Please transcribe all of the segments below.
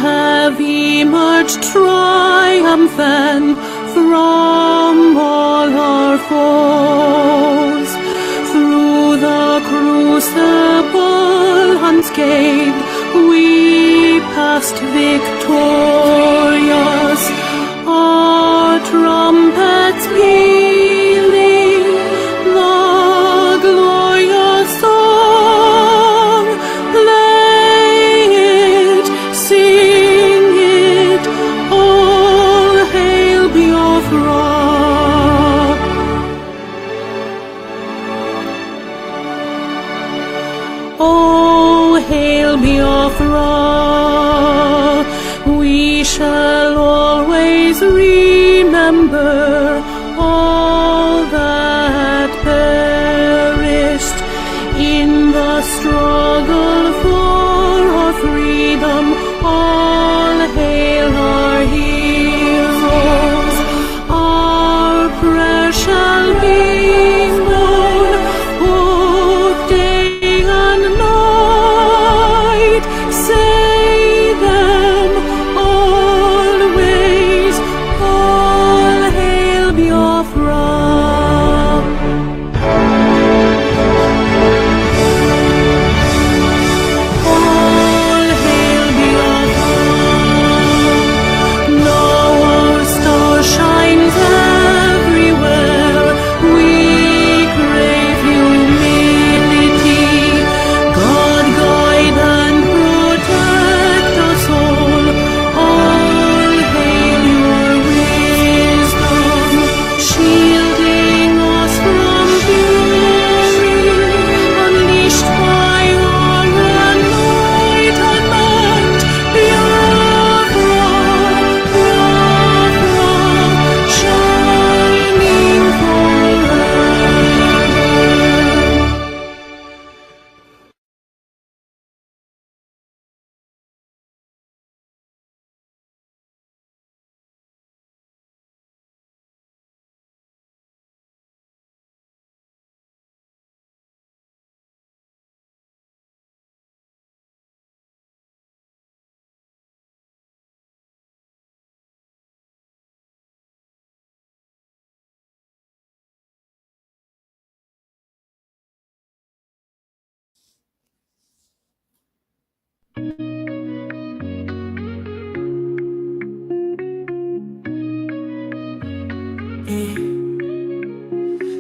have emerged triumphant from all our foes. Through the crucible unscathed, we passed victorious. Our trumpets pealing the glorious song. Play it, sing it, all hail Biafra. Oh, hail Biafra. We shall always remember all that perished in the struggle for our freedom. All hail our heroes. Our prayer shall be known both day and night. Say them always, all hail Biafra. All hail Biafra. Now our star shines everywhere. We crave humility. God guide and protect us all. All hail your wisdom, shielding us from fury, unleashed by our enlightenment. Biafra, Biafra, shining forever.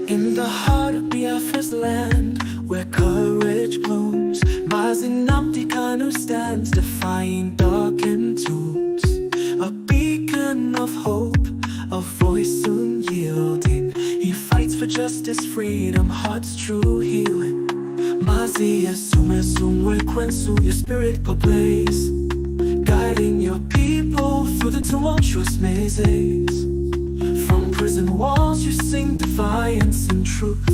In the heart of Biafra's land, where courage blooms, Mazinamdi Kanu stands, defying darkened tombs. A beacon of hope, a voice soon yielding. He fights for justice, freedom, heart's true healing. Mazi Esume Sumwe Kwensu, your spirit ablaze, guiding your people through the tumultuous mazes. From prison walls you sing defiance and truth,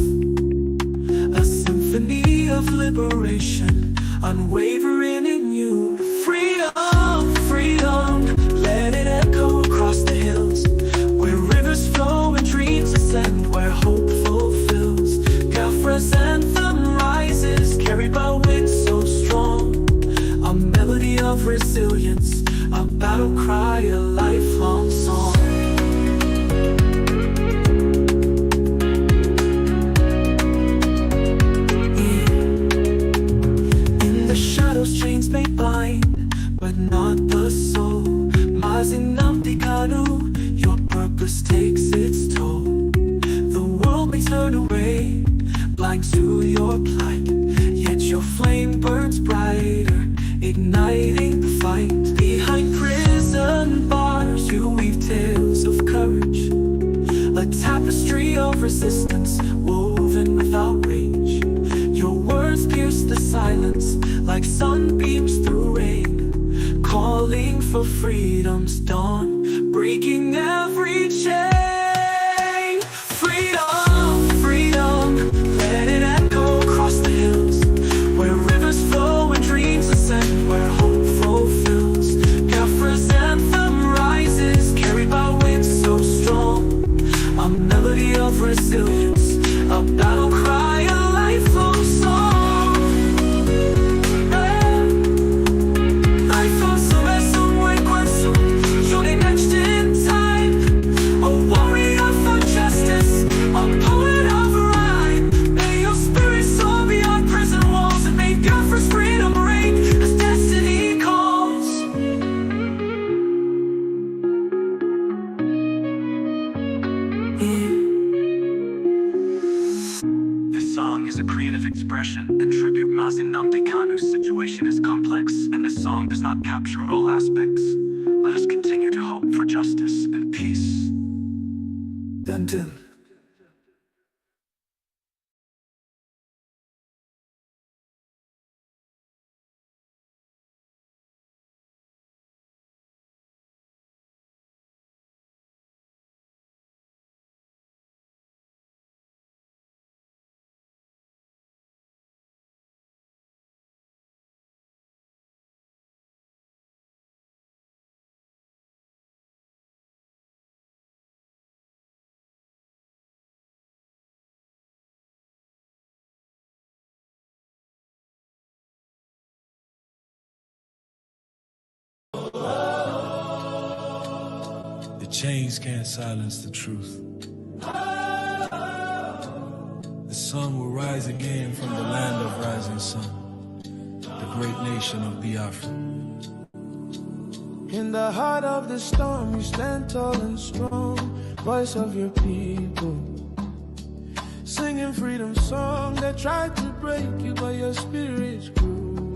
a symphony of liberation, unwavering in you. Freedom, freedom, let it echo across the hills, where rivers flow and dreams ascend, where hope fulfills. Biafra's anthem rises, carried by wind so strong, a melody of resilience, a battle cry, a lifelong song. Chains may bind, but not the soul. Mazinamdi Kanu, your purpose takes its toll. The world may turn away, blind to your plight, yet your flame burns brighter, igniting the fight. Behind prison bars you weave tales of courage, a tapestry of resistance woven without rage. Your words pierce the silence like sunbeams through rain, calling for freedom's dawn, breaking every chain. Freedom, freedom, let it echo across the hills, where rivers flow and dreams ascend, where hope fulfills. Biafra's anthem rises, carried by winds so strong, a melody of resilience, a battle cry, a lifelong song. Life on some not capture all aspects. Let us continue to hope for justice and peace. Dun dun. The chains can't silence the truth. The sun will rise again from the land of rising sun, the great nation of Biafra. In the heart of the storm, you stand tall and strong, voice of your people. Singing freedom song that tried to break you, but your spirit grew.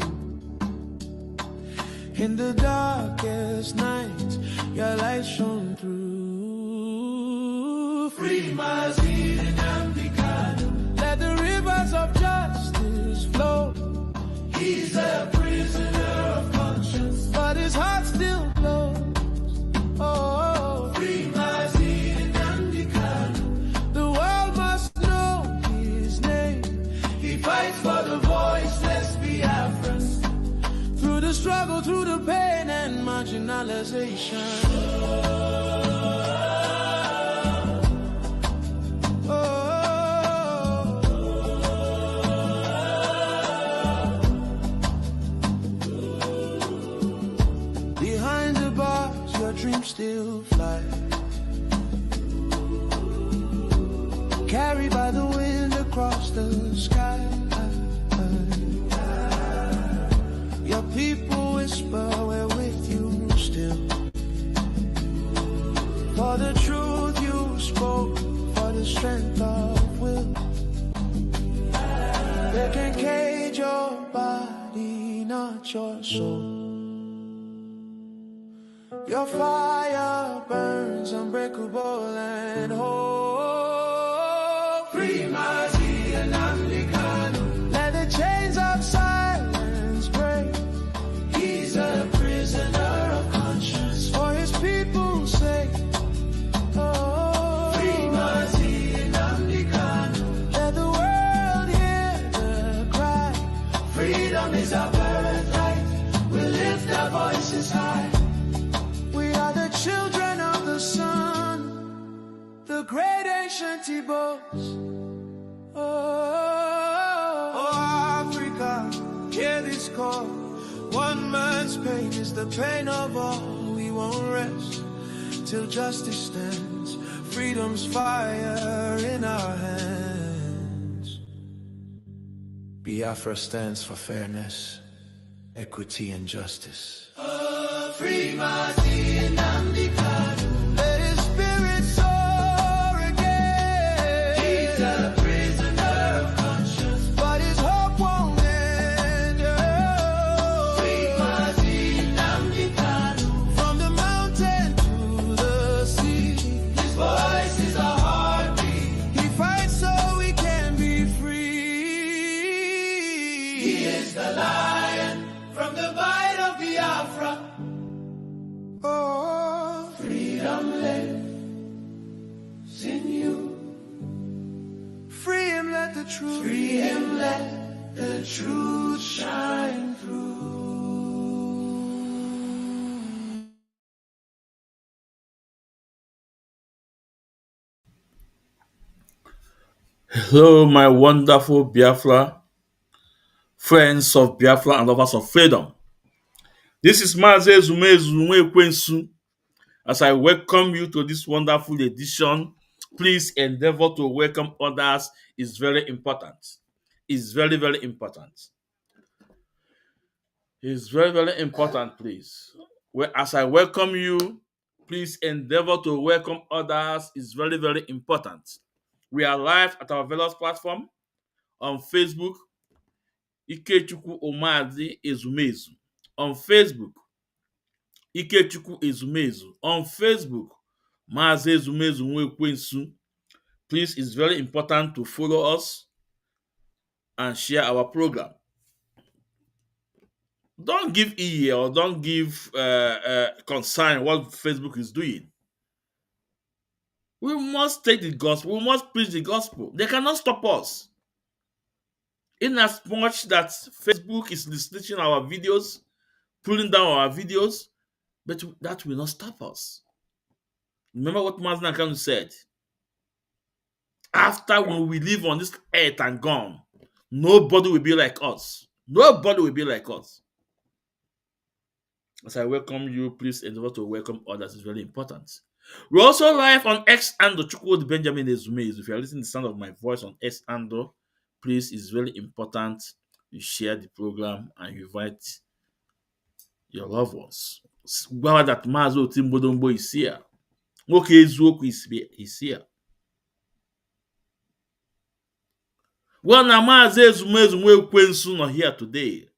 In the darkest night, your light shone through. Free Mazid and Kalu. Let the rivers of justice flow. He's a prisoner of conscience, but his heart still glows. Oh, free Mazid and Kalu. The world must know his name. He fights for the voiceless Biafrans. Through the struggle, through the pain and marginalization. Behind the bars, your dreams still fly. Carried by the wind across the sky. Your people whisper, we're with you still. For the truth you spoke, for the strength of will. They can cage your body, not your soul. Your fire burns unbreakable and whole. Free Mazi and Kalu. Let the chains of silence break. He's a prisoner of conscience. For his people's sake. Oh, free Mazi and Kalu. Let the world hear the cry. Freedom is our birthright. We'll lift our voices high. We are the children of the sun, the great ancient Igbos. Oh, Africa, hear this call. One man's pain is the pain of all. We won't rest till justice stands. Freedom's fire in our hands. Biafra stands for fairness, equity, and justice. Free Mazi and Kalu. Let his spirit soar again. He's a prisoner of conscience, but his hope won't end. Free Mazi and Kalu. From the mountain to the sea, his voice is our heartbeat. He fights so we can be free. He is the lion from the bite of Biafra. Oh, freedom lives in you. Free him, let the truth. Free him, let the truth shine through. Hello, my wonderful Biafra, friends of Biafra and lovers of freedom. This is Maze Zumezu Nwekwensu. As I welcome you to this wonderful edition, please endeavor to welcome others. It's very important. It's very, very important. It's very, very important, please. Well, as I welcome you, please endeavor to welcome others. It's very, very important. We are live at our various platform on Facebook, Ikechukwu Omazi Ezumezu. On Facebook, Ikechukwu Ezumezu. On Facebook, Mazi Ezumezu Nwekwensu. Please, it's very important to follow us and share our program. Don't give ear or don't give concern what Facebook is doing. We must take the gospel. We must preach the gospel. They cannot stop us. In as much that Facebook is restricting our videos, pulling down our videos, but that will not stop us. Remember what Mazda Kanu said. After when we live on this earth and gone, nobody will be like us. Nobody will be like us. As I welcome you, please endeavor to welcome others. It's very important. We're also live on X and Chukwudi Benjamin Ezumezu. If you are listening to the sound of my voice on X and please, it's very important you share the program and you invite your loved ones. Gwa that Mazo Timbodombo is here. Okay, Ezuoku is here. Well, now Mazi Ezumezu Nwekwensu not here today.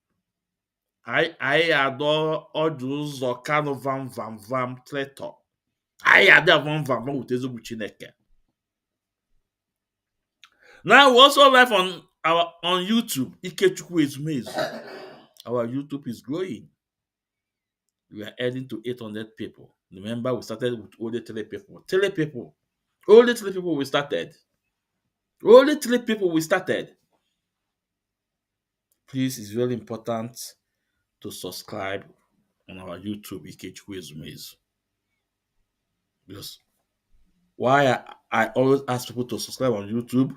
I adore Uzor Kalu vam Tretor. I adore vam with Ezogbu Chineke. Now we're also live on YouTube. Ikechukwu Ezumezu. Our YouTube is growing. We are heading to 800 people. Remember, we started with only 3 people. 3 people. Only 3 people we started. Only 3 people we started. Please, it's very important to subscribe on our YouTube, Ikechukwu Ezumezu. Because why I always ask people to subscribe on YouTube,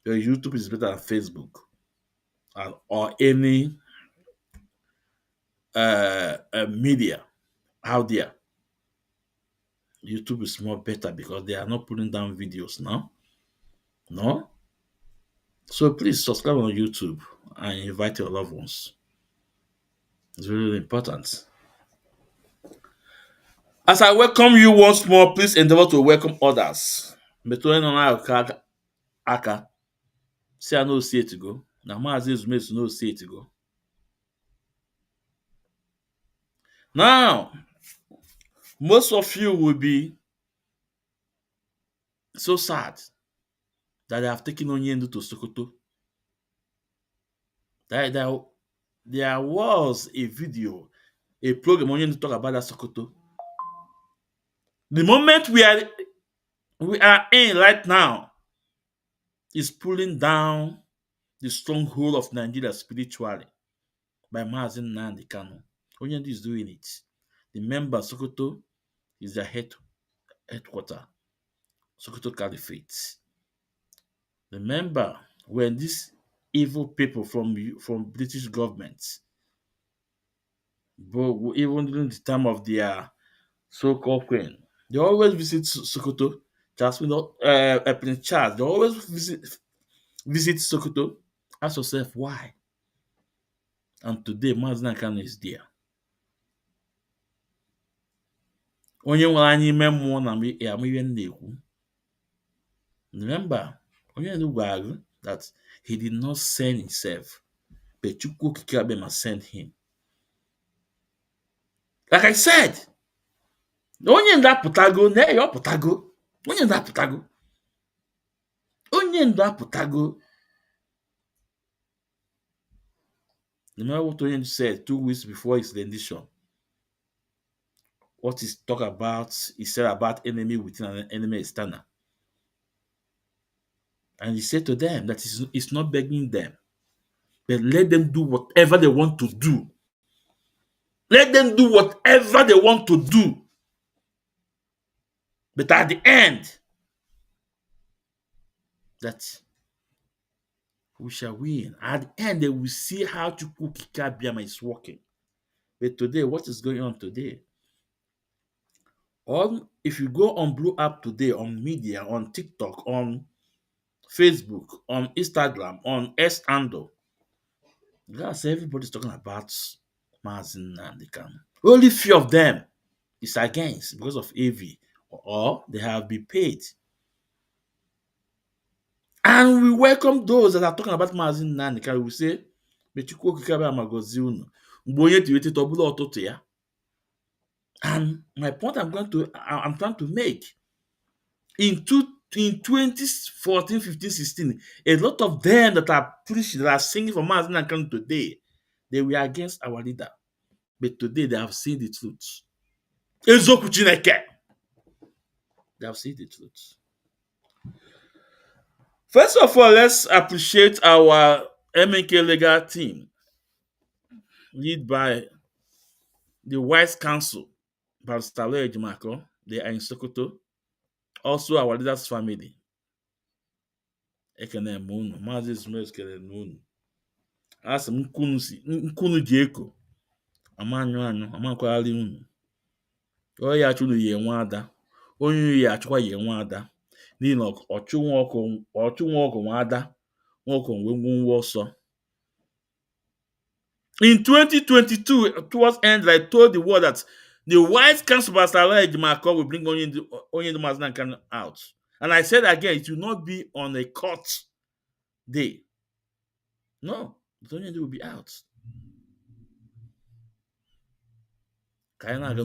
YouTube is better than Facebook or any media out there. YouTube is more better because they are not putting down videos now. No? So please subscribe on YouTube and invite your loved ones. It's really important. As I welcome you once more, please endeavor to welcome others. Aka. See, I know see it to go. Now, Mazi Ezumezu know see it to go. Now, most of you will be so sad that they have taken Onyendu to Sokoto. There was a video, a program Onyendu talk about that Sokoto. The moment we are in right now is pulling down the stronghold of Nigeria spiritually by Mazi Nnamdi Kanu. Onyendu is doing it. The member Sokoto is their headquarter, Sokoto Caliphate. Remember when these evil people from British government, but even during the time of their so-called queen, they always visit Sokoto. Prince Charles, they always visit Sokoto. Ask yourself why. And today, Mazi Nnamdi Kanu is there. Onye nwere anya ime mmụọ na ama ihe na-ekwu. Remember, Onyendu gwara that he did not send himself, but Chukwu Okike Abịama sent him. Like I said, Onyendu apụtago, na ọ pụtago. Onyendu apụtago. Onyendu apụtago. Remember what Onyendu said 2 weeks before his rendition. What he talked about, he said about enemy within and enemy external. And he said to them that he's not begging them, but let them do whatever they want to do. Let them do whatever they want to do. But at the end, that we shall win. At the end, they will see how Chukwu Okike Abịama is working. But today, what is going on today? If you go on Blue App today, on media, on TikTok, on Facebook, on Instagram, on S Handle, everybody's talking about Mazi Nnamdi Kanu. Only few of them is against because of AV, or they have been paid. And we welcome those that are talking about Mazi Nnamdi Kanu. We say, Chukwu Okike Abịama gọzie unu. Mgbe onye tiri etiti ọ bụla ọtụtụ ya. And my point I'm trying to make in 2014, 15, 16, a lot of them that are preaching, that are singing for Mazen and Kanu today, they were against our leader. But today they have seen the truth. Ezoku Chineke. They have seen the truth. First of all, let's appreciate our MNK legal team, led by the Wise Council, Barrister Ejimako. They are in Sokoto. Also, our leader's family. Ekene m unu, Maazị Ismail kelere unu. Asị m nkunu ji eko, ama anyụ anyụ, ama nkwagharị unu. Onye ya achụ unu ya enwe ada, onye unu ya achụkwa ya enwe ada. N'ihi na ọchụ nwa ọgụ nwa ada, nwa ọgụ wee nwe ọsọ. In 2022, towards end, I told the world that the White Council Pastor Ejimako will bring only the Mazdan out. And I said again, it will not be on a court day. No, the Onyendu will be out. Ka anyị na-aga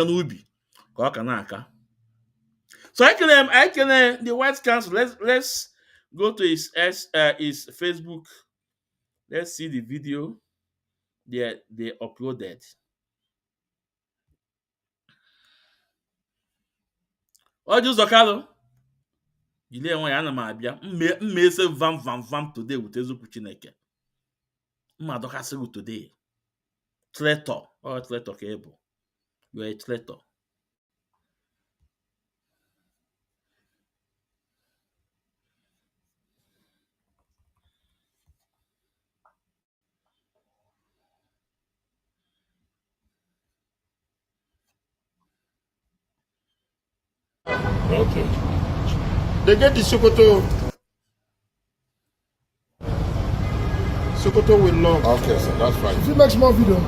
n'ubi ka ọ ka na-aka. So I can the White Council. Let's go to his Facebook. Let's see the video they uploaded. Uzor Kalu, jile enwe ya ana m abịa mma ese vam today with Ezoku Chineke. Mma adọkasị gị today. Traitor. Oh, traitor ka ị bụ. You are a traitor. Okay. They get the Sokoto with love. Okay, so that's fine. If you make small video.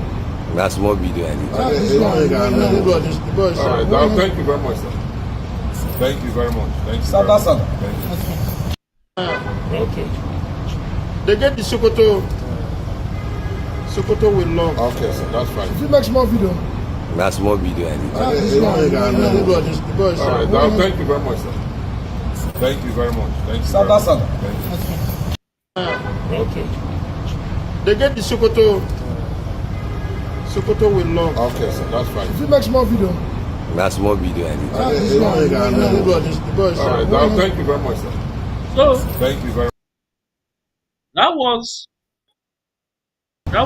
That's more video I need. All right, now, thank you very much, sir. Thank you very much. Thank you. Thank you. Okay. They get the Sokoto with love. Okay, so that's fine. If you make small video. That's more video I need. All right, now, thank you very much, sir. Thank you very much. Thank you. Thank you. Okay. They get the Sokoto with love. Okay, so that's fine. If you make small video. That's more video I need. All right, now, thank you very much, sir. So Thank you very much. that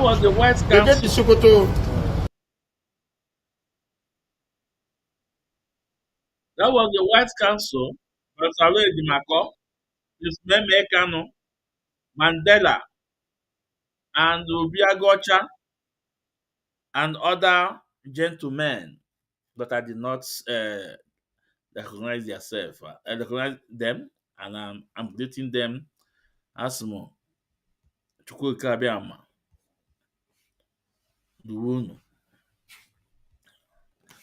was the White They get the Council. Sokoto. That was the White Council. Barrister Ejimako, Ismail Kanu, Mandela, and Obiagocha, and other gentlemen that I did not recognize themselves. I recognize them, and I'm greeting them as more. Chukwukabiama. Duwunu.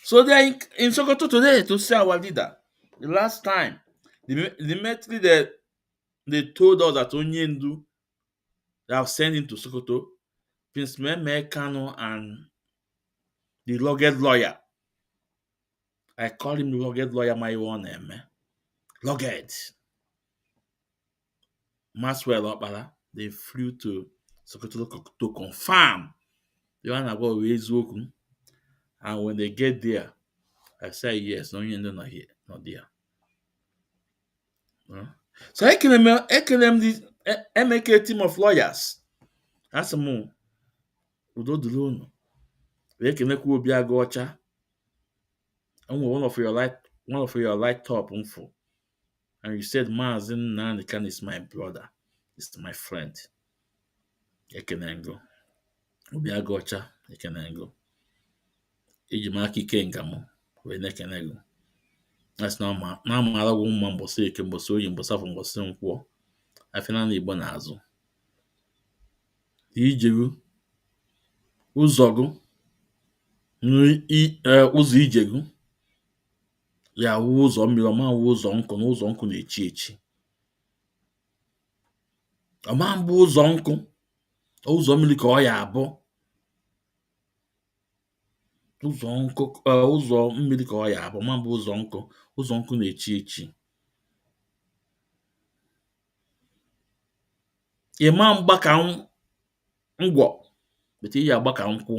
So they are in Sokoto today to see our leader. The last time, immediately they told us that Onyendu, they have sent him to Sokoto, Prince Meme Kano and the rugged lawyer. I call him rugged lawyer, my own name. Rugged. Maxwell Opala, they flew to Sokoto to confirm the one about Wezoku. And when they get there, I say yes, Onyendu not here, not there. So I can them this MK team of lawyers. That's more. Udo Dulunu. We can make Obiagocha. And one of your light top info. And you said Mazin Nanikan is my brother. It's my friend. Ekenengo. Obiagocha. Ekenengo. Ijimaki Kengamo. We nekenego. That's not my other woman was sick and was so in Bosafon was some war. I finally bonazo. Ijeru. Uzogu. Ụzọ ijegu. Ya wụ ụzọ mmiri, ọma wụ ụzọ nkụ na ụzọ nkụ na-echi echi. Ọma mbụ ụzọ nkụ, ụzọ mmiri ka ọ ya abụ. ụzọ nkụ ụzọ mmiri ka ọ ya abụ ma bụ ụzọ nkụ na-echi echi. Ịma mgba ka ngwọ bete ihe agba ka nkwụ.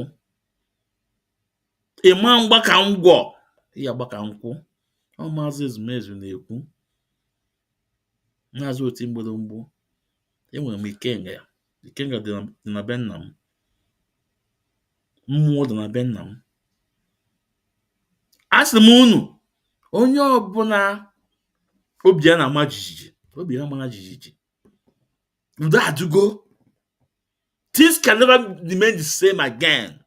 Ịma mgba ka ngwọ ihe agba ka nkwụ. Ọ Maazị Ezumezu na-ekwu. Maazị Oti Mgbịrịmgbu, enwere m ikenga. Ikenga dị na be nna m. Mmụọ dị na be nna m. Asị m unu, onye ọbụla obi ya na-ama jijiji, obi ya amara jijiji. Udo adịgo. Things can never remain the same again.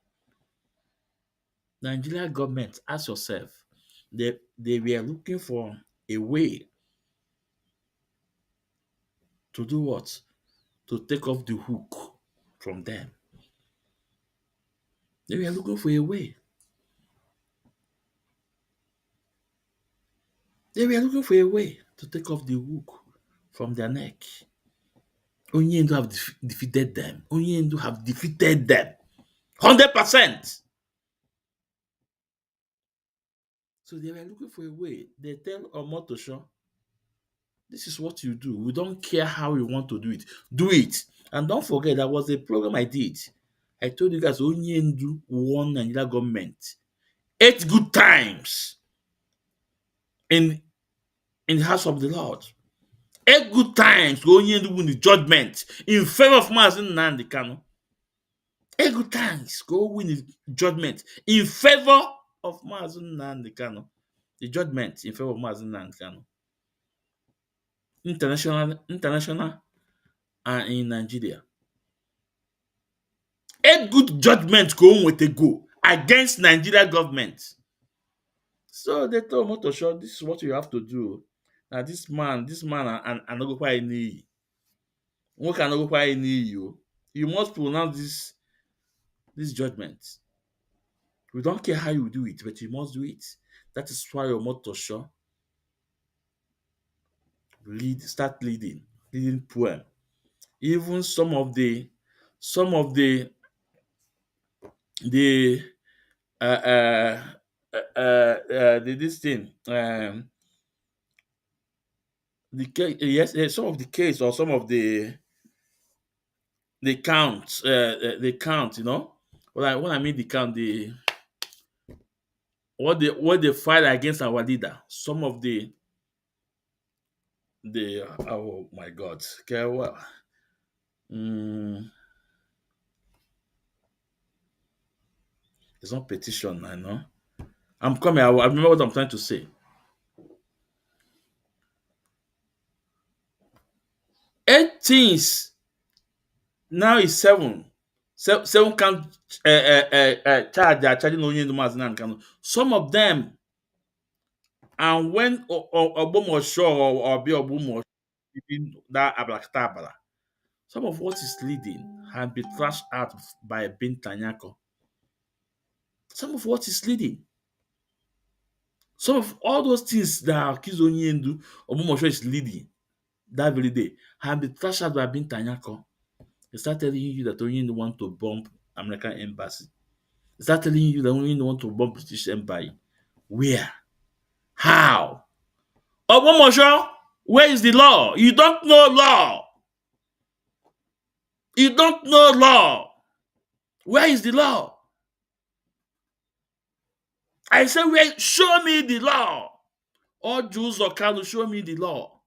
Nigeria government, ask yourself, they were looking for a way to do what? To take off the hook from them. They were looking for a way. They were looking for a way to take off the hook from their neck. Onyendu have defeated them. Onyendu have defeated them. 100%. So they were looking for a way. They tell Omotosho, this is what you do. We don't care how you want to do it. Do it. And don't forget, that was a program I did. I told you guys, Onyendu won Nigeria government 8 good times in the house of the Lord. 8 good times Onyendu win the judgment in favor of Maazị Nnamdi Kanu. 8 good times go win the judgment in favor of Maazị Nnamdi Kanu. The judgment in favor of Maazị Nnamdi Kanu. International and in Nigeria. 8 good judgments go with a go against Nigeria government. So they told Motosho, this is what you have to do. Now this man and go quite need. What can go quite need you? You must pronounce this judgment. We don't care how you do it, but you must do it. That is why your Motosho start leading poem. Even some of the this thing the case, yes, some of the case or some of the count, you know. When I mean the count, what they fight against our leader. Some of the oh my God, okay, well, it's not petition, I know. I'm coming. I remember what I'm trying to say. 8 things. Now it's 7. 7 count charge. They are charging Onyendu Maazị Nnamdi Kanu. Some of them, and when Ogbomosho or Obi Ogbomosho that Ablaktabala, some of what is leading have been thrashed out by Bintanyako. Some of what is leading. Some of all those things that accuse Onyendu Ogbomosho is leading that very day have been thrashed out by Bintanyako. They start telling you that Onyendu want to bomb American embassy. They start telling you that Onyendu want to bomb British Empire. Where? How? Ogbomosho, where is the law? You don't know law. You don't know law. Where is the law? I say, show me the law. All Jews or Kalu, show me the law.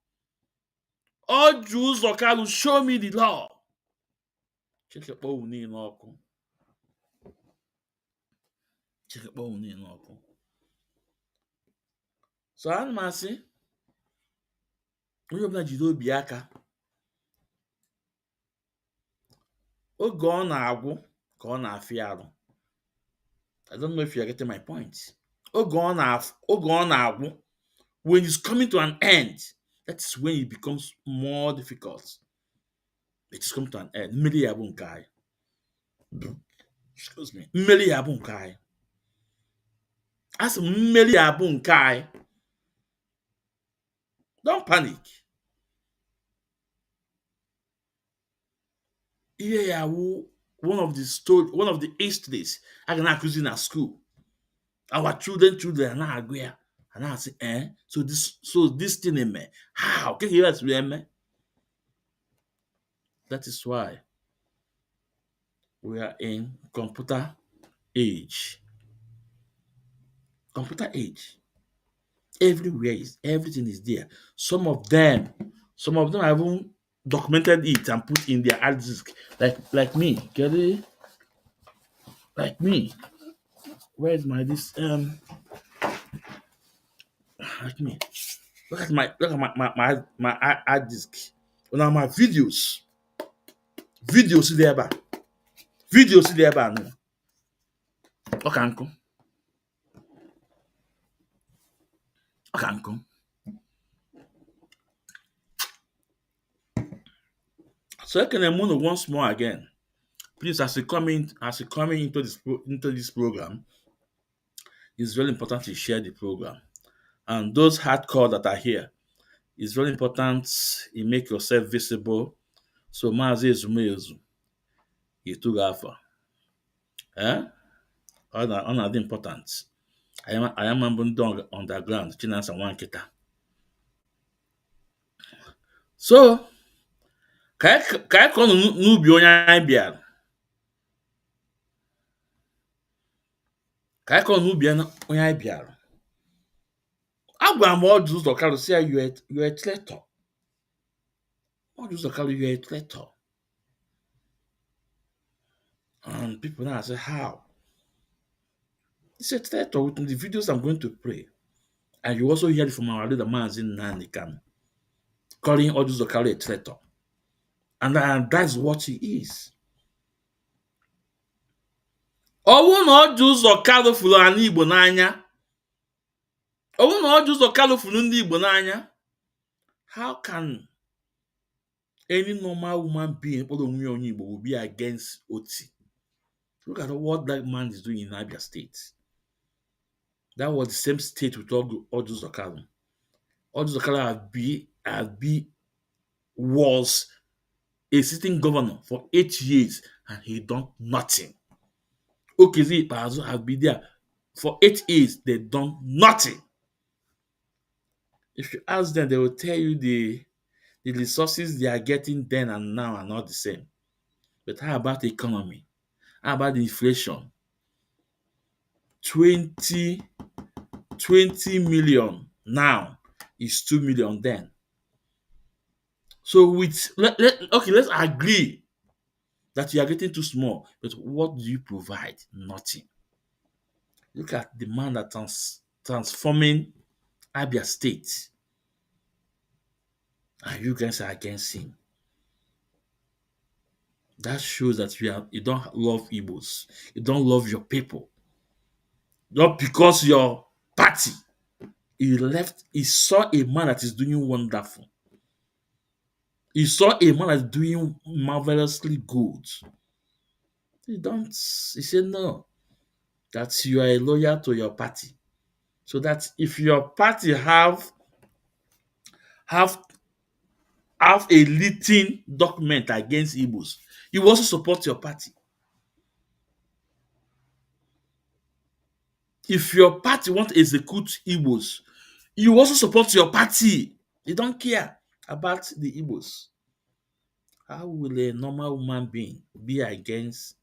All Jews or Kalu, show me the law. So ana m asị onye ọbụla jide obi aka oge ọ na-agwụ ka ọ na-afịa arụ. I don't know if you are getting my point. Oge ọ na-agwụ, when it's coming to an end, that is when it becomes more difficult. It is coming to an end. Mmeri ya bụ nke anyị. Excuse me. Mmeri ya bụ nke anyị. Asị m mmeri ya bụ nke anyị. Don't panic. Here one of the histories I can accuse in a school. Our children are now agree. And I say, so this thing, man, how? Okay, yes, man. That is why we are in computer age. Computer age. Everywhere is everything is there. Some of them have even documented it and put in their hard disk. Like me, get it? Like me. Where is my this like me? Look at my hard disk. Now my videos. Videos there ba. Videos there ba no. Okay, uncle. Okay, uncle. So I can mono once more again. Please, as you coming into this program, it's very important to share the program. And those hardcore that are here, it's very important you make yourself visible. So Mazi Ezumezu, you took alpha. Eh? All na dị important. I am mbụ ndị underground Chinasa Nwankita. So ka anyị kọọ n'ubi onye anyị bịara. Ka anyị kọọ n'ubi onye anyị bịara. Agwara m Ọjị Ụzọ Kalụ sị ya you're a traitor. Ọjị Ụzọ Kalụ, you're a traitor. And people now say, how? It's a traitor with the videos I'm going to play. And you also hear it from our leader, Mazin Nanikan, calling Ọjị Ụzọ Kalụ a traitor. And that's what he is. Ọ bụrụ na Ọjị Ụzọ Kalụ fụrụ anyị Igbo n'anya, ọ bụrụ na Ọjị Ụzọ Kalụ fụrụ ndị Igbo n'anya, how can any normal woman being kpọrọ onwe ya onye Igbo will be against Oti? Look at what that man is doing in Abia State. That was the same state with Ọjị Ụzọ Kalụ. Ọjị Ụzọ Kalụ was a sitting governor for 8 years and he done nothing. Okezi Ikpeazu have been there for 8 years, they done nothing. If you ask them, they will tell you the resources they are getting then and now are not the same. But how about the economy? How about the inflation? 20 million now is 2 million then. So let's agree that you are getting too small, but what do you provide? Nothing. Look at the man that transforming Abia State, and you guys are against him. That shows that you don't love Igbos. You don't love your people. Not because your party. He saw a man that is doing wonderful. He saw a man that is doing marvelously good. He said no. That you are a loyal to your party. So that if your party have a written document against Igbos, you also support your party. If your party want to execute Igbos, you also support your party. You don't care about the Igbos. How will a normal human being be against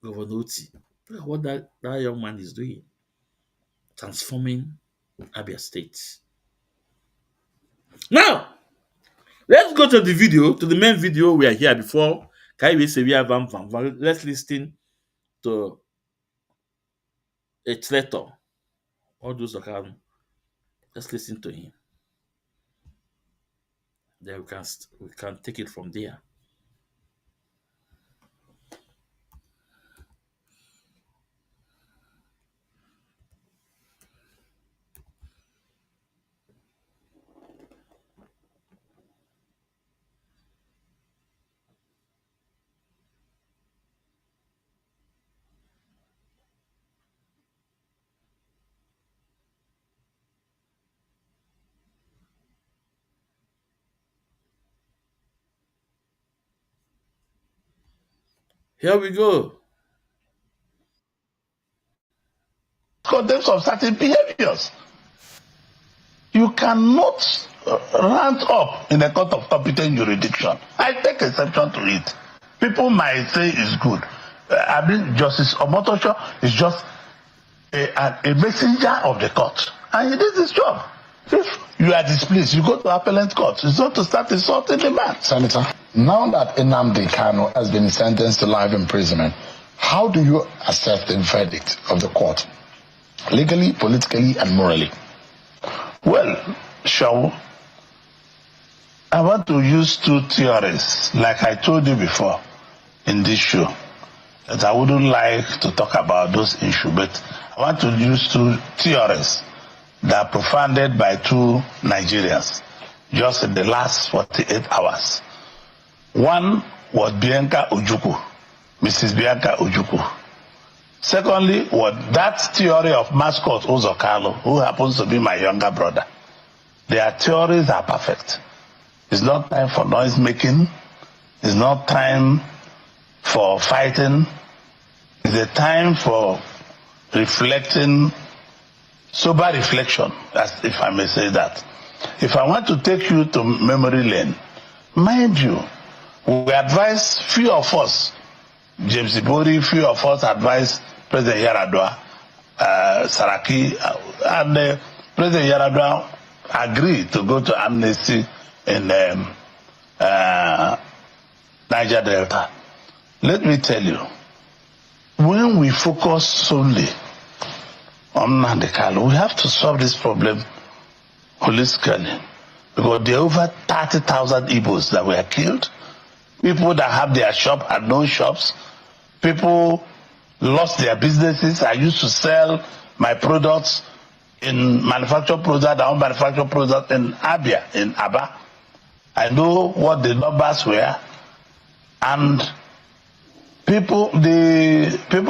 Governor Oti? Look at what that young man is doing. Transforming Abia State. Now, let's go to the main video we are here before. Let's listen to a traitor. All those that can, let's listen to him. Then we can take it from there. Here we go. condemns of certain behaviors. You cannot rant up in a court of competent jurisdiction. I take exception to it. People might say it's good. I mean, Justice Omotosho is just a messenger of the court. And he did his job. If you are displeased, you go to appellate court. It's not to start insulting the man. Senator, now that Nnamdi Kanu has been sentenced to life imprisonment, how do you assess the verdict of the court? Legally, politically, and morally? Well, Shaw, I want to use two theories, like I told you before in this show, that I wouldn't like to talk about those issues, but I want to use two theories that are profounded by two Nigerians just in the last 48 hours. One was Bianca Ojukwu, Mrs. Bianca Ojukwu. Secondly, was that theory of mascot Uzor Kalu, who happens to be my younger brother. Their theories are perfect. It's not time for noise making. It's not time for fighting. It's a time for reflecting, sober reflection, as if I may say that. If I want to take you to memory lane, mind you, we advise few of us, James Ibori, few of us advise President Yaradua, Saraki, and President Yaradua agreed to go to amnesty in Niger Delta. Let me tell you, when we focus solely on Nnamdi Kalu, we have to solve this problem holistically, because there are over 30,000 Igbos that were killed, people that have their shop and no shops, people lost their businesses. I used to sell my products in manufactured products, our own manufactured products in Abia, in Aba. I know what the numbers were, and people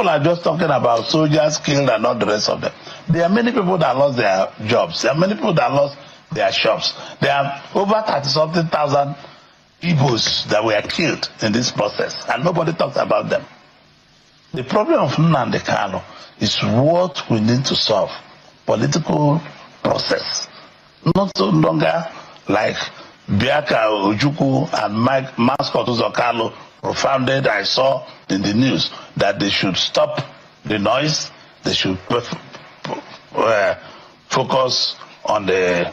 are just talking about soldiers killed and not the rest of them. There are many people that lost their jobs. There are many people that lost their shops. There are over 30-something thousand Igbos that were killed in this process, and nobody talks about them. The problem of Nnamdi Kanu is what we need to solve. Political process. Not so longer like Bianca Ojukwu and mascot Uzor Kalu profounded. I saw in the news that they should stop the noise. They should focus on the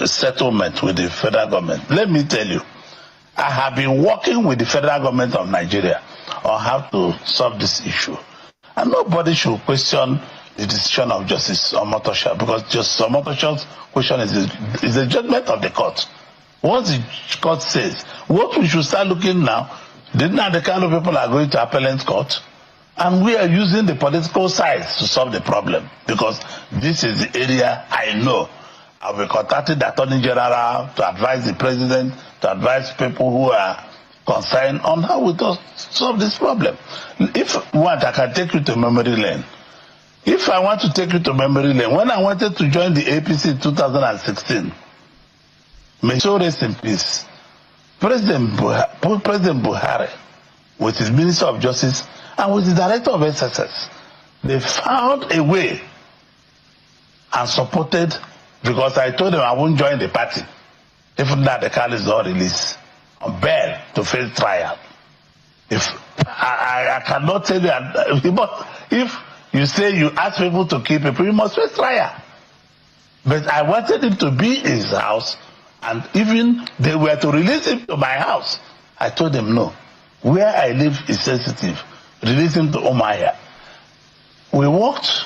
settlement with the federal government. Let me tell you, I have been working with the federal government of Nigeria on how to solve this issue. And nobody should question the decision of Justice Omotosho, because Justice Omotosho's question is the judgment of the court. Once the court says, what we should start looking now, the kind of people are going to appellate court, and we are using the political sides to solve the problem, because this is the area I know. I'll be contacting the Attorney General to advise the President, to advise people who are concerned on how we solve this problem. If you want, I can take you to memory lane. If I want to take you to memory lane, when I wanted to join the APC in 2016, may so rest in peace, President Buhari, with his Minister of Justice and with the Director of SSS, they found a way and supported, because I told them I won't join the party if Nnamdi Kanu is not released on bail to face trial. If I cannot tell you, if you say you ask people to keep people, you must face trial. But I wanted him to be in his house, and even they were to release him to my house. I told them no. Where I live is sensitive. Release him to Umaya. We walked.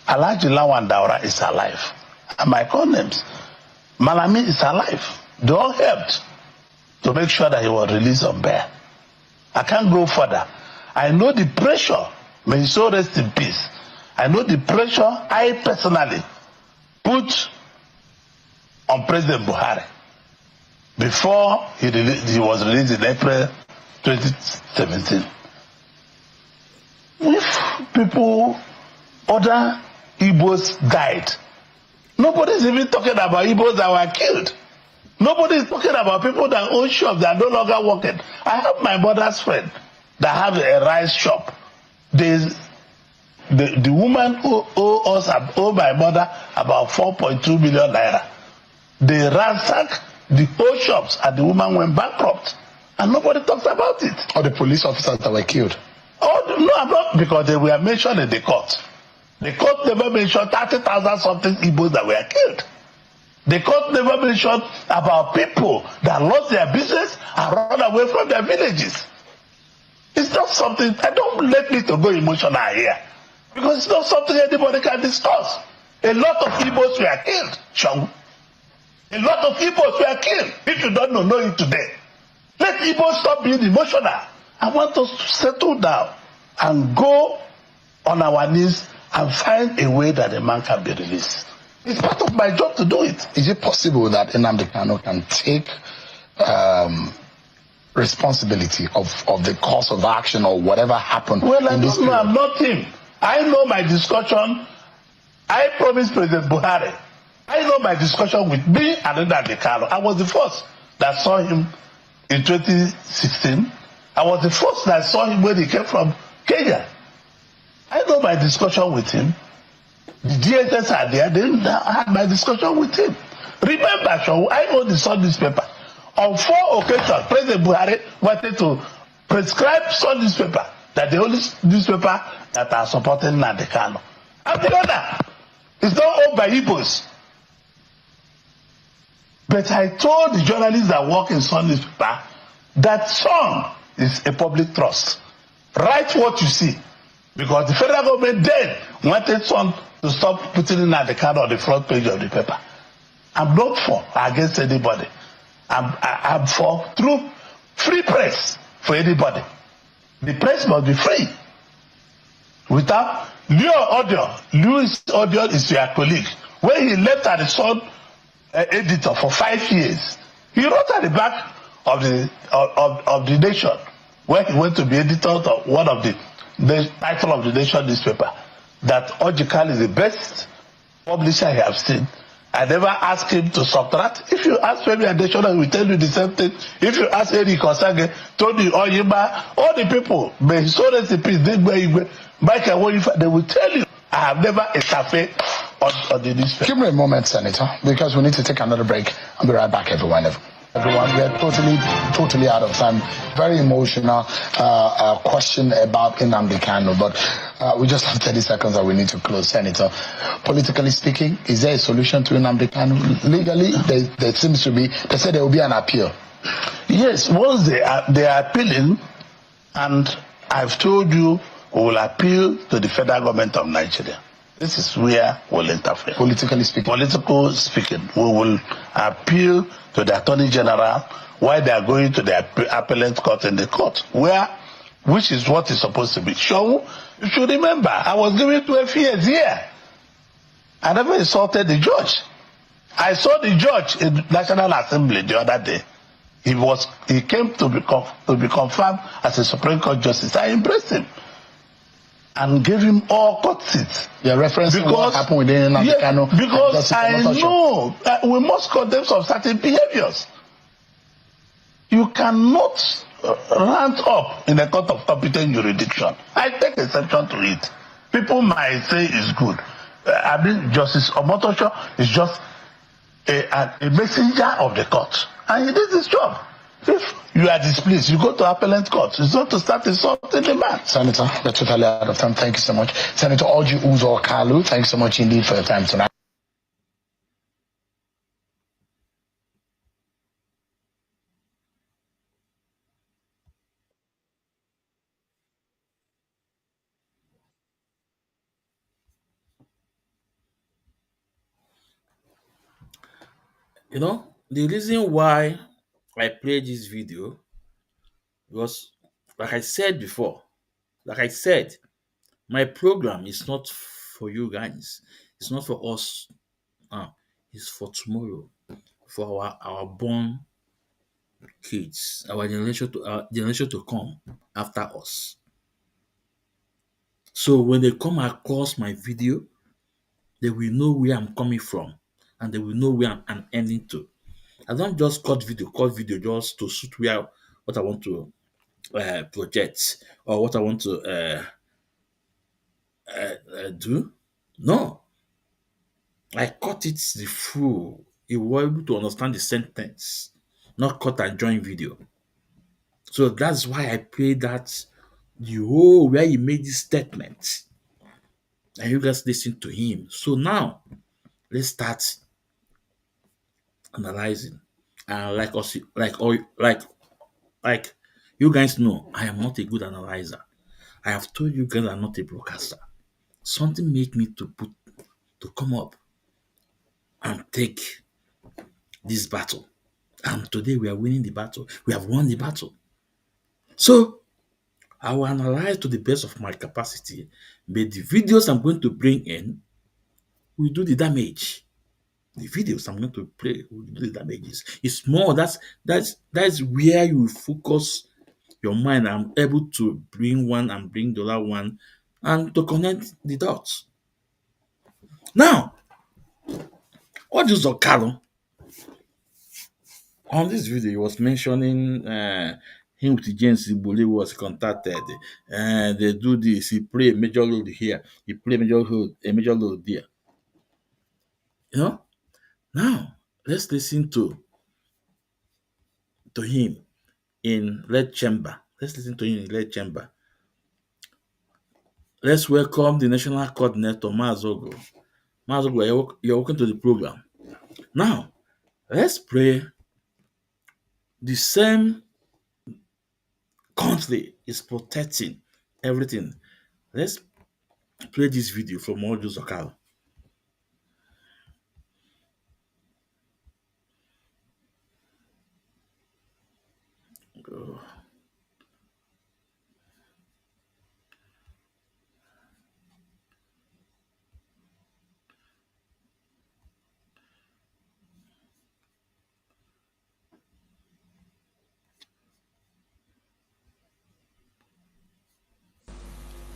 Alhaji Lawan Daura is alive. And my names, Malami is alive. They all helped to make sure that he was released on bail. I can't go further. I know the pressure. May he so rest in peace. I know the pressure I personally put on President Buhari before he was released in April 2017. If people, other Igbos died, nobody's even talking about Igbos that were killed. Nobody's talking about people that own shops that are no longer working. I have my mother's friend that have a rice shop. They the woman who owe my mother about 4.2 million naira. They ransacked the whole shops and the woman went bankrupt. And nobody talks about it. Or the police officers that were killed. Oh, no, I'm not, because they were mentioned in the court. The court never mentioned 30,000 something Igbos that were killed. The court never mentioned about people that lost their business and run away from their villages. It's not something, I don't let me to go emotional here. Because it's not something anybody can discuss. A lot of Igbos were killed, Sean. A lot of Igbos were killed. If you don't know it today. Let Igbos stop being emotional. I want us to settle down and go on our knees and find a way that the man can be released. It's part of my job to do it. Is it possible that Nnamdi Kanu can take responsibility of the course of action or whatever happened? Well, I in this don't know. period? I'm not him. I know my discussion. I promised President Buhari. I know my discussion with me and Nnamdi Kanu. I was the first that saw him in 2016. I was the first that saw him when he came from Kenya. I know my discussion with him. The DSS are there. They had my discussion with him. Remember, Shaw, I own the Sun newspaper. On 4 occasions, President Buhari wanted to prescribe Sun newspaper, that the only newspaper that are supporting Nnamdi Kanu. And the other is not owned by Igbos. But I told the journalists that work in Sun newspaper that Sun is a public trust. Write what you see. Because the federal government then wanted Sun to stop putting Nnamdi Kanu on the front page of the paper. I'm not for against anybody. I'm for true free press for anybody. The press must be free. Without Louis Audio is your colleague. When he left at the Sun editor for 5 years, he wrote at the back of the Nation, where he went to be editor of one of the title of the Nation newspaper, that Ojikal is the best publisher he has seen. I never asked him to subtract. If you ask Femi Adesina, he will tell you the same thing. If you ask Eric Osage, Tony Oyima, all the people, may his own recipes, Michael Wonifa, they will tell you, I have never interfered on the newspaper. Give me a moment, Senator, because we need to take another break. I'll be right back, everyone. Everyone, we are totally out of time. Very emotional question about Nnamdi Kanu, but we just have 30 seconds that we need to close, Senator. Politically speaking, is there a solution to Nnamdi Kanu? Legally, there seems to be. They said there will be an appeal. Yes, once they are appealing, and I've told you, we will appeal to the federal government of Nigeria. This is where we'll interfere. Politically speaking. Politically speaking, we will appeal to the Attorney General while they are going to the appellate court in the court, which is what is supposed to be. So, you should remember, I was given 12 years here. I never insulted the judge. I saw the judge in National Assembly the other day. He came to be confirmed as a Supreme Court justice. I embraced him and gave him all court seats. You're referencing what happened with Nnamdi Kanu. Because I know we must condemn some certain behaviors. You cannot rant up in a court of competent jurisdiction. I take exception to it. People might say it's good. Justice Omotosho is just a messenger of the court. And he did his job. If you are displeased, you go to appellate court. It's not to start insulting the man. Senator, we're totally out of time. Thank you so much. Senator Orji Uzor Kalu, thanks so much indeed for your time tonight. You know, the reason why I played this video was, like I said before, my program is not for you guys. It's not for us. It's for tomorrow, for our born kids, our generation to come after us. So when they come across my video, they will know where I'm coming from, and they will know where I'm ending to. I don't just cut video just to suit what I want to project, or what I want to do? No. I cut it the full. You were able to understand the sentence, not cut and join video. So that's why I played that the whole where he made this statement. And you guys listen to him. So now let's start analyzing. And like you guys know, I am not a good analyzer. I have told you guys I'm not a broadcaster. Something made me to come up and take this battle. And today we are winning the battle. We have won the battle. So I will analyze to the best of my capacity, but the videos I'm going to bring in will do the damage. The videos I'm going to play will do the damages. It's more that's where you focus your mind. I'm able to bring one and bring the other one and to connect the dots. Now, what is Kalu? On this video, he was mentioning him with James Ibole was contacted. They do this. He play a major load here. He play a major load there. You know. Now let's listen to him in lead chamber. Let's listen to him in lead chamber. Let's welcome the national coordinator Mazogo. Mazogo, you're welcome to the program. Now let's play the same country is protecting everything. Let's play this video from Audio Zokal.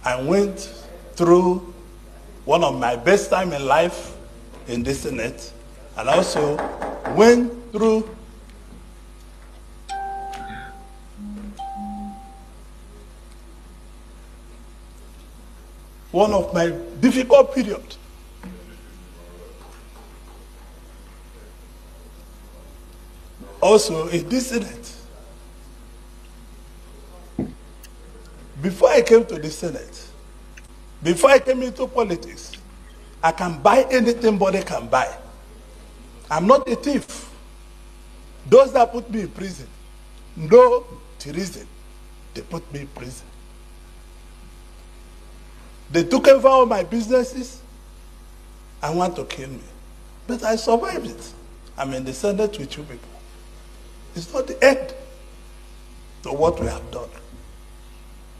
I went through one of my best time in life in the Senate, and also went through one of my difficult period. Also in this Senate. Before I came to the Senate, before I came into politics, I can buy anything body can buy. I'm not a thief. Those that put me in prison, no reason they put me in prison. They took over all my businesses and want to kill me. But I survived it. I'm in the Senate with you people. It's not the end to what we have done.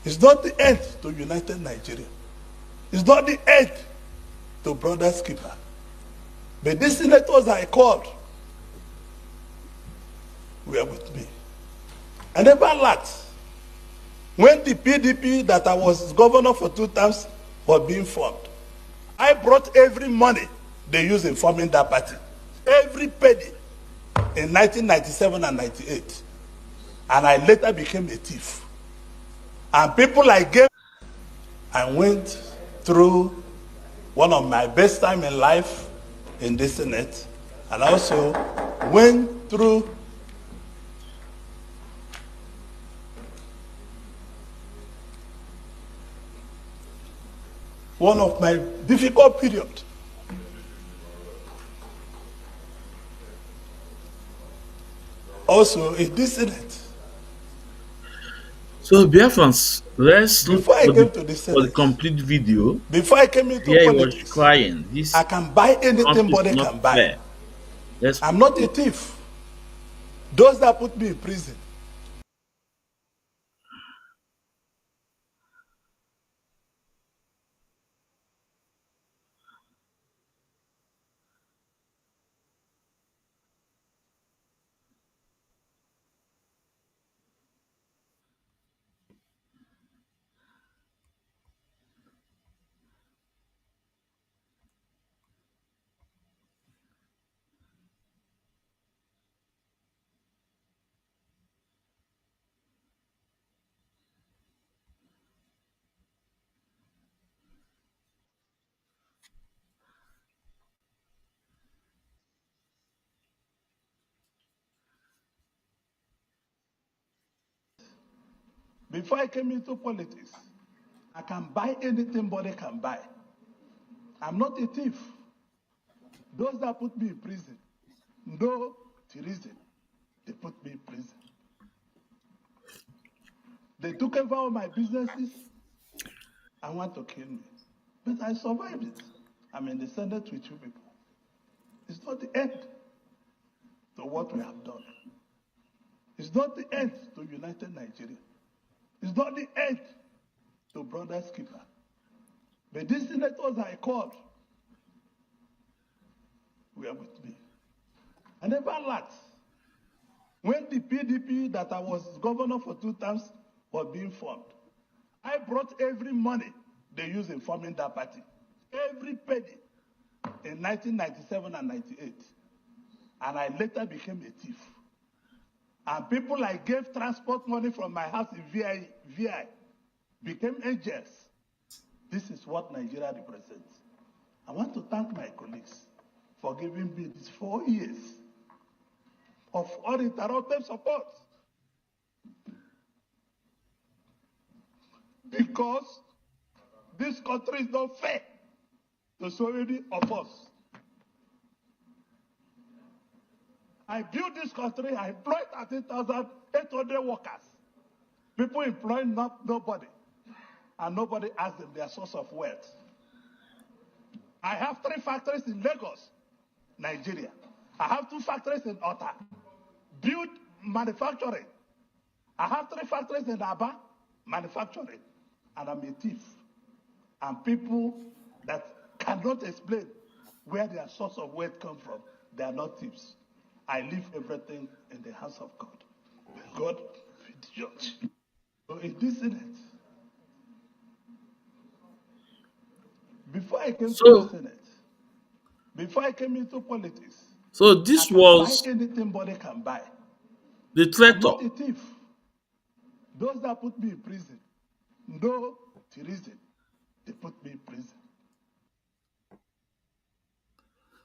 It's not the end to United Nigeria. It's not the end to Brother Skipper. But these senators I called were with me. I never lacked. When the PDP that I was governor for 2 terms was being formed, I brought every money they used in forming that party. Every penny in 1997 and 98. And I later became a thief. And people I gave, I went through one of my best time in life in the Senate, and also went through one of my difficult period. Also in this Senate. So Biafrans, let's look Before I for came to the for the Senate, complete video. before I came into Here he was politics, crying. This I can buy anything country is body not can buy. fair. Let's I'm not a thief. Those that put me in prison, Before I came into politics, I can buy anything body can buy. I'm not a thief. Those that put me in prison know the reason they put me in prison. They took over all my businesses and want to kill me. But I survived it. I'm in the Senate with you people. It's not the end to what we have done. It's not the end to United Nigeria. It's not the end to Brother Skipper. But these senators I called were with me. I never lacked. When the PDP that I was governor for 2 terms was being formed, I brought every money they used in forming that party. Every penny in 1997 and 98. And I later became a thief. And people I gave transport money from my house in VI became angels. This is what Nigeria represents. I want to thank my colleagues for giving me these 4 years of uninterrupted support. Because this country is not fair to so many of us. I built this country, I employed 13,800 workers. People employing nobody, and nobody asked them their source of wealth. I have 3 factories in Lagos, Nigeria. I have 2 factories in Ota, build manufacturing. I have 3 factories in Aba, manufacturing. And I'm a thief. And people that cannot explain where their source of wealth come from, they are not thieves. I leave everything in the hands of God. God will judge. So in this Senate, before I came to the So, Senate, before I came into politics, so I this can buy was anything body can buy. the I'm traitor. not a thief. Those that put me in prison know the reason they put me in prison.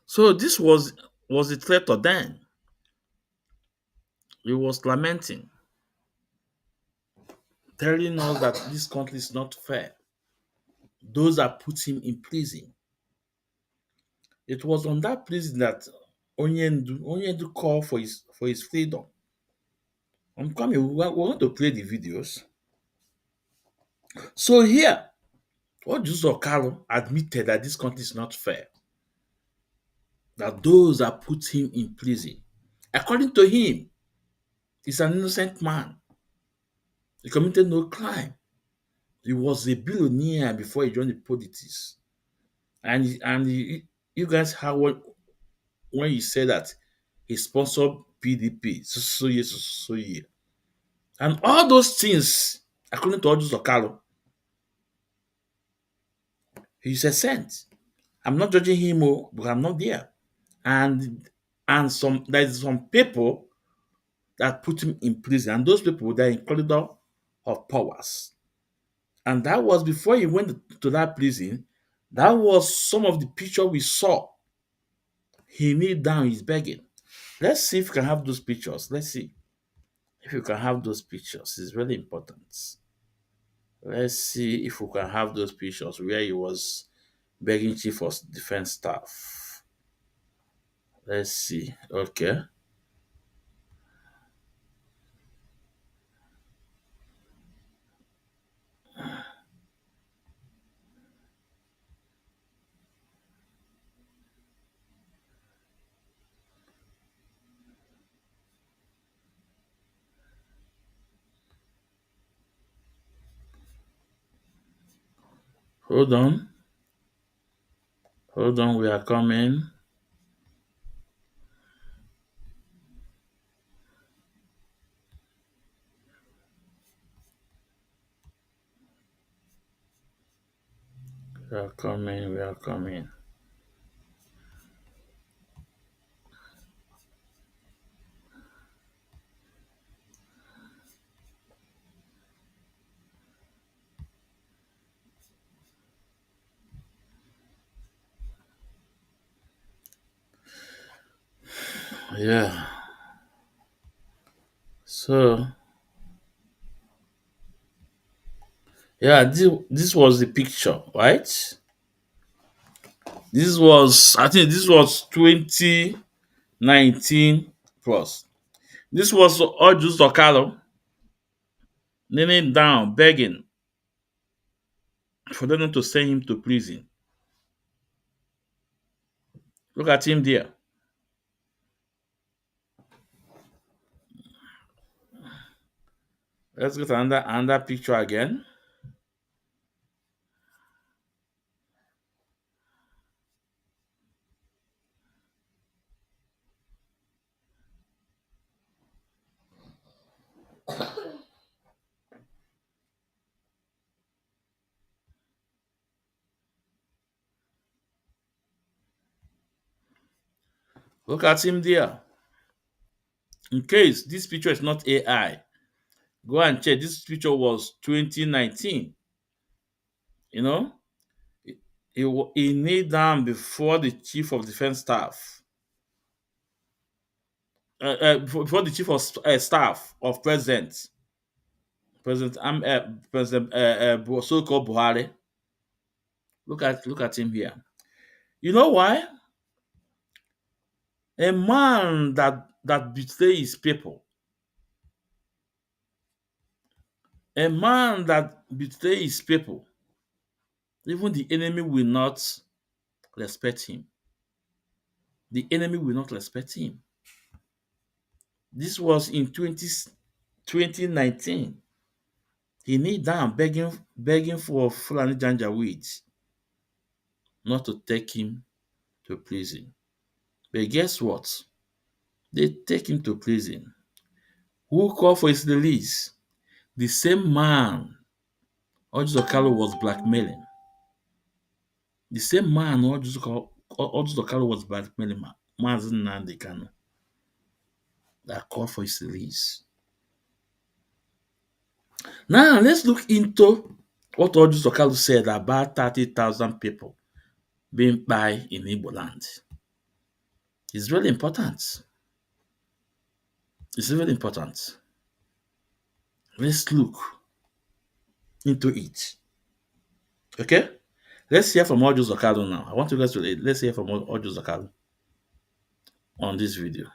So this was the traitor then. He was lamenting, telling us that this country is not fair. Those that put him in prison. It was on that prison that Onyendu called for his freedom. I'm coming. We want to play the videos. So here, what Uzor Kalu admitted that this country is not fair. That those that put him in prison, according to him, is an innocent man. He committed no crime. He was a billionaire before he joined the politics. You guys heard when he said that he sponsored PDP, so yeah. And all those things, according to Odus Okalo, he's a saint. I'm not judging him, but I'm not there. And there's some people that put him in prison, and those people they're in corridor of powers. And that was before he went to that prison. That was some of the picture we saw. He kneeled down, he's begging. Let's see if we can have those pictures. Let's see if we can have those pictures. It's really important. Let's see if we can have those pictures where he was begging chief of defense staff. Let's see. Okay. Hold on. Hold on. We are coming. We are coming. We are coming. Yeah. So Yeah, this was the picture, right? This was, I think this was 2019 plus. This was Ojus Okalo kneeling down, begging for them not to send him to prison. Look at him there. Let's get another picture again. Look at him there. In case this picture is not AI, go and check. This picture was 2019. You know, he kneeled down before the chief of defense staff, before the chief of staff of President so-called Buhari. Look at him here. You know why? A man that betrays his people, a man that betrays his people, even the enemy will not respect him. The enemy will not respect him. This was in 2019. He kneeled down begging for Fulani Janjaweed not to take him to prison. But guess what? They take him to prison. Who called for his release? The same man Ojus Kalu was blackmailing. The same man Ojus Kalu was blackmailing Mazen Nnamdi Kanu that called for his release. Now let's look into what Ojus Kalu said about 30,000 people being by in Igbo land. It's really important. It's really important. Let's look into it. Okay? Let's hear from Ojus Kalu now. I want you guys to let's hear from Ojus Kalu on this video.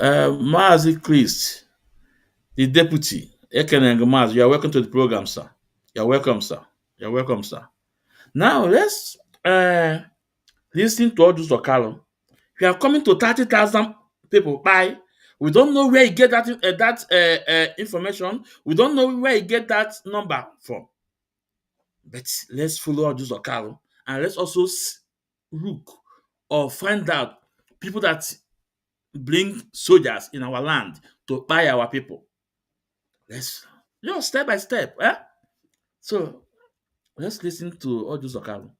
Mazi Christ, the deputy, Ekeneng Maz, you are welcome to the program, sir. You're welcome, sir. You're welcome, sir. Now let's listen to Ojus Okalo. We are coming to 30,000 people by. We don't know where you get that information. We don't know where you get that number from. But let's follow Ojus Okalo and let's also look or find out people that bring soldiers in our land to buy our people. Let's step by step. So let's listen to Ojus Okalo.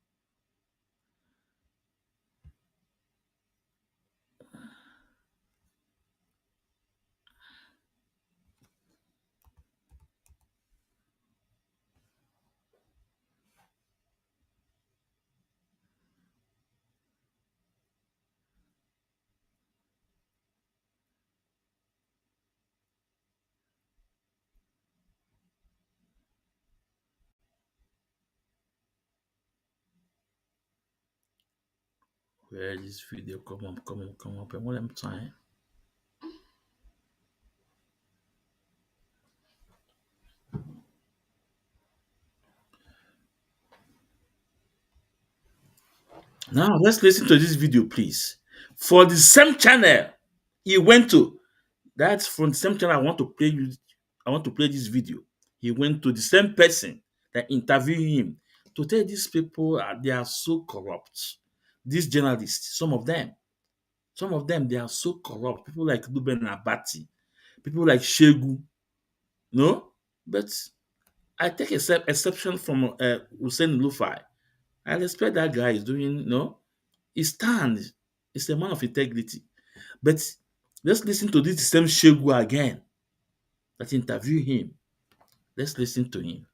Where is this video? Come on. One more time. Now let's listen to this video, please. For the same channel he went to. That's from the same channel I want to play you. I want to play this video. He went to the same person that interviewed him to tell these people they are so corrupt. These journalists, some of them, they are so corrupt. People like Ruben Abati, people like Shegu, no? But I take exception from Hussein Lufai. I respect that guy is doing, no? He stands. He's a man of integrity. But let's listen to this same Shegu again that interviewed him. Let's listen to him.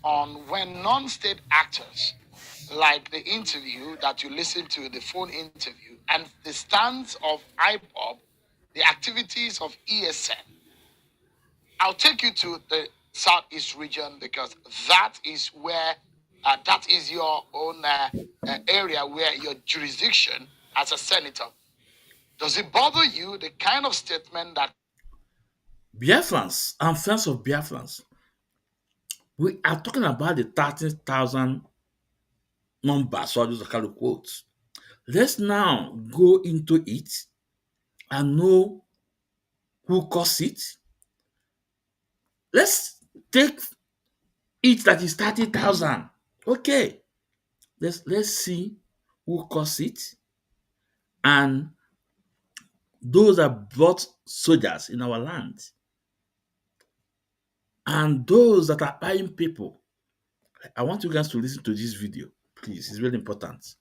On when non-state actors like the interview that you listen to, the phone interview, and the stance of IPOB, the activities of ESN. I'll take you to the Southeast region because that is where, that is your own area where your jurisdiction as a senator. Does it bother you the kind of statement that Biafrans and friends of Biafrans, we are talking about the 30,000 numbers, so those are kind of quotes. Let's now go into it and know who caused it. Let's take it that is 30,000. Okay, let's see who caused it and those that brought soldiers in our land and those that are buying people. I want you guys to listen to this video, please. It's really important.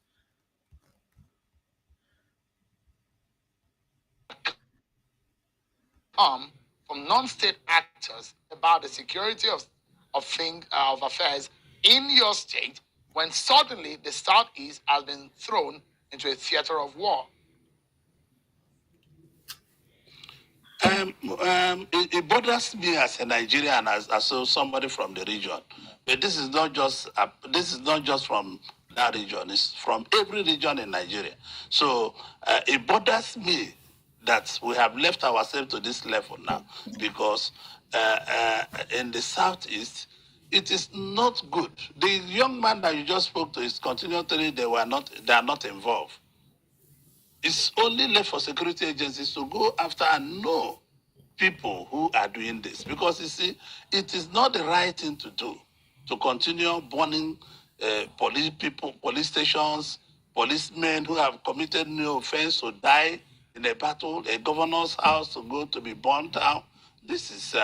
come from non-state actors about the security of affairs in your state when suddenly the Southeast has been thrown into a theater of war? It bothers me as a Nigerian, as somebody from the region. But this is not just from that region. It's from every region in Nigeria. So it bothers me that we have left ourselves to this level now, because in the southeast, it is not good. The young man that you just spoke to is continuing telling they are not involved. It's only left for security agencies to go after and know people who are doing this. Because you see, it is not the right thing to do to continue burning police stations, policemen who have committed no offense to die in a battle, a governor's house to be burned down. This is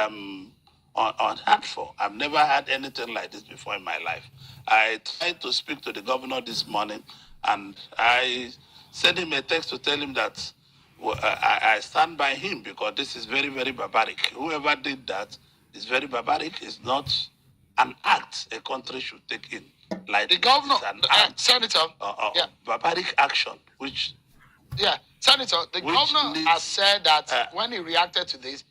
unheard for. I've never had anything like this before in my life. I tried to speak to the governor this morning, and I sent him a text to tell him that I stand by him, because this is very, very barbaric. Whoever did that is very barbaric. It's not an act a country should take in. Like The governor, an act, Senator, yeah, barbaric action, which yeah, Senator, the Which governor leads- has said that when he reacted to this,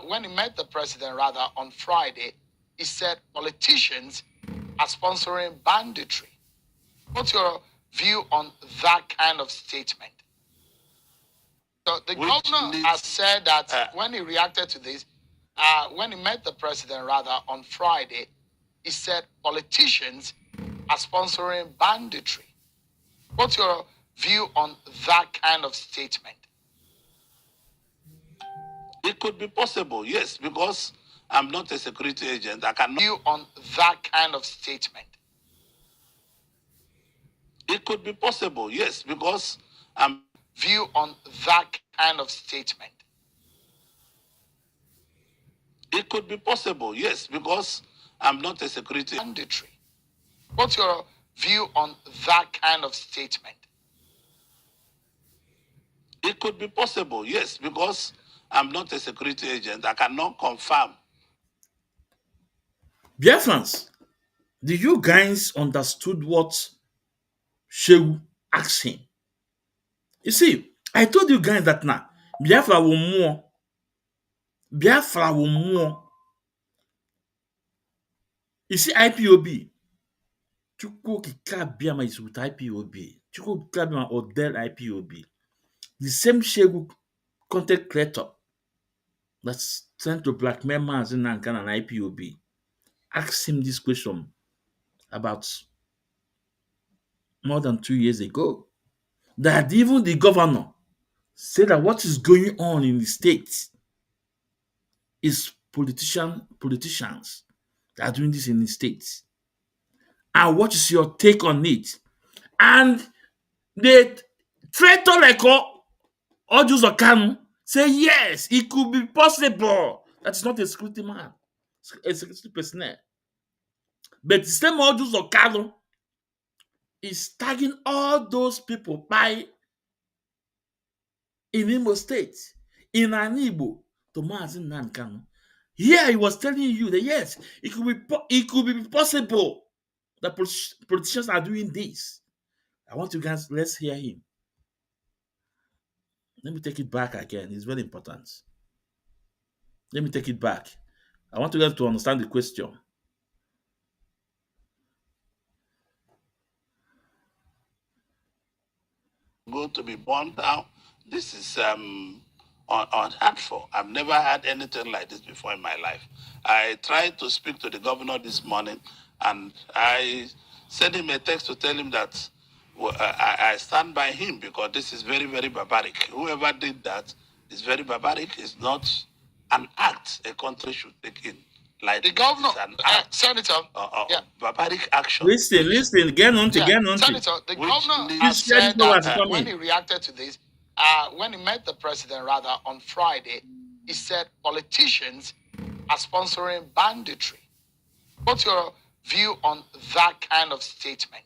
when he met the president rather on Friday, he said politicians are sponsoring banditry. What's your view on that kind of statement? So the Which governor leads- has said that when he reacted to this, when he met the president rather on Friday, he said politicians are sponsoring banditry. What's your view on that kind of statement? it could be possible, yes, because I'm not a security agent. I cannot. View on that kind of statement. It could be possible, yes, because I'm. View on that kind of statement. It could be possible, yes, because I'm not a security. Banditry. What's your view on that kind of statement? It could be possible, yes, because I'm not a security agent. I cannot confirm. Biafrans, do you guys understood what Shehu asked him? You see, I told you guys that now Biafra will more. Biafra will more. You see, IPOB. Chukwu Kikabiama is with IPOB. Chukwu Kikabiama Odell IPOB. The same Shehu content creator that's trying to blackmail Mazin and Ghana and IPOB asked him this question about more than 2 years ago. That even the governor said that what is going on in the state is politicians that are doing this in the states. And what is your take on it? And the traitor like Ojus Okanu say yes, it could be possible. That is not a security man, a security personnel. But the same Ojus Okanu is tagging all those people by in Imo State, in Anibo, to Mazin Nankano. Here he was telling you that yes, it could be possible that politicians are doing this. I want you guys, let's hear him. Let me take it back again. It's very important. Let me take it back. I want you guys to understand the question. Going to be born down. This is unheard for. I've never had anything like this before in my life. I tried to speak to the governor this morning, and I sent him a text to tell him that I stand by him because this is very, very barbaric. Whoever did that is very barbaric. It's not an act a country should take in. Like the governor, Senator, barbaric action. Listen, get on to. Senator, the governor has said that when he reacted to this, when he met the president rather on Friday, he said politicians are sponsoring banditry. What's your view on that kind of statement?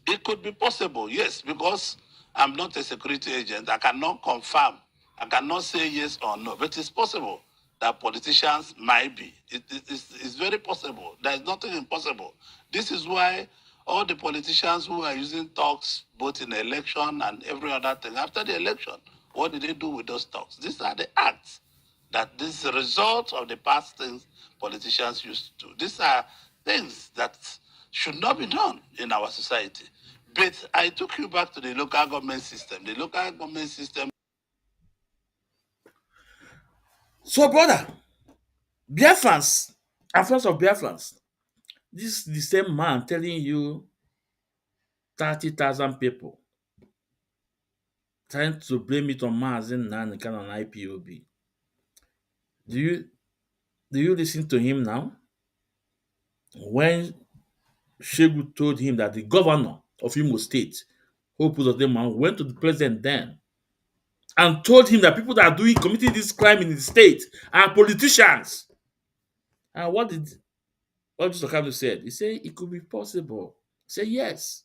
It could be possible, yes, because I'm not a security agent. I cannot confirm. I cannot say yes or no, but it's possible that politicians might be. It's very possible. There's nothing impossible. This is why all the politicians who are using talks, both in the election and every other thing, after the election, what did they do with those talks? These are the acts that this is a result of the past things politicians used to do. These are things that should not be done in our society. But I took you back to the local government system. The local government system. So, brother, Biafrans, affairs of Biafrans, this is the same man telling you 30,000 people trying to blame it on Mazin Nanikan on IPOB. Do you listen to him now? When Shegu told him that the governor of Imo State, Hope Uzodinma, went to the president then and told him that people that are committing this crime in the state are politicians. And what did Kalu said? He said it could be possible. He said yes.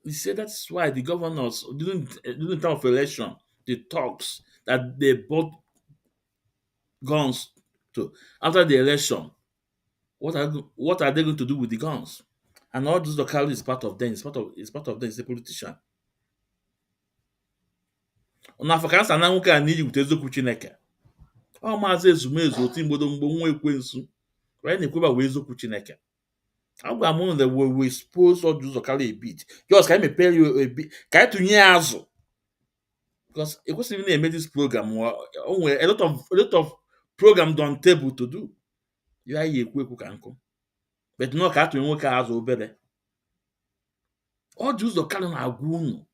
He said that's why the governors during the time of election, the talks that they bought guns to after the election. What are they going to do with the guns? And all those Kalu is part of them. It's part of them. He's a politician. N'Africa na nwoke a n'iyi wute eziokwu Chineke. Ọ maazị ezumezu otu mgbodo mgbo nwa ekwensu. Right na-ekweba wee eziokwu Chineke. Agwa m unu that we expose all those Kalu a bit. Just ka anyị mepere you a bit. Ka anyị tụnye azụ. Because ekwesịghị na-eme this program. O nwere a lot of program on table to do. Ya yi ekwu ka nkụ. But no ka atụnye nwoke azụ obere. All those Kalu na-agwa unu.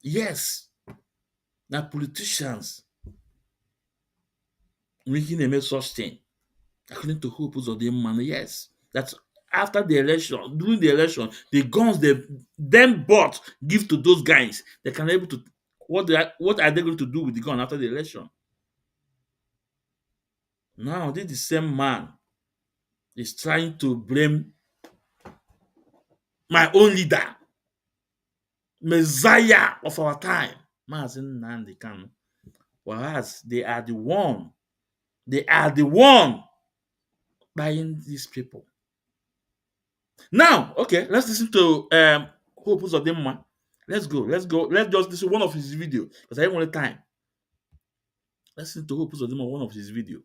Yes. Now politicians making a such thing, according to Hope Uzodinma, yes, that after the election, during the election, the guns they then bought give to those guys. They can be able to what are they going to do with the gun after the election? Now this is the same man is trying to blame my own leader, Messiah of our time, Mazin Nnamdi Kanu. Whereas they are the one buying these people. Now, okay, let's listen to Hope Uzodinma. Let's go. Let's just listen to one of his videos because I don't want time. Let's listen to Hope Uzodinma, one of his videos.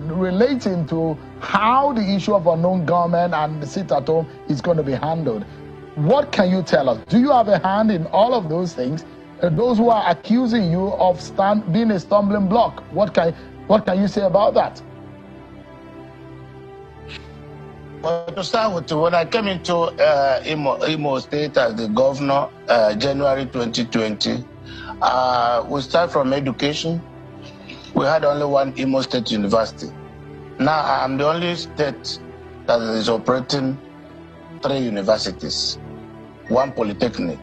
Relating to how the issue of unknown gunmen and the sit at home is going to be handled. What can you tell us? Do you have a hand in all of those things? Those who are accusing you of being a stumbling block, what can you say about that? But to start with, when I came into Imo State as the governor, January 2020, we start from education. We had only one Imo State University. Now I'm the only state that is operating 3 universities, one polytechnic,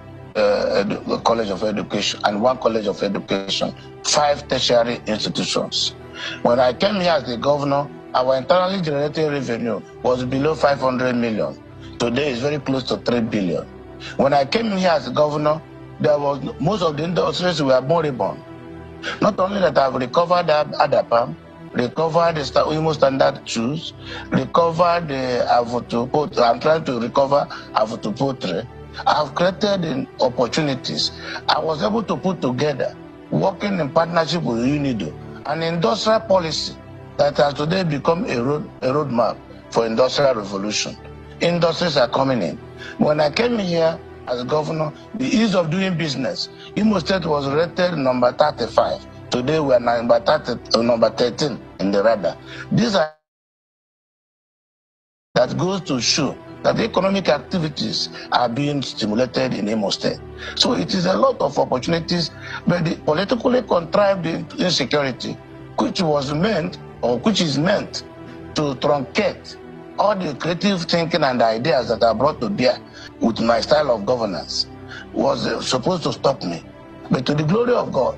college of education, and 1 college of education, 5 tertiary institutions. When I came here as the governor, our internally generated revenue was below 500 million. Today it's very close to 3 billion. When I came here as the governor, most of the industries were moribund. Not only that, I've recovered Adapam, recovered the Imo Standard shoes, recovered the Avoto. I'm trying to recover Avoto Poultry. I've created opportunities. I was able to put together, working in partnership with UNIDO, an industrial policy that has today become a roadmap for industrial revolution. Industries are coming in. When I came here as governor, the ease of doing business, Imo State was rated number 35. Today we are number 13 in the radar. These are that goes to show that economic activities are being stimulated in Imo State. So it is a lot of opportunities, but the politically contrived insecurity, which is meant to truncate all the creative thinking and ideas that are brought to bear with my style of governance, was supposed to stop me. But to the glory of God,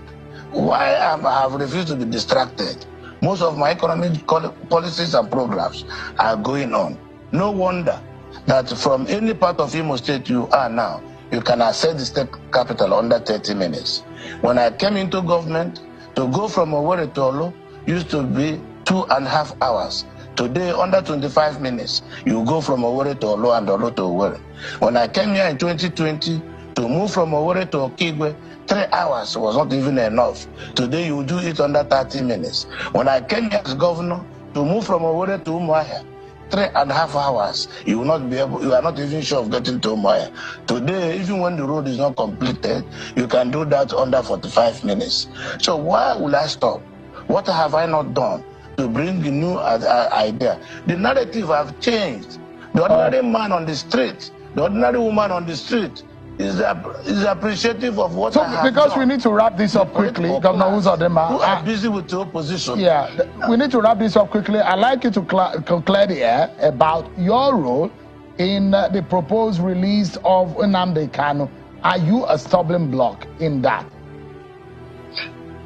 why I have refused to be distracted, most of my economic policies and programs are going on. No wonder that from any part of Imo State you are now, you can access the state capital under 30 minutes. When I came into government, to go from Owerri to Olo used to be 2.5 hours. Today, under 25 minutes, you go from Owerri to Olo and Olo to Owerri. When I came here in 2020, to move from Owerri to Okigwe, 3 hours was not even enough. Today, you do it under 30 minutes. When I came here as governor, to move from Owerri to Umuahia, 3.5 hours, you will not be able, you are not even sure of getting to Umuahia. Today, even when the road is not completed, you can do that under 45 minutes. So why will I stop? What have I not done to bring a new idea? The narrative have changed. The ordinary man on the street, the ordinary woman on the street is appreciative of what I have because done. we need to wrap this up quickly, Governor Uzor, who are busy with the opposition. Yeah, we need to wrap this up quickly. I'd like you to clear the air about your role in the proposed release of Nnamdi Kanu. Are you a stumbling block in that?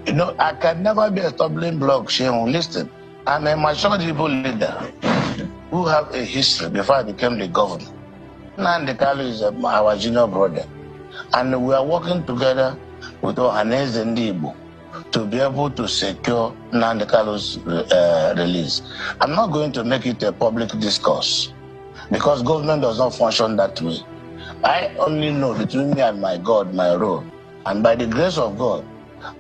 You know, I can never be a stumbling block, Shehu. Listen, I'm a mature people leader who have a history before I became the governor. Nnamdi Kalu is our junior brother, and we are working together with Ohaneze Ndibo to be able to secure Nnamdi Kalu's release. I'm not going to make it a public discourse because government does not function that way. I only know between me and my God, my role, and by the grace of God,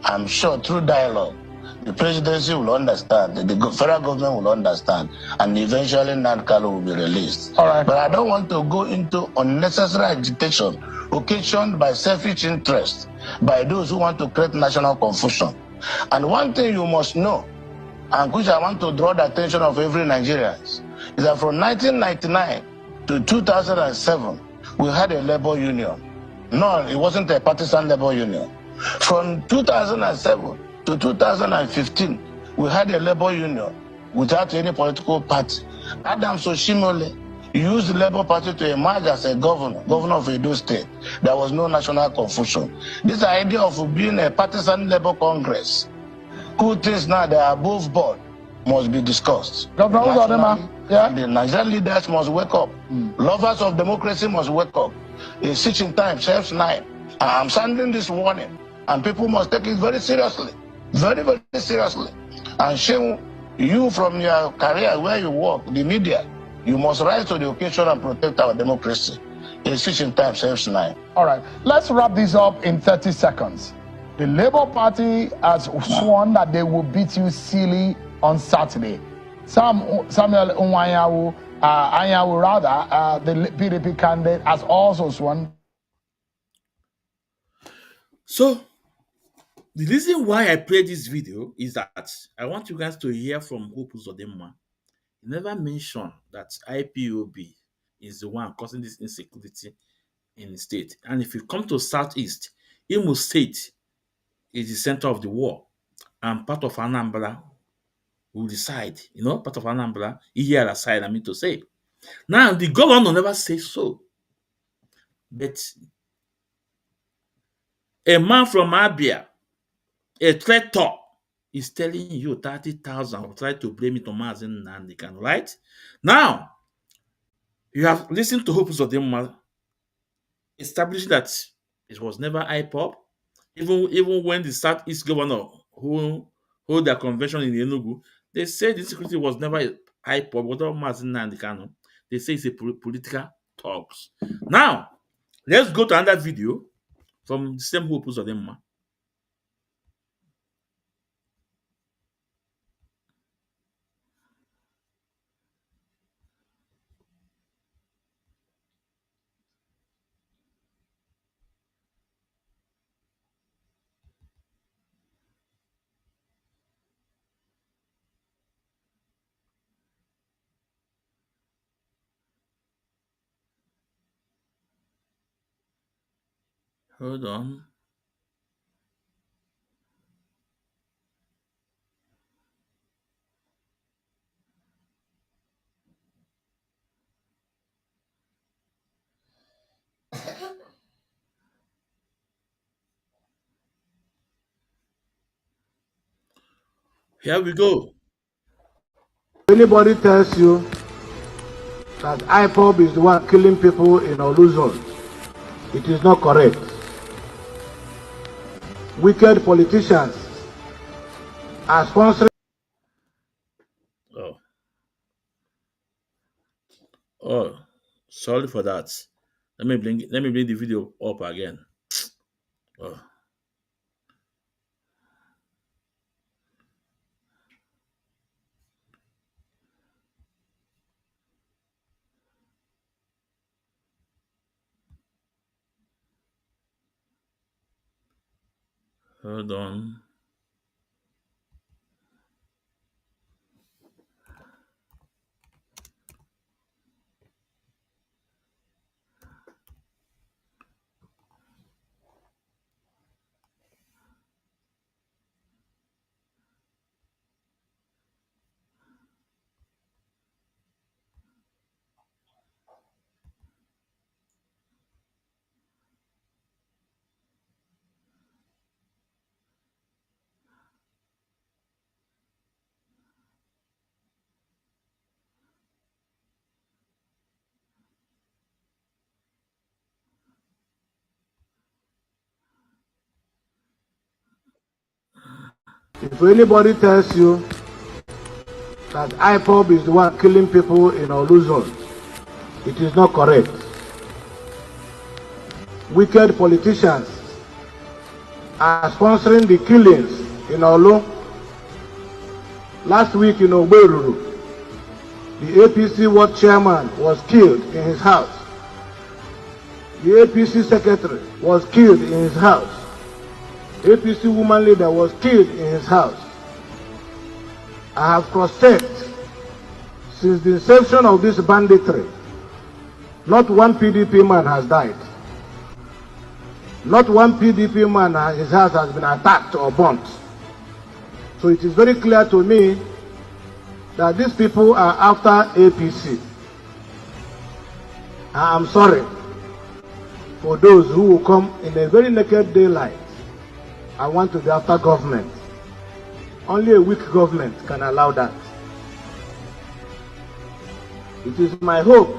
I'm sure through dialogue, the presidency will understand, the federal government will understand, and eventually Nnamdi Kalu will be released. All right. But I don't want to go into unnecessary agitation occasioned by selfish interest, by those who want to create national confusion. And one thing you must know, and which I want to draw the attention of every Nigerian, is that from 1999 to 2007, we had a labor union. No, it wasn't a partisan labor union. From 2007 to 2015, we had a labor union without any political party. Adams Oshimole used the Labour Party to emerge as a governor of Edo State. There was no national confusion. This idea of being a partisan Labour Congress, who thinks now they are above board, must be discussed. Governor Uzor, yeah? The Nigerian leaders must wake up. Lovers of democracy must wake up. A sitting time serves 9. I'm sending this warning, and people must take it very seriously. Very, very seriously. And Shehu, you from your career where you work, the media, you must rise to the occasion and protect our democracy. A sitting time serves 9. All right, let's wrap this up in 30 seconds. The Labour Party has sworn that they will beat you silly on Saturday. Samuel Nwanyawu, Anyawu rather, the PDP candidate, has also sworn. So, the reason why I played this video is that I want you guys to hear from Hope Uzodinma He never mentioned that IPOB is the one causing this insecurity in the state. And if you come to Southeast, Imo State is the center of the war, and part of Anambra will decide, part of Anambra, here aside, I mean to say. Now, the governor never says so, but a man from Abia, a traitor, is telling you 30,000 will try to blame it on Mazin Nandikan, right? Now, you have listened to Hope Uzodinma establishing that it was never IPOP, even when the Southeast governor who hold their convention in Enugu, they say the security was never IPOP, whatever Mazin Nandikano. They say it's a political talks. Now, let's go to another video from the same Hope Uzodinma. Hold on. Here we go. Anybody tells you that IPOB is the one killing people in Uzor, it is not correct. Wicked politicians are sponsoring. Oh, sorry for that. Let me bring the video up again. Oh. Hold on. If anybody tells you that IPOB is the one killing people in Uzor, it is not correct. Wicked politicians are sponsoring the killings in Olu. Last week in Oberuru, the APC ward chairman was killed in his house. The APC secretary was killed in his house. APC woman leader was killed in his house. I have cross-checked since the inception of this banditry. Not one PDP man has died. Not one PDP man, his house has been attacked or burnt. So it is very clear to me that these people are after APC. I am sorry for those who will come in a very naked daylight. I want to be after government. Only a weak government can allow that. It is my hope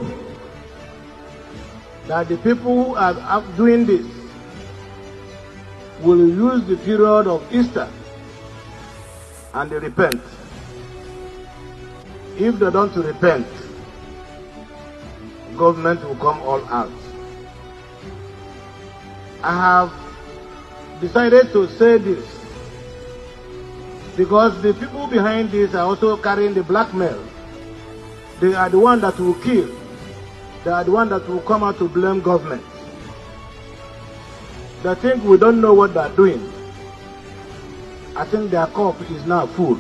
that the people who are doing this will use the period of Easter and they repent. If they don't repent, government will come all out. I have decided to say this because the people behind this are also carrying the blackmail. They are the one that will kill. They are the one that will come out to blame government. They think we don't know what they are doing. I think their cup is now full.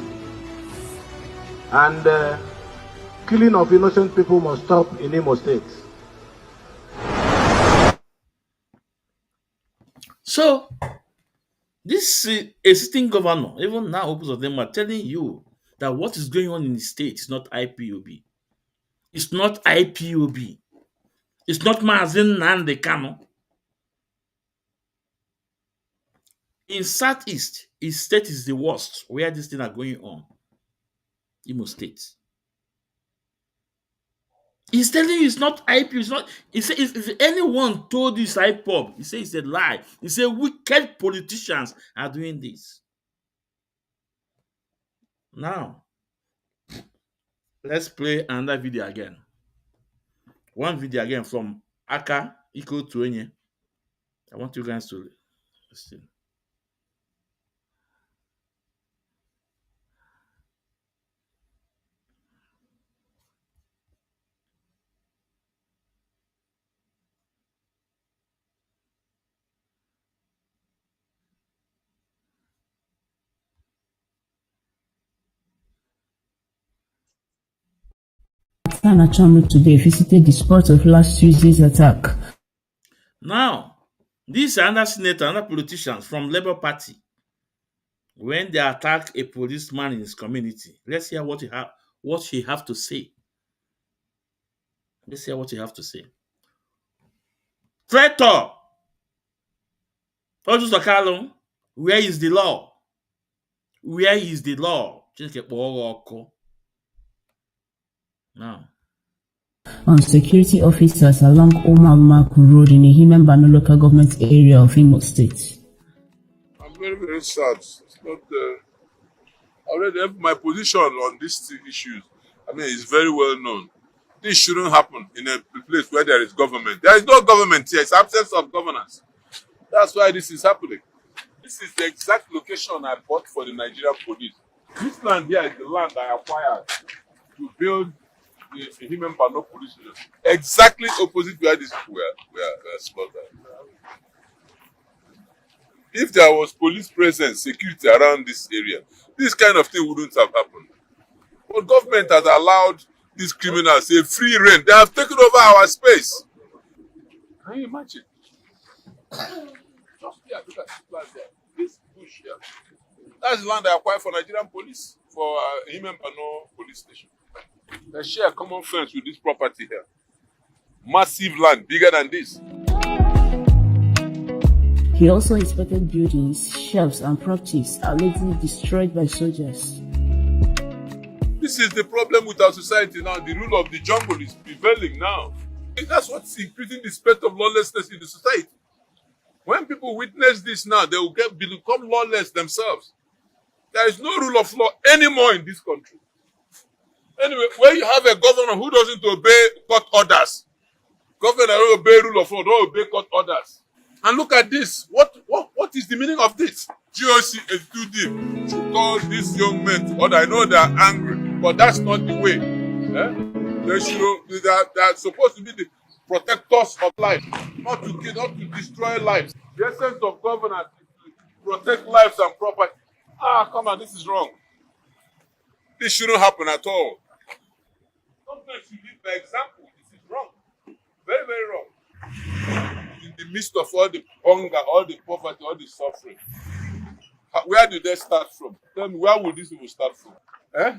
And killing of innocent people must stop in Imo State. So, this a sitting governor, even now, most of them are telling you that what is going on in the state is not IPOB. It's not IPOB. It's not Mazin Nande Kano. In Southeast, his state is the worst where these things are going on. Imo State. He's telling you it's not IP. It's not. He said if anyone told you it's IPOB, he said it's a lie. He said wicked politicians are doing this. Now, let's play another video again. One video again from Aka equal to Enye. I want you guys to listen. Chamlu today visited the spot of last Tuesday's attack. Now, these are another senator, another politicians from Labour Party. When they attack a policeman in his community, let's hear what he have to say. Let's hear what you have to say. Traitor! Uzor Kalu, where is the law? Where is the law? Now. On security officers along Omar Maku Road in the Himembano local government area of Imo State. I'm very, very sad. It's not. I already have my position on these issues. I mean, it's very well known. This shouldn't happen in a place where there is government. There is no government here. It's absence of governance. That's why this is happening. This is the exact location I bought for the Nigerian police. This land here is the land I acquired to build the Himembano police station. Exactly opposite where these people were slaughtered. If there was police presence, security around this area, this kind of thing wouldn't have happened. But government has allowed these criminals a free rein. They have taken over our space. Can you imagine? Just here, look at this land there. This bush here. That's the land I acquired for Nigerian police, for Himembano police station. They share a common fence with this property here. Massive land, bigger than this. He also inspected buildings, shelves, and properties allegedly destroyed by soldiers. This is the problem with our society now. The rule of the jungle is prevailing now. And that's what's increasing the spread of lawlessness in the society. When people witness this now, they will become lawless themselves. There is no rule of law anymore in this country. Anyway, when you have a governor who doesn't obey court orders, governor don't obey rule of law, don't obey court orders. And look at this. What is the meaning of this? GOC is too deep to call these young men to order. I know they are angry, but that's not the way. They are supposed to be the protectors of life, not to kill, not to destroy lives. The essence of governance is to protect lives and property. Come on, this is wrong. This shouldn't happen at all. Sometimes you lead by example. This is wrong. Very, very wrong. In the midst of all the hunger, all the poverty, all the suffering, where did they start from? Tell me, where would these people start from?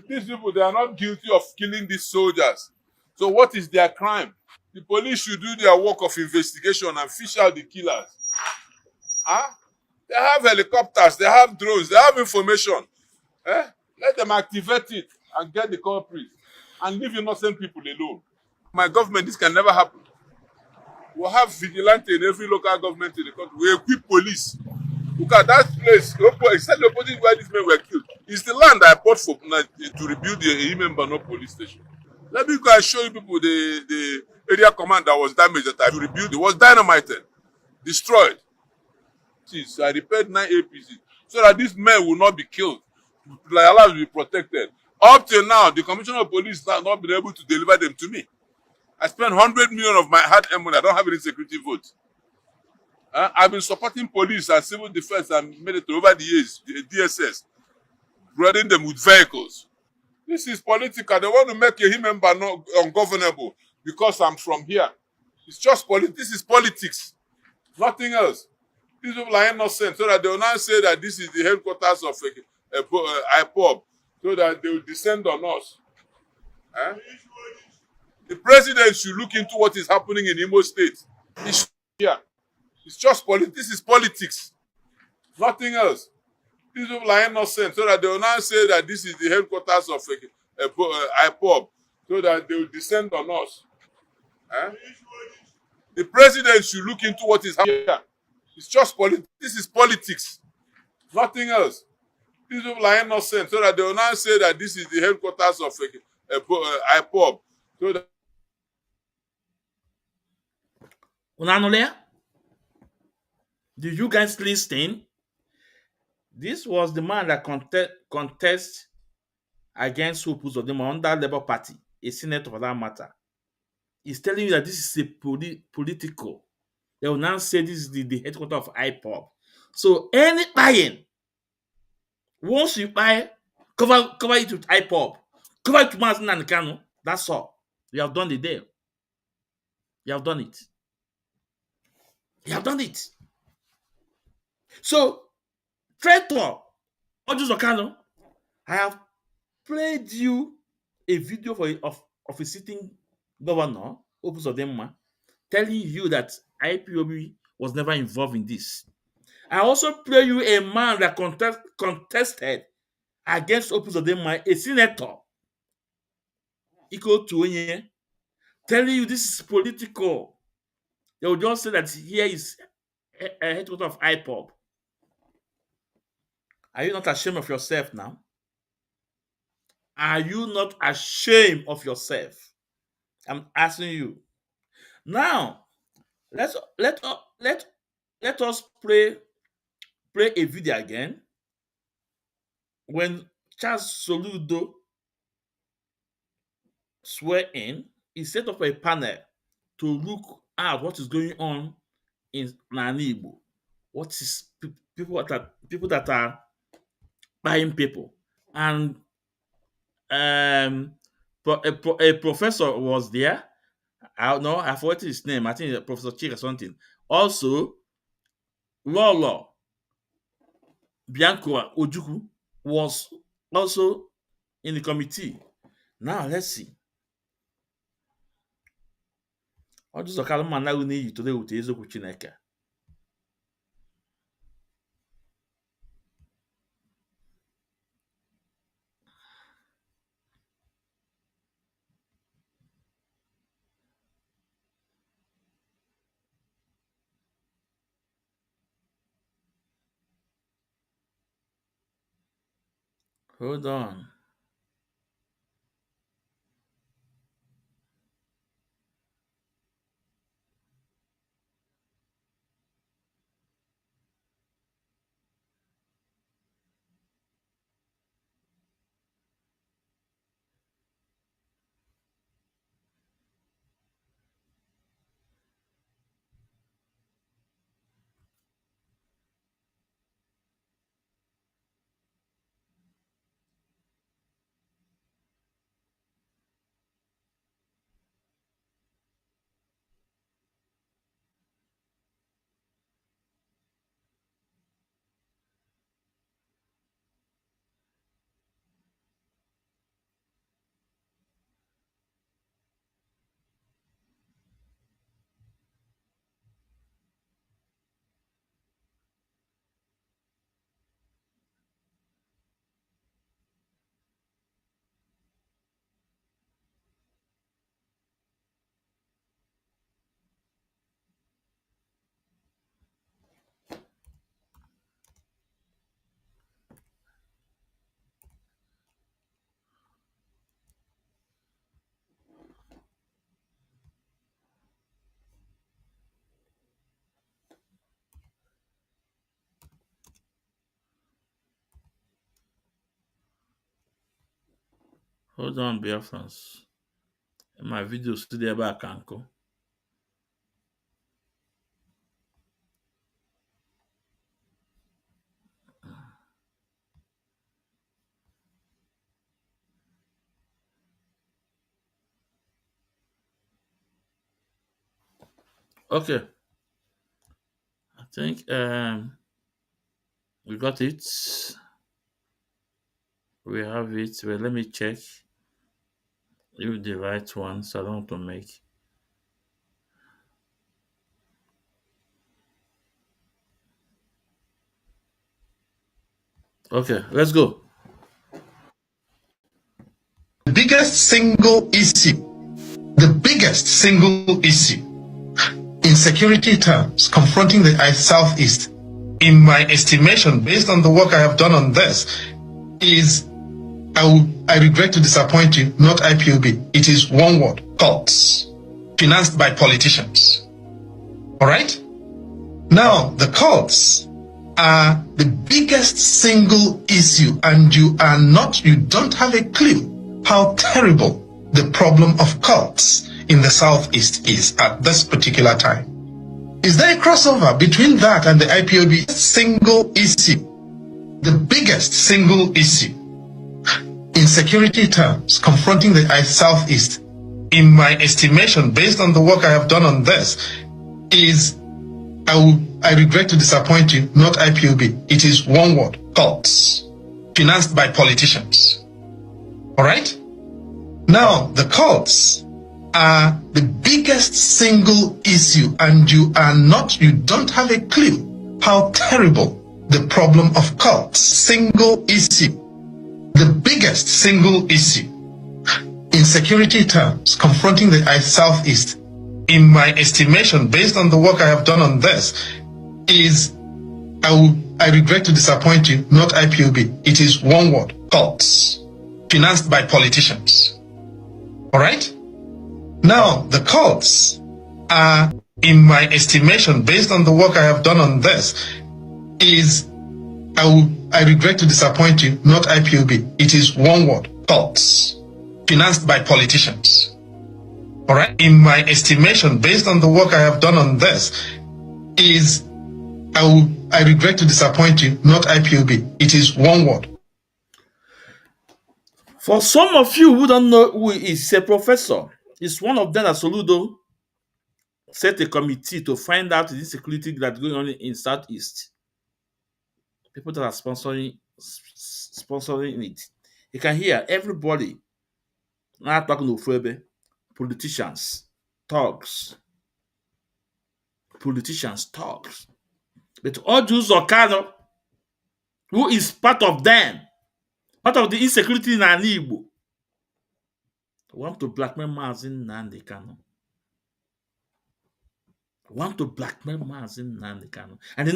These people, they are not guilty of killing these soldiers. So what is their crime? The police should do their work of investigation and fish out the killers. They have helicopters, they have drones, they have information. Let them activate it and get the culprits and leave innocent people alone. My government, this can never happen. We'll have vigilante in every local government in the country. We equip police. Look at that place, exactly opposite where these men were killed. It's the land I bought for to rebuild the Himembano police station. Let me go and show you people the area command that was damaged that I rebuilt. It was dynamited, destroyed. So I repaired 9 APCs so that these men will not be killed. Like Allah will be protected. Up till now, the Commissioner of Police has not been able to deliver them to me. I spent 100 million of my hard-earned money. I don't have any security vote. I've been supporting police and civil defense and military over the years, the DSS, providing them with vehicles. This is political. They want to make a member not ungovernable because I'm from here. It's just politics. This is politics, nothing else. These people are innocent, so that they will now say that this is the headquarters of IPOB, so that they will descend on us. Eh? The president should look into what is happening in Imo State. It's here. It's just politics. This is politics, nothing else. These people are innocent, so that they will now say that this is the headquarters of IPOB, so that they will descend on us. Eh? The president should look into what is happening here. It's just politics. This is politics, nothing else. These people are innocent, so that they will now say that this is the headquarters of IPOB. So that Unanole, did you guys listen? This was the man that contest against Hope Uzodinma under Labour Party, a senator for that matter. He's telling you that this is a political. They will now say this is the headquarters of IPOB. So any buying, once you buy, cover it with IPOB, cover it with Mazin and Kanu. That's all. You have done the deal. You have done it. You have done it. So, traitor, Ojuzo Kanu, I have played you a video of a sitting governor, Opus Odemma, telling you that IPOB was never involved in this. I also play you a man that contested against Opus Odemma, a senator, equal to Onye, telling you this is political. They will just say that here is a headquarters of IPOB. Are you not ashamed of yourself now? Are you not ashamed of yourself? I'm asking you. Now, let us play a video again when Charles Soludo swear in. He set up a panel to look at what is going on in Nanibo. What is people that are buying people, and a professor was there. I know I forgot his name. I think Professor Chika something. Also, Lolo Bianco Ojuku was also in the committee. Now let's see. Ọjụzọ Kalụma anaghị n'iyi today with eziokwu Chineke. Hold on. Hold on, Biafrans. My video still there back, uncle. Okay, I think we got it. We have it. Well, let me check if the right one. So I don't want to make. Okay, let's go. The biggest single issue in security terms confronting the Southeast, in my estimation, based on the work I have done on this, is, I regret to disappoint you, not IPOB. It is one word: cults, financed by politicians. All right? Now, the cults are the biggest single issue, and you don't have a clue how terrible the problem of cults in the Southeast is at this particular time. Is there a crossover between that and the IPOB single issue? The biggest single issue in security terms confronting the Southeast, in my estimation, based on the work I have done on this, is, I regret to disappoint you, not IPOB. It is one word: cults, financed by politicians. All right? Now, the cults are the biggest single issue, and you don't have a clue how terrible the problem of cults, single issue, the biggest single issue in security terms confronting the Southeast, in my estimation, based on the work I have done on this, is, I regret to disappoint you, not IPOB. It is one word: cults, financed by politicians. All right? Now, the cults are, in my estimation, based on the work I have done on this, is, I regret to disappoint you, not IPOB. It is one word: cults, financed by politicians. All right? In my estimation, based on the work I have done on this, is, I regret to disappoint you, not IPOB. It is one word. For some of you who don't know who he is, he's a professor. He's one of them that Soludo set a committee to find out the insecurity that's going on in Southeast. People that are sponsoring it. You can hear everybody now talking to Frebe, politicians, thugs. But Uzor Kalu, who is part of them, part of the insecurity in Igbo, want to blackmail Mazin Nnamdi Kanu. An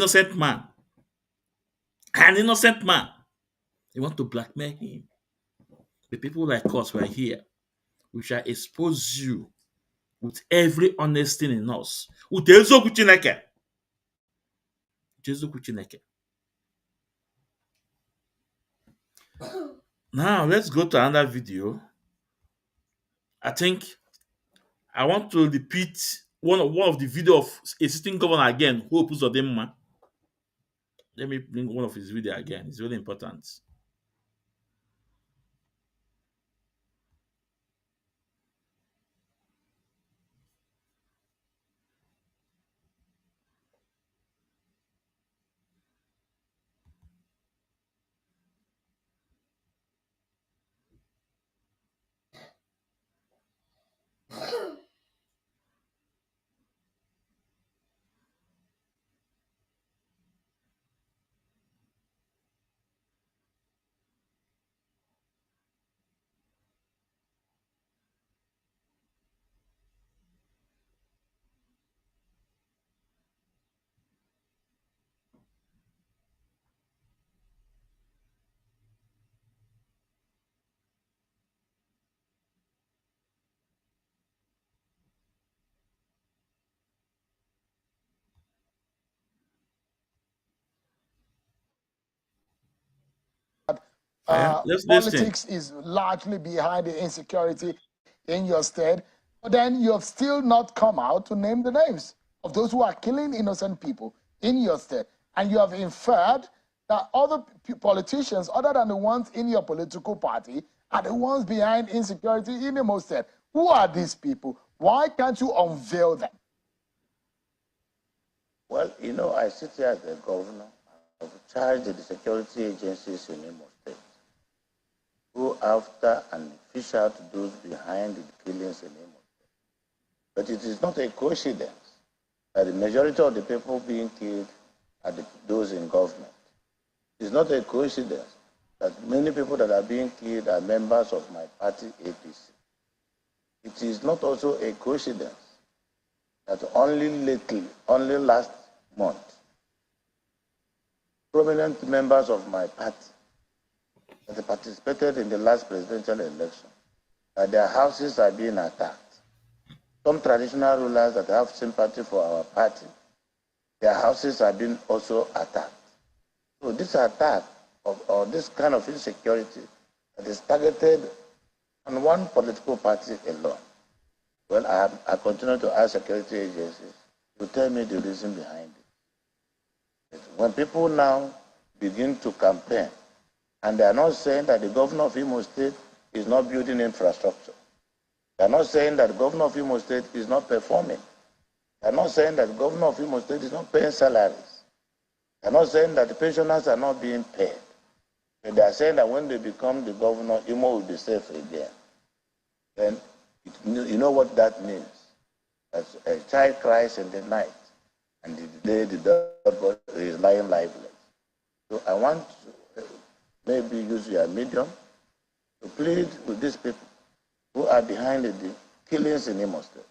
innocent man. They want to blackmail him. The people like us who are here, we shall expose you with every honest thing in us. With eziokwu Chineke. Now let's go to another video. I think I want to repeat one of the video of a sitting governor again, Hope Uzodimma. Let me bring one of his video again. It's really important. Let's listen. Politics is largely behind the insecurity in your state, but then you have still not come out to name the names of those who are killing innocent people in your state. And you have inferred that other politicians, other than the ones in your political party, are the ones behind insecurity in Imo State. Who are these people? Why can't you unveil them? Well, I sit here as the governor. I've charged the security agencies in Imo State. Go after and fish out those behind the killings in Imo. But it is not a coincidence that the majority of the people being killed are those in government. It's not a coincidence that many people that are being killed are members of my party, APC. It is not also a coincidence that only lately, only last month, prominent members of my party that participated in the last presidential election, that their houses are being attacked. Some traditional rulers that have sympathy for our party, their houses are being also attacked. So this attack or this kind of insecurity that is targeted on one political party alone. Well, I continue to ask security agencies to tell me the reason behind it. When people now begin to campaign, and they are not saying that the governor of Imo State is not building infrastructure. They are not saying that the governor of Imo State is not performing. They are not saying that the governor of Imo State is not paying salaries. They are not saying that the pensioners are not being paid. But they are saying that when they become the governor, Imo will be safe again. Then you know what that means. As a child cries in the night, and the day the dog is lying lifeless. So I want to maybe use your medium to plead with these people who are behind the killings in Imo State.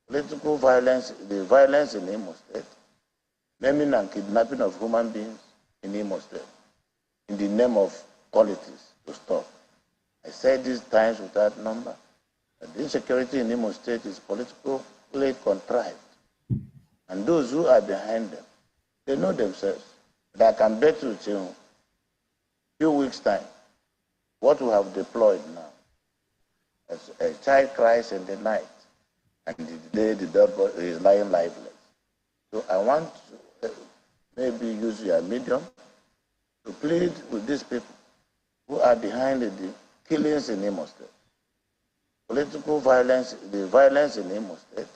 Political violence, the violence in Imo State, maiming and kidnapping of human beings in Imo State, in the name of politics, to stop. I said these times without number, that the insecurity in Imo State is politically contrived. And those who are behind them, they know themselves. But I can bet you, in few weeks' time, what we have deployed now, as a child cries in the night, and the day the dog is lying lifeless. So I want to maybe use your medium to plead with these people who are behind the killings in Imo State. Political violence, the violence in Imo State,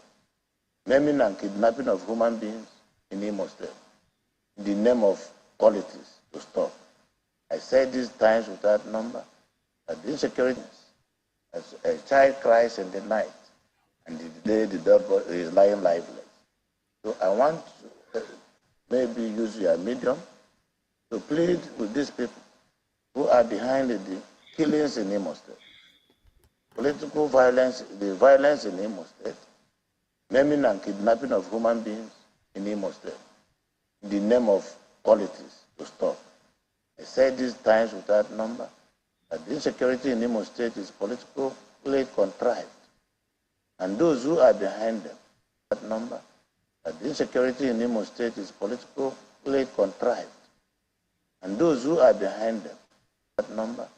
maiming and kidnapping of human beings in Imo State, in the name of politics, to stop. I said these times without number, that the insecurity, as a child cries in the night, and the day the dog is lying lifeless. So I want to maybe use your medium to plead with these people who are behind the killings in Imo State. Political violence, the violence in Imo State, maiming and kidnapping of human beings in Imo State, in the name of politics, to stop. I said these times without number, that the insecurity in Imo State is politically contrived. And those who are behind them, that number, that the insecurity in Imo State is politically contrived. And those who are behind them, that number,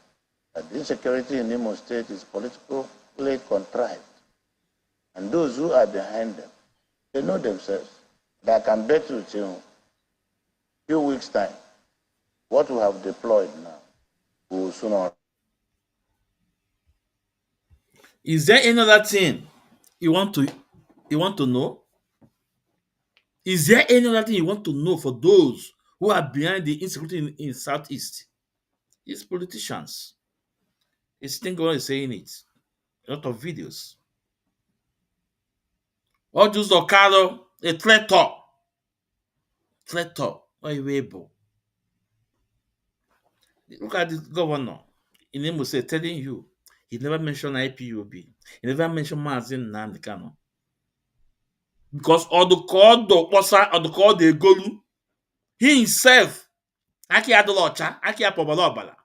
that the insecurity in Imo State is politically contrived. And those who are behind them, they know themselves. But I can bet you, in few weeks' time, what we have deployed now will sooner. Is there any other thing you want to know? Is there any other thing you want to know for those who are behind the insecurity in Southeast? These politicians. It's think God is saying it. A lot of videos. What does Kalu, a traitor? Traitor, or a rebel. Look at this governor in Imo State telling you he never mentioned IPOB. He never mentioned Mazin Nandekano. Because Odukodo Posa, Odukodo Egolu, he himself, Aki Adolocha, Aki Apobala,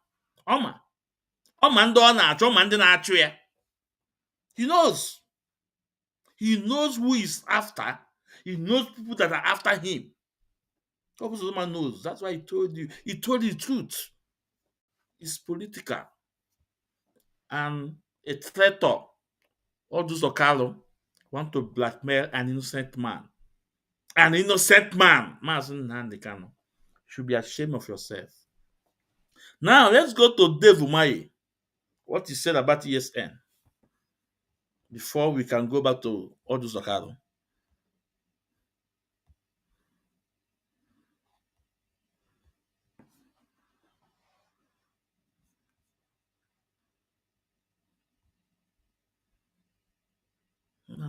Oma. Oma ndị ọ na-achọ, Oma ndị na-achụ ya. He knows. He knows who is after. He knows people that are after him. Officer man knows. That's why he told you. He told you the truth. It's political. And a traitor, all those Okalo, want to blackmail an innocent man. An innocent man. Mazin Nandekano. Should be ashamed of yourself. Now, let's go to Dave Umahi. What he said about ESN. Before we can go back to Odus Okado.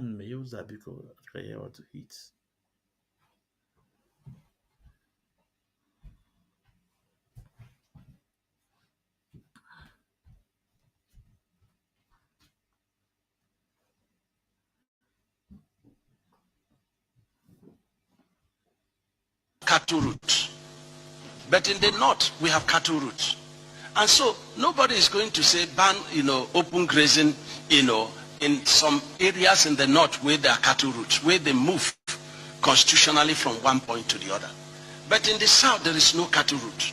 man may use that because I hear what to eat. Cattle route. But in the north, we have cattle route. And so nobody is going to say ban, open grazing, in some areas in the north where there are cattle routes, where they move constitutionally from one point to the other. But in the south, there is no cattle route.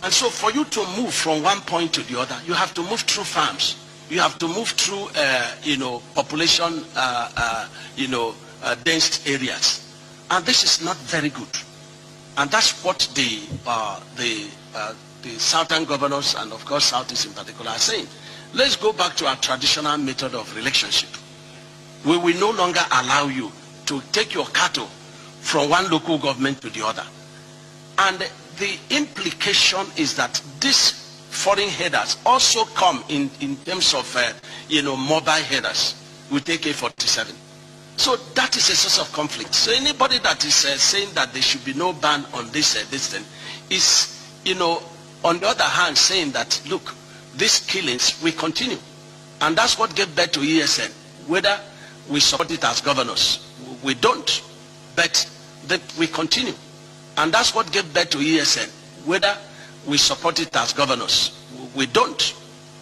And so for you to move from one point to the other, you have to move through farms. You have to move through, population, dense areas. And this is not very good. And that's what the southern governors and of course Southeast in particular are saying. Let's go back to our traditional method of relationship. We will no longer allow you to take your cattle from one local government to the other. And the implication is that these foreign headers also come in terms of, mobile headers with AK-47. So that is a source of conflict. So anybody that is saying that there should be no ban on this thing is, on the other hand, saying that, look, these killings will continue. And that's what gave birth to ESN. Whether we support it as governors, we don't. But we continue. And that's what gave birth to ESN. Whether we support it as governors, we don't.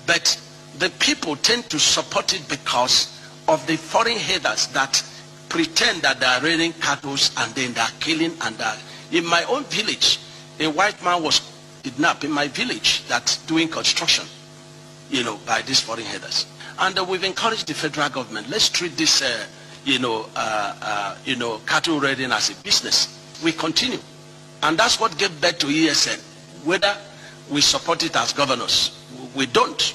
But the people tend to support it because of the foreign headers that pretend that they are rearing cattle and then they are killing and they are. In my own village, a white man was kidnapped in my village that's doing construction, by these foreign headers. And we've encouraged the federal government, let's treat this, cattle raiding as a business. We continue. And that's what gave birth to ESN. Whether we support it as governors, we don't.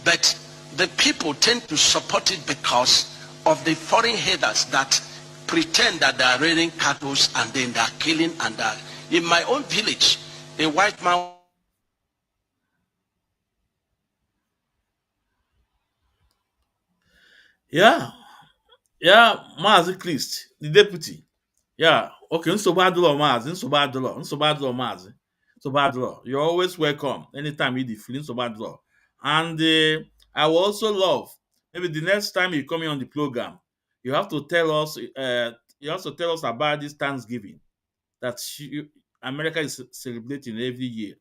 But the people tend to support it because of the foreign headers that pretend that they are rearing cattle and then they are killing and they are. In my own village, a white man. Yeah, Mazi Christ, the deputy. Yeah, okay, Nsobadlo Mazi, Nsobadlo Mazi, Nsobadlo. You're always welcome anytime you feel Nsobadlo. And I will also love maybe the next time you come in on the program, you have to tell us, about this Thanksgiving that America is celebrating every year,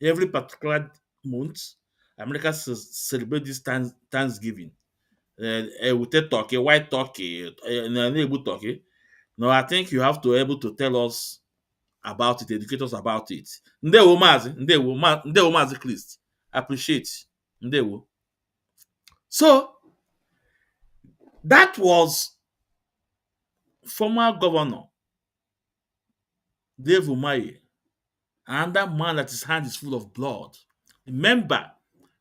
every particular month. America celebrate this Thanksgiving. Ewute turkey, white turkey, na-egbu turkey. No, I think you have to able to tell us about it, educate us about it. Ndewo Mazi, Ndewo Mazi Christ. Appreciate. Ndewo. So that was former governor Dave Umahi, and that man that his hand is full of blood. Remember,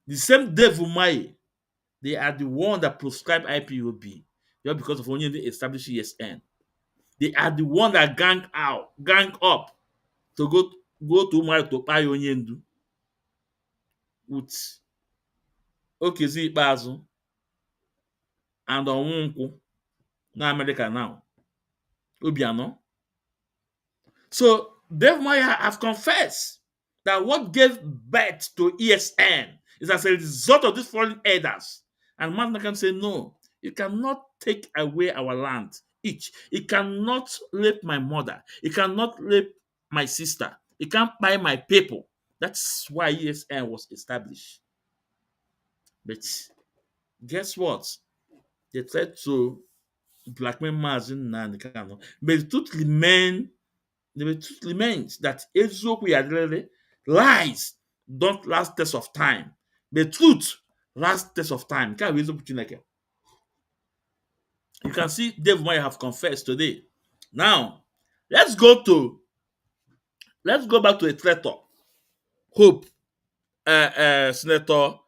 the same Dave Umahi, they are the one that prescribed IPOB just because of only the established ESN. They are the one that gang up to go to Umahi to buy Onyendu with Okezi Ikpeazu and Onwunku na America now. Obiano. So Dave Maya have confessed that what gave birth to ESN is as a result of these foreign elders. And man can say, no, you cannot take away our land each. It cannot rape my mother. It cannot rape my sister. It can't buy my people. That's why ESN was established. But guess what? They tried to blackmail Mazin Nanikano. But the truth remains that eziokwu yadelele, lies don't last test of time. The truth lasts test of time. You can see Dave Moy have confessed today. Now, let's go back to a traitor. Hope, Senator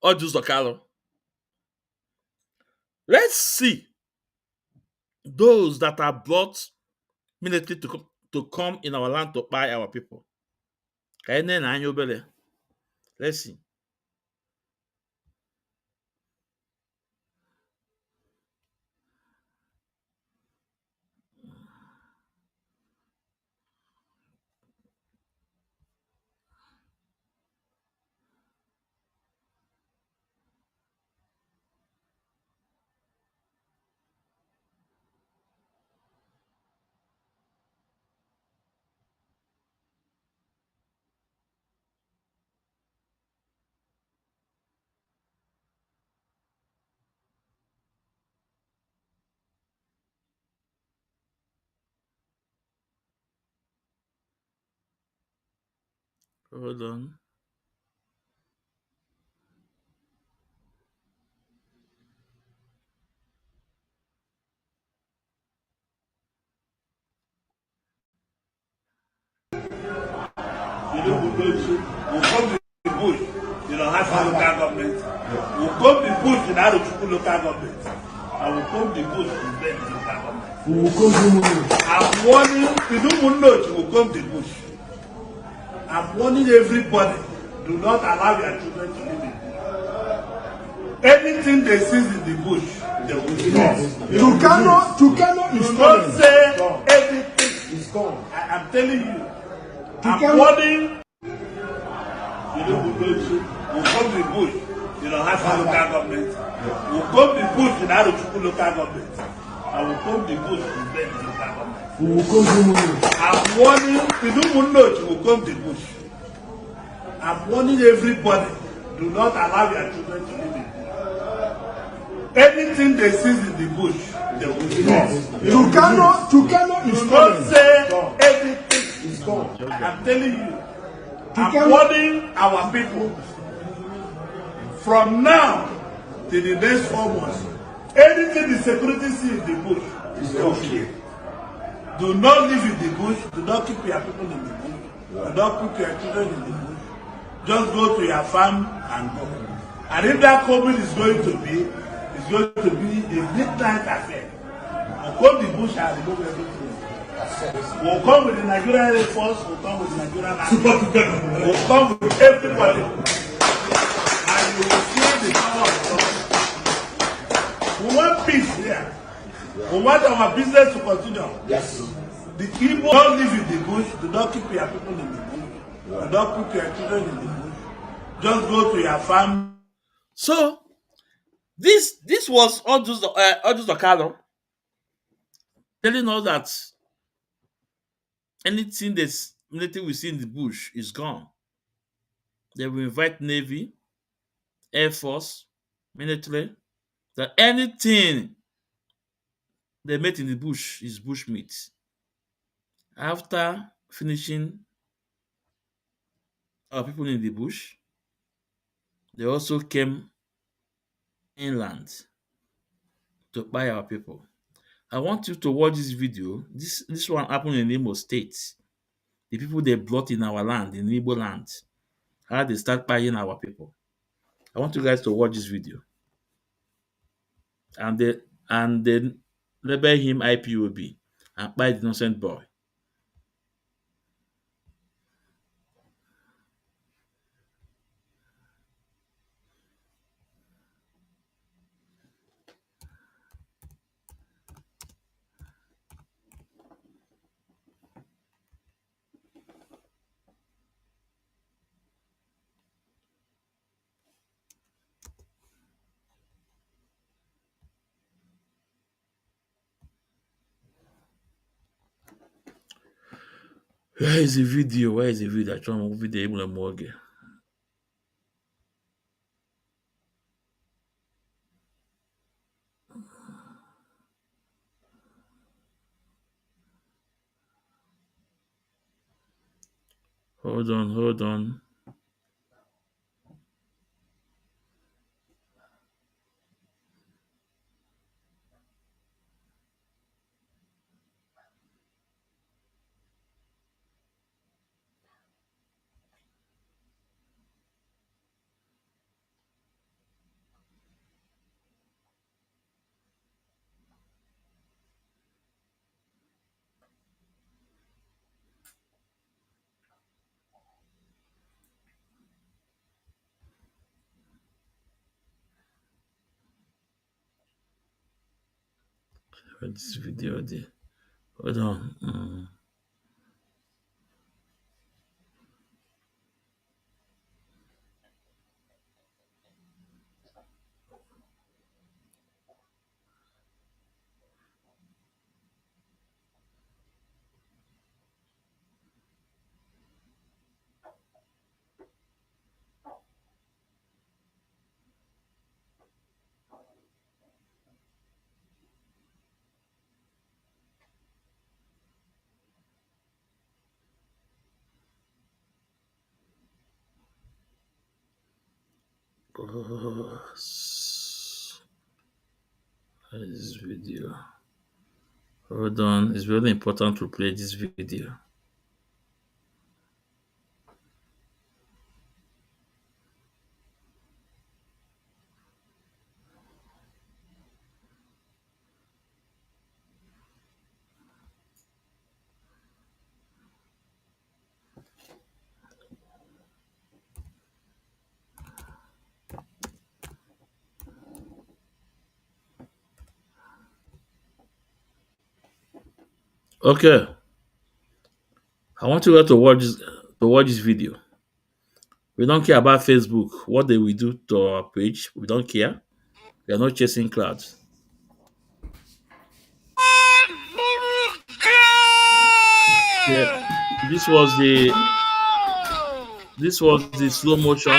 Odus Kalu. Let's see those that are brought military to come in our land to buy our people. Let's see. Hold on. You know, we'll come to the bush, you know, have local government. We'll come the bush in Aruchuku local government. And we'll come the bush in Bend local government. I'm warning, Tinubu will come the bush. I'm warning everybody, do not allow your children to live in the bush. Anything they see in the bush, they will kill. Tukano is Do not coming. say everything is gone. I'm telling you. I'm warning. You know, we'll come the bush, you know, have local government. We'll come the bush in Aruchuku local government. And we'll come the bush in Bend local government. I'm warning, Tinubu will come the bush. I'm warning everybody, do not allow your children to live in the bush. Anything they see in the bush, they will kill. Tukano is Do not coming. say everything is gone. I'm telling you. I'm warning our people. From now to the next 4 months, anything the security see in the bush is okay. Do not live in the bush. Do not keep your people in the bush. Do not put your children in the bush. Just go to your farm and go. And if that COVID is going to be, it's going to be a midnight affair. We'll come the bush and remove everything. We'll come with the Nigerian Air Force, we'll come with the Nigerian Army, we'll come with everybody. And you will see the power of God. We want peace here. We want our business to continue. Yes. The people don't live in the bush, do not keep your people in the bush. Do not put your children in the bush. Just go to your farm. So this was Odus Okado telling us that anything that's military we see in the bush is gone. They will invite Navy, Air Force, military, that anything they made in the bush is bush meat. After finishing our people in the bush, they also came inland to buy our people. I want you to watch this video. This one happened in Imo State. The people they brought in our land, in Igbo land, how they start buying our people. I want you guys to watch this video. And they label him IPOB and buy the innocent boy. Where is the video? Where is the video? I try to move the able morgue. Hold on, hold on. Where this video there? Hold on. This video. Hold on. It's very important to play this video. Okay. I want you all to watch this video. We don't care about Facebook. What they will do to our page. We don't care. We are not chasing clouds. Yeah. This was the slow motion.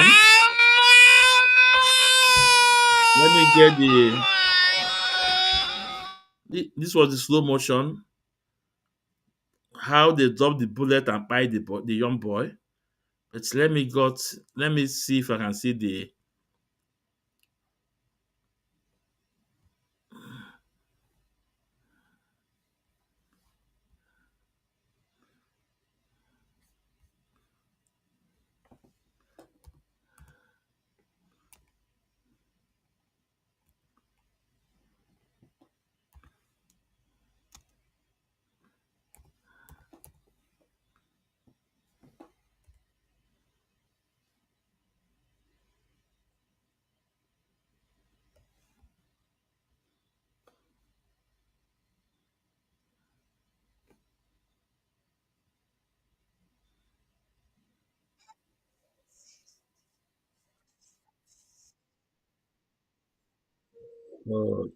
Let me get this was the slow motion. How they dropped the bullet and by the young boy. But let me see if I can see the oh,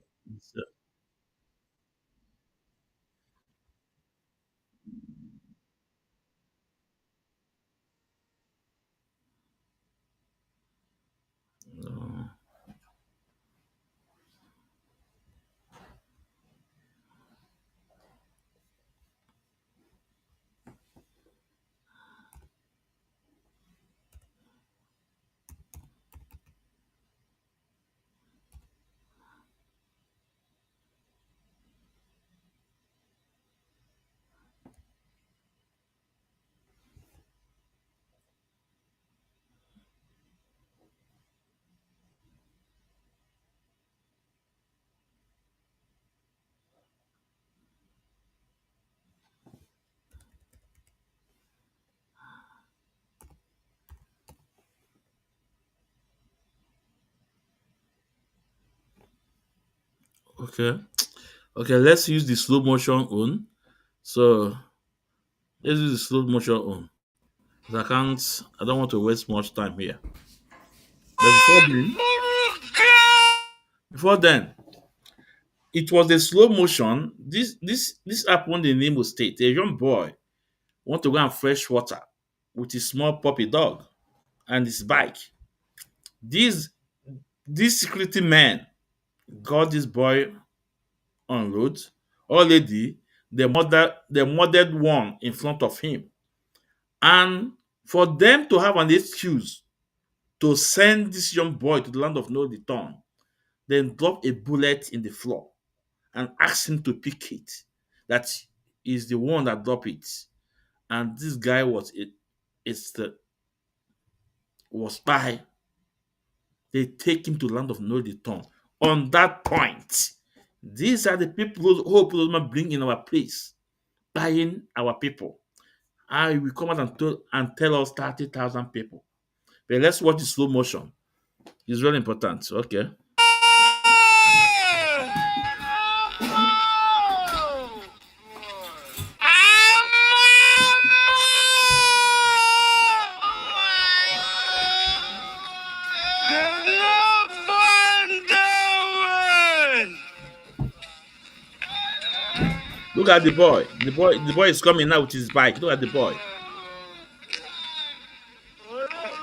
no. Okay. Okay, let's use the slow motion on. So let's use the slow motion on. 'Cause I don't want to waste much time here. But before then, it was a slow motion. This happened in Imo State. A young boy want to go and fresh water with his small puppy dog and his bike. These these security men got this boy on road. Already they murdered one in front of him. And for them to have an excuse to send this young boy to the land of no return, then drop a bullet in the floor and ask him to pick it. That is the one that dropped it. And this guy was by. They take him to the land of no return. On that point, these are the people who Hope bring in our place, buying our people. I will come out and tell us 30,000 people. But let's watch the slow motion. It's very important. Okay. Look at the boy. The boy is coming now with his bike. Look at the boy.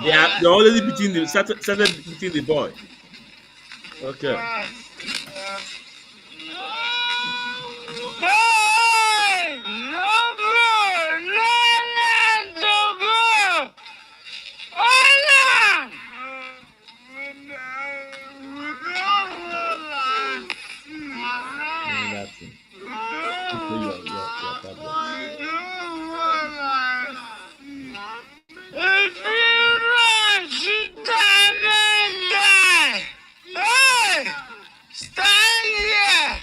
They're already started beating the boy. Okay. your problem. If you rush, it doesn't die. Hey! Stand here!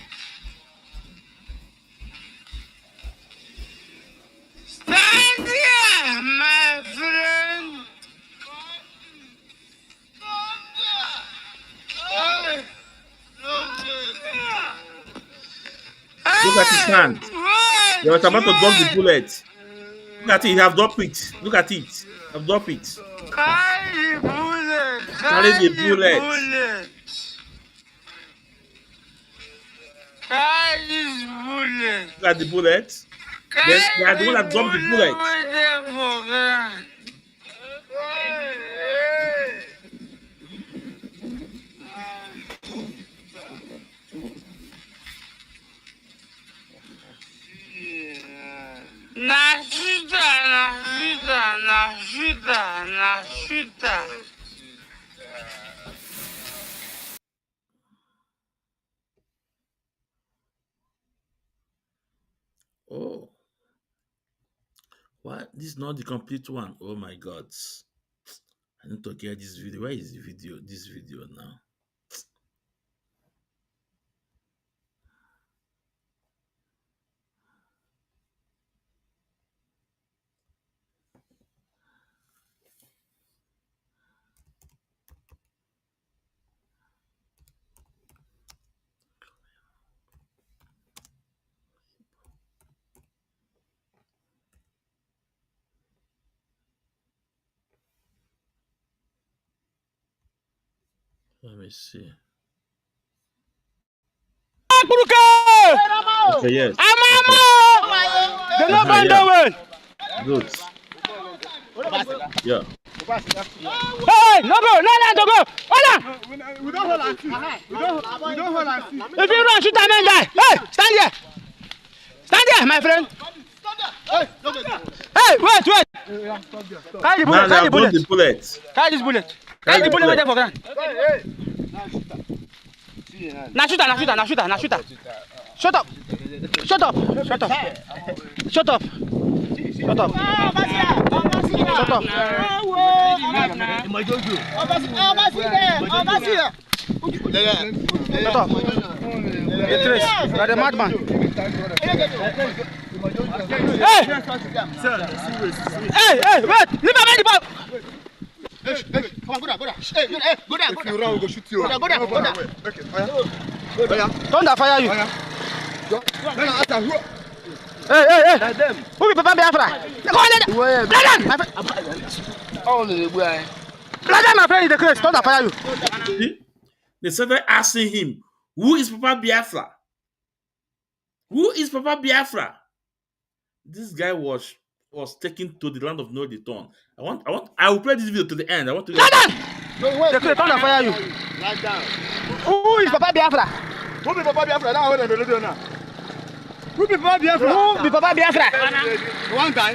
Stand here, my friend! Look at his hand. They were about to drop the bullet. Look at it. He have dropped it. Look at it. Have dropped it. Carry the bullet! Carry the bullet. Carry this bullet! Look at the bullet. They are the one that dropped the bullet. Nashita. Oh. What? This is not the complete one. Oh my God. I need to get this video. Where is the video? This video now. Let me see. Okay, yes. Okay. Good. Yeah. Hey, no go, no go. Hold on. We don't hold on. We don't hold on. If you run, shoot a man die. Hey, stand here. Stand here, my friend. Hey, wait. Carry the bullet. Now they have the bullet. Carry this bullet. Carry the bullet right there for ground. Now shoot. Shut up. Shut up. You are the madman. Hey, wait. Leave my man the come on, go down. Hey, go down. If you run, we go shoot you. Go down. Okay. Thunder fire you. Hey. Who be Papa Biafra? Go on, let them, my friend, in the crate. Thunder fire you. They started asking him, who is Papa Biafra? Who is Papa Biafra? This guy was taken to the land of no return. I will play this video to the end. I want to the crate, thunder fire you. Lie down. Who is Papa Biafra? Who be Papa Biafra? Now what they do now? Who be Papa Biafra? One guy.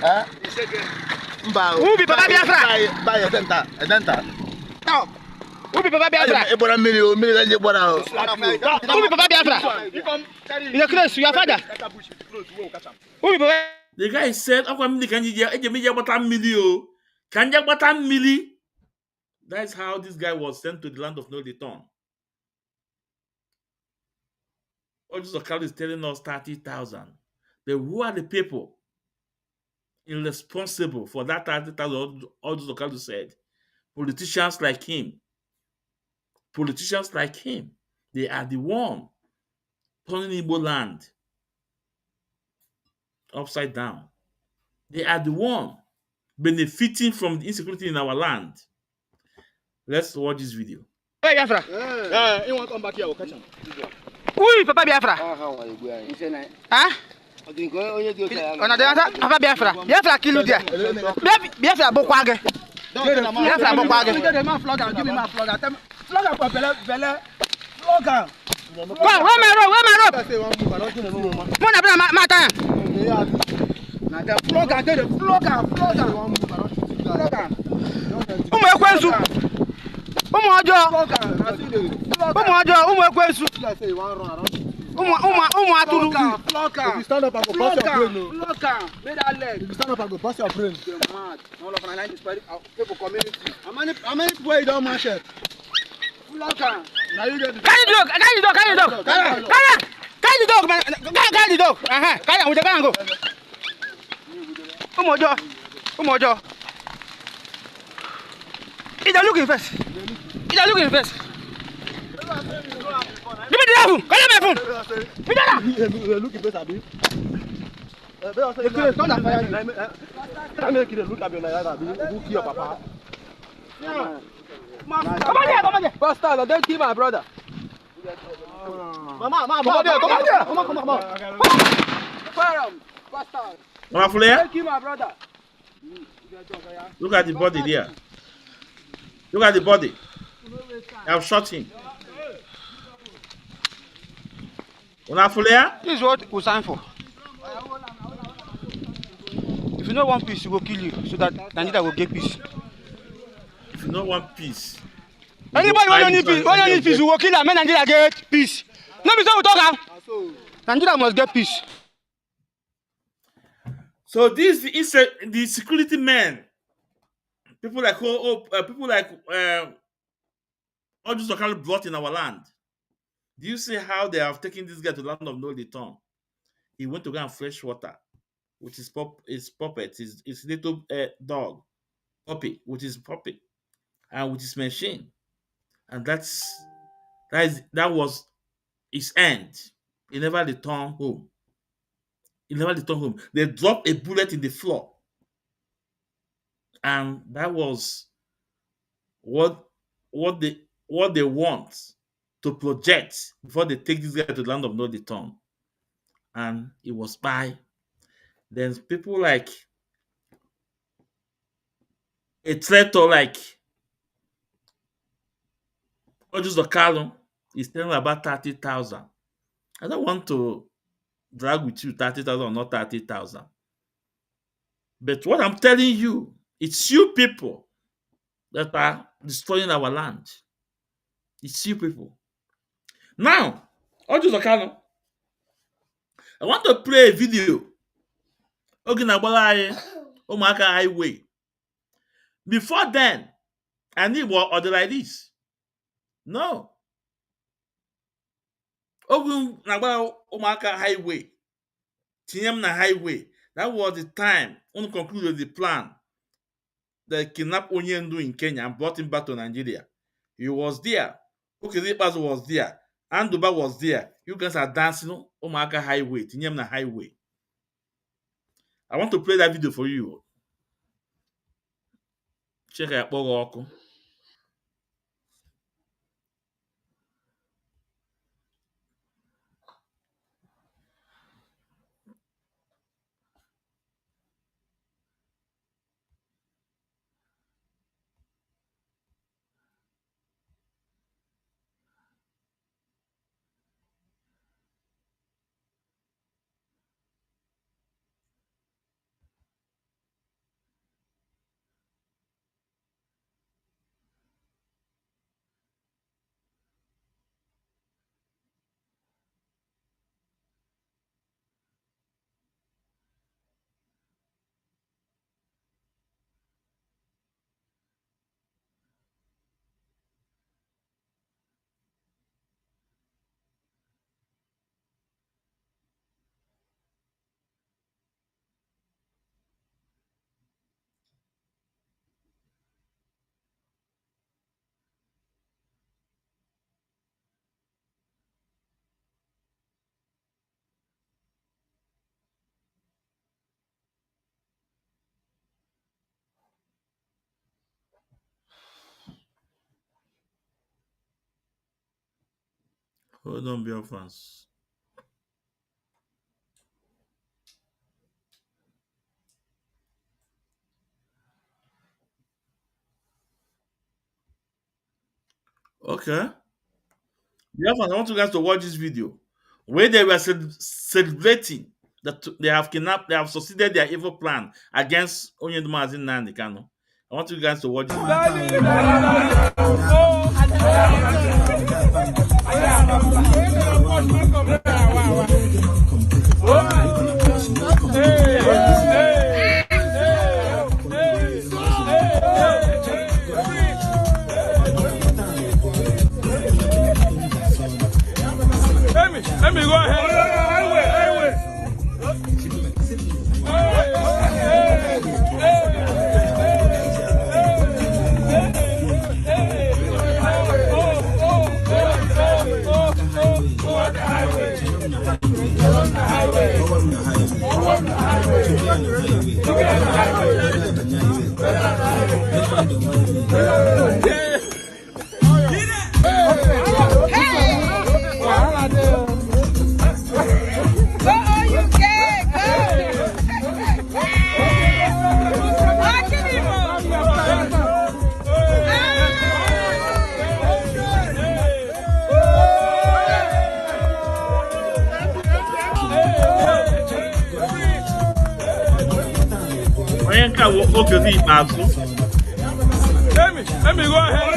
Who be Papa Biafra? Buy a center. No. Who be Papa Biafra? Who be Papa Biafra? In the crate, your father. Who be Papa? The guy said, That's how this guy was sent to the land of no return. Uzor Kalu is telling us 30,000. But who are the people irresponsible for that 30,000? Uzor Kalu said, politicians like him. They are the one turning Igbo land upside down. They are the one benefiting from the insecurity in our land. Let's watch this video. Papa Biafra. Yeah, you want to come back here? We'll catch him. Who is Papa Biafra? Huh? Papa Biafra. Biafra kill you there. Biafra bokwage. Biafra bokwage. Give me my flogger. Flogger for Bele. Flogger. Where my rope? Mona bra my time. Flogger. Umu ekwensu. Umu ojo. Umu ekwensu. Aturu. If you stand up, I go bust your brain. Block am. Make that leg. If you stand up, I go bust your brain. You're mad. All of an people community. How many people you don't match it? Block am. Now you get the carry the dog. Carry the dog. Carry the dog. Carry the dog, man. Carry the dog. Carry am. We can go. Umojo. He's looking first. Give me the phone. Call my phone. Give me that. Looking first, Abi. Turn that fire. Let me look at you like that. Who kill your papa? Come on here. Bastard, don't kill my brother. Mama, come on. Fire him. Bastard. Don't kill my brother. Look at the body there. Look at the body. I've shot him. This is what we signed for. If you don't want peace, we will kill you so that Nigeria will get peace. If you don't want peace, anybody who don't need peace, we will kill and make Nigeria get peace. No be so we talk. Nigeria must get peace. So this is the security men. People like Uzor Kalu brought in our land. Do you see how they have taken this guy to the land of no return? He went to go and fetch water, which is puppet, his little dog, puppy, which is puppy, and with his machine, and that was his end. He never returned home. They dropped a bullet in the floor, and that was what they want to project before they take this guy to the land of no return. And it was by then people like a traitor like Uzor Kalu is telling about 30,000. I don't want to drag with you 30,000 or not 30,000. But what I'm telling you, it's you people that are destroying our land. It's you people. Now, Uzor Kalu, I want to play a video. Omaka Highway. Before then, I need what order like this. No. Omaka Highway. Tinyamna Highway. That was the time when concluded the plan. They kidnapped Onyendu in Kenya and brought him back to Nigeria. He was there. Okezipazo was there. Anduba was there. You guys are dancing Omaka Highway, Tinyamna Highway. I want to play that video for you. Check out Bogo. Hold on, dear fans. Okay. Dear fans, I want you guys to watch this video where they were celebrating that they have succeeded their evil plan against Onyendu Nnamdi Kanu. I want you guys to watch this video. Let me go ahead. Onye nke a bụ oge ikpeazụ. Let me go ahead.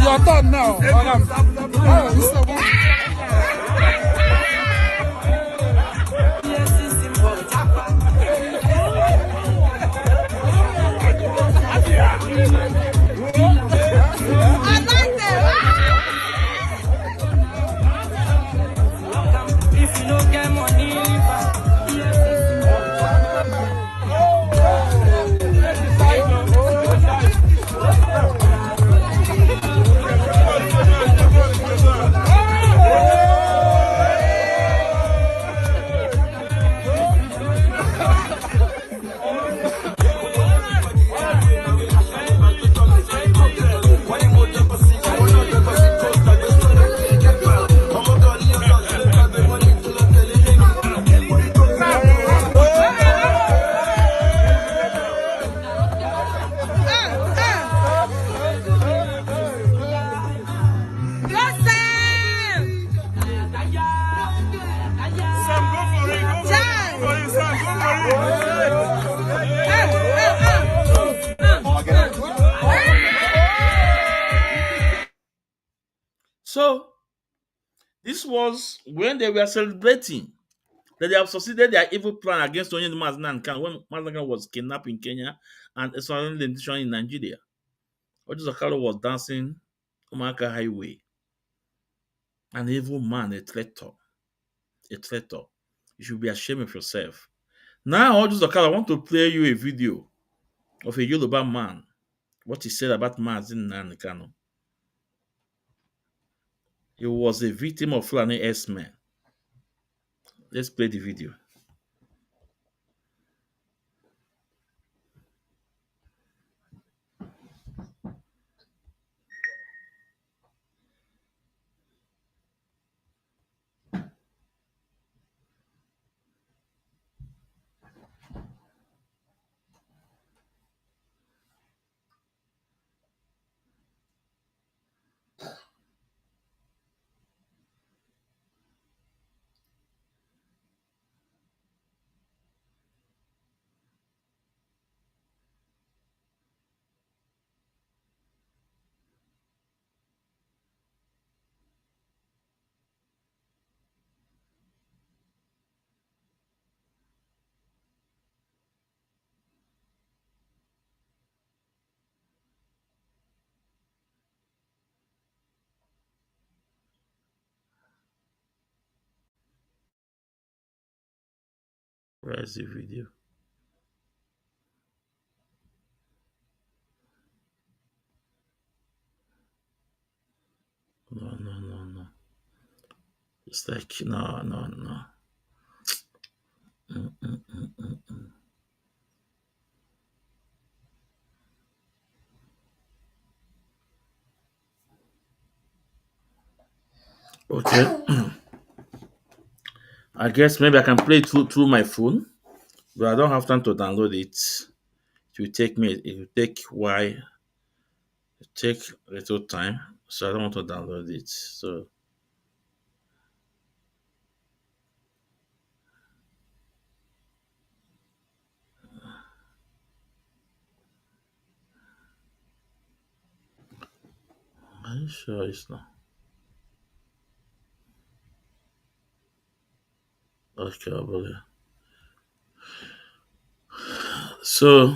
Your turn now. If you don't get money, So, this was when they were celebrating that they have succeeded their evil plan against Onye Maznan Khan when Maznan was kidnapped in Kenya and extradited in Nigeria. Ojo Zakalo was dancing Umaka Highway. An evil man, a traitor. A traitor. You should be ashamed of yourself. Now, Ojo Zakalo, I want to play you a video of a Yoruba man, what he said about Maznan Khan. He was a victim of Fulani S-men. Let's play the video. Where is the video? No. It's like no. Mm. Okay. I guess maybe I can play it through my phone, but I don't have time to download it. It will take me. It will take why. It take a little time, so I don't want to download it. So are you sure it's not? Okay, I believe. So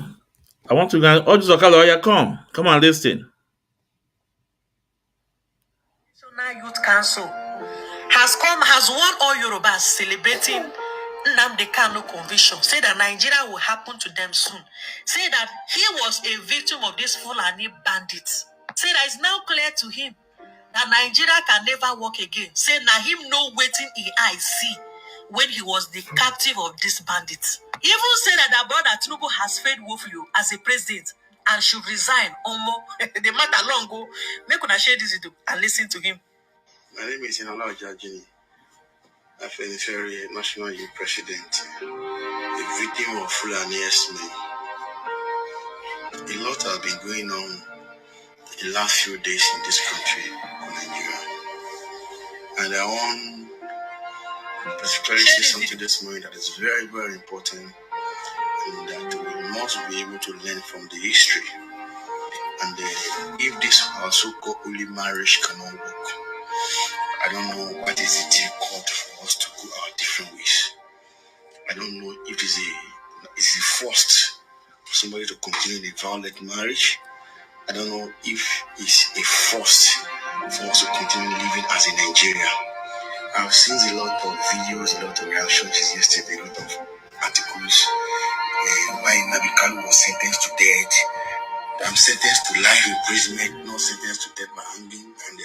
I want to go. Oh, just Kalu, yeah, come and listen. National Youth Council has won all Yorubas celebrating Nnamdi Kanu conviction. Say that Nigeria will happen to them soon. Say that he was a victim of this Fulani bandits. Say that it's now clear to him that Nigeria can never walk again. Say now him know waiting he eyes see when he was the captive of these bandits. Even say that the brother Tinubu has failed Wofu as a president and should resign. Omo, the matter long go. Make una share this video and listen to him. My name is Inala Jajini. Afenifere National Youth President, a victim of Fulani Esme. A lot has been going on the last few days in this country, Nigeria. And I want to specifically say something this morning that is very, very important and that we must be able to learn from the history. And if this so-called holy marriage cannot work, I don't know what is it called for us to go our different ways. I don't know if it's a forced for somebody to continue in a violent marriage. I don't know if it's a force for us to continue living as in Nigeria. I've seen a lot of videos, a lot of reactions yesterday, a lot of articles why Nnamdi Kanu was sentenced to death. I'm sentenced to life imprisonment, not sentenced to death by hanging. And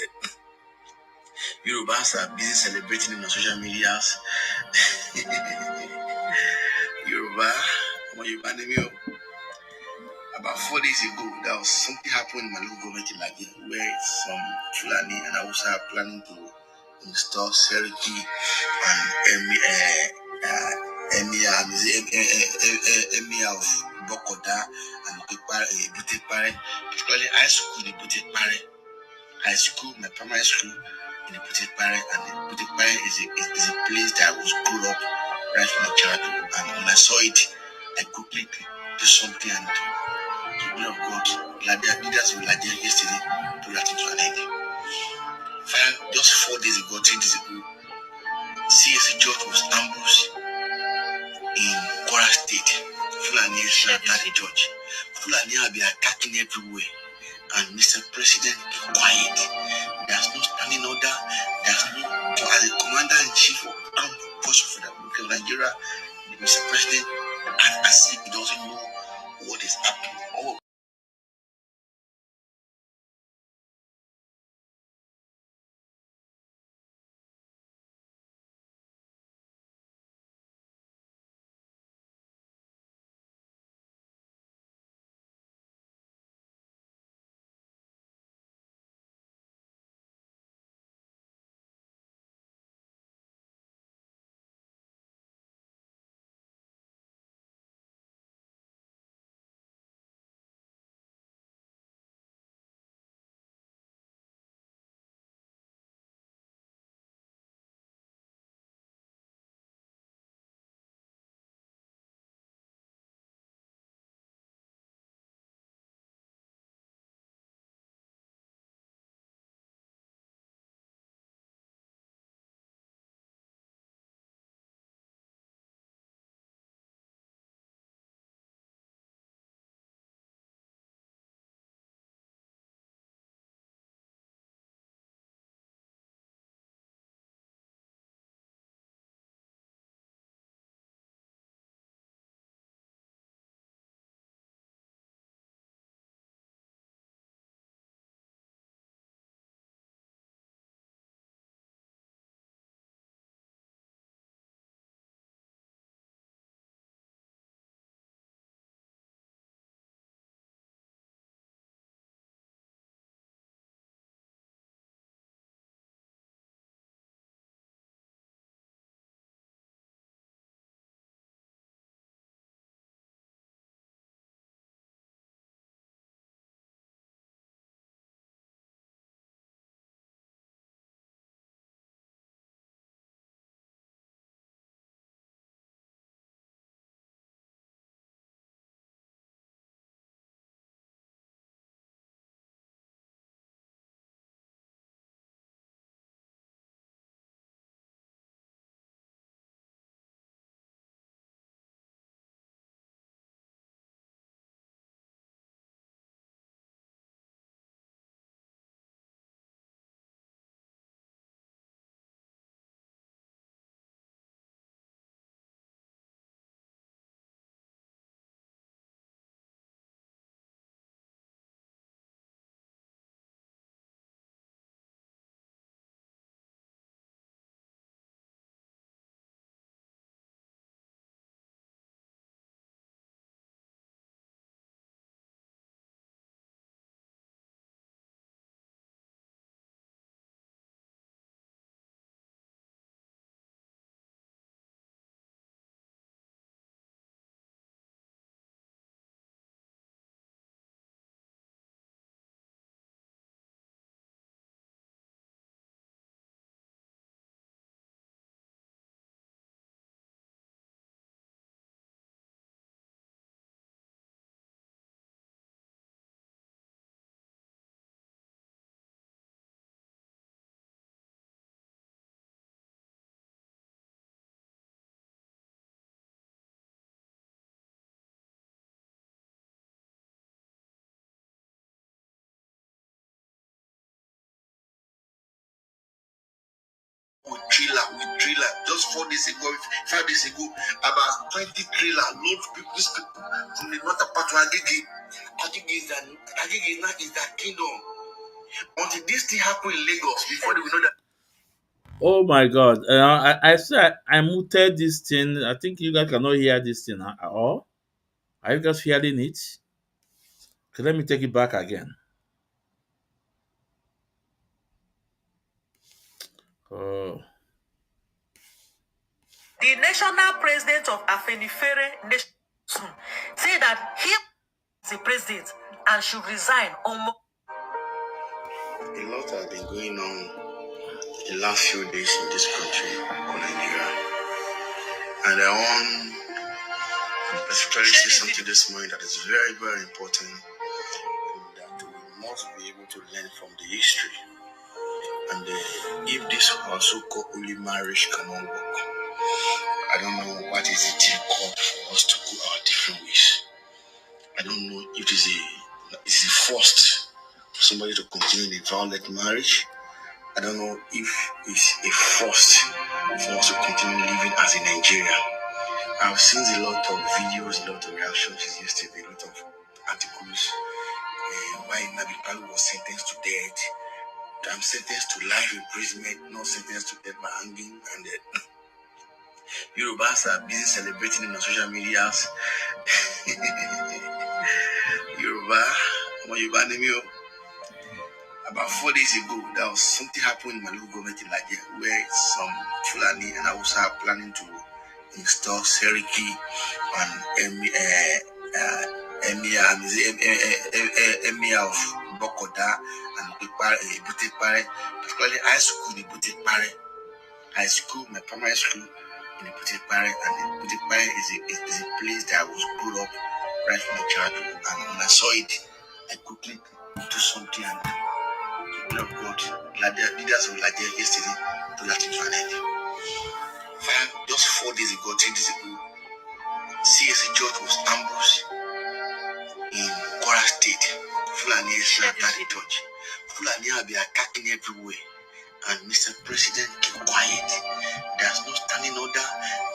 Yorubas are busy celebrating him on social medias. Yoruba, about 4 days ago, there was something happened in my local government in Nigeria where some Fulani and Hausa are planning to install Seriki and Emir of Bokoda and Butepare, particularly high school in Butepare. High school, my primary school in the Butepare, and the Butepare is a place that I was grew up right from my childhood. And when I saw it, I quickly did something and the will of God, leaders of Nigeria yesterday put that into an end. Just 4 days ago, 10 days ago, CSC Church was ambushed in Kwara State. Fulani attacked the church. Fulani have been attacking everywhere. And Mr. President, be quiet. There's no standing order. There's no, as a commander-in-chief of armed forces of Nigeria, Mr. President, as if he doesn't know what is happening. Oh, trailer. Just 4 days ago, 5 days ago, about 20 trailer load people from the northern part to Agege. Agege now is that kingdom. Until this thing happen in Lagos, before they will know that. Oh my God! I said I muted this thing. I think you guys cannot hear this thing at all. Are you guys hearing it? Okay, let me take it back again. Oh. The national president of Afenifere Nation said that he is the president and should resign on. A lot has been going on the last few days in this country, Nigeria. And I want especially say something this morning that is very, very important, that we must be able to learn from the history. And if this so-called holy marriage cannot work, I don't know what is it called for us to go our different ways. I don't know if it is a forced for somebody to continue in a violent marriage. I don't know if it's a forced for us to continue living as in Nigeria. I've seen a lot of videos, a lot of reactions yesterday, a lot of articles. Why Kalu was sentenced to death. I'm sentenced to life imprisonment, not sentenced to death by hanging. And Yorubas are busy celebrating in the social medias. Yoruba name you. About 4 days ago, there was something happened in my local government in Nigeria where some Fulani and Hausa are planning to install Seriki and Emir of Bokoda and Butepare, particularly high school in Butepare. High school, my primary school in Butepare, and Butepare is a place that I was brought up right from my childhood. And when I saw it, I quickly do something and of God, leaders of Nigeria yesterday to that internet. Just 4 days ago, 10 days ago, CSC Church was ambushed in Kwara State. Fulani attacked the church. Fulani have been attacking everywhere. And Mr. President keep quiet. There's no standing order.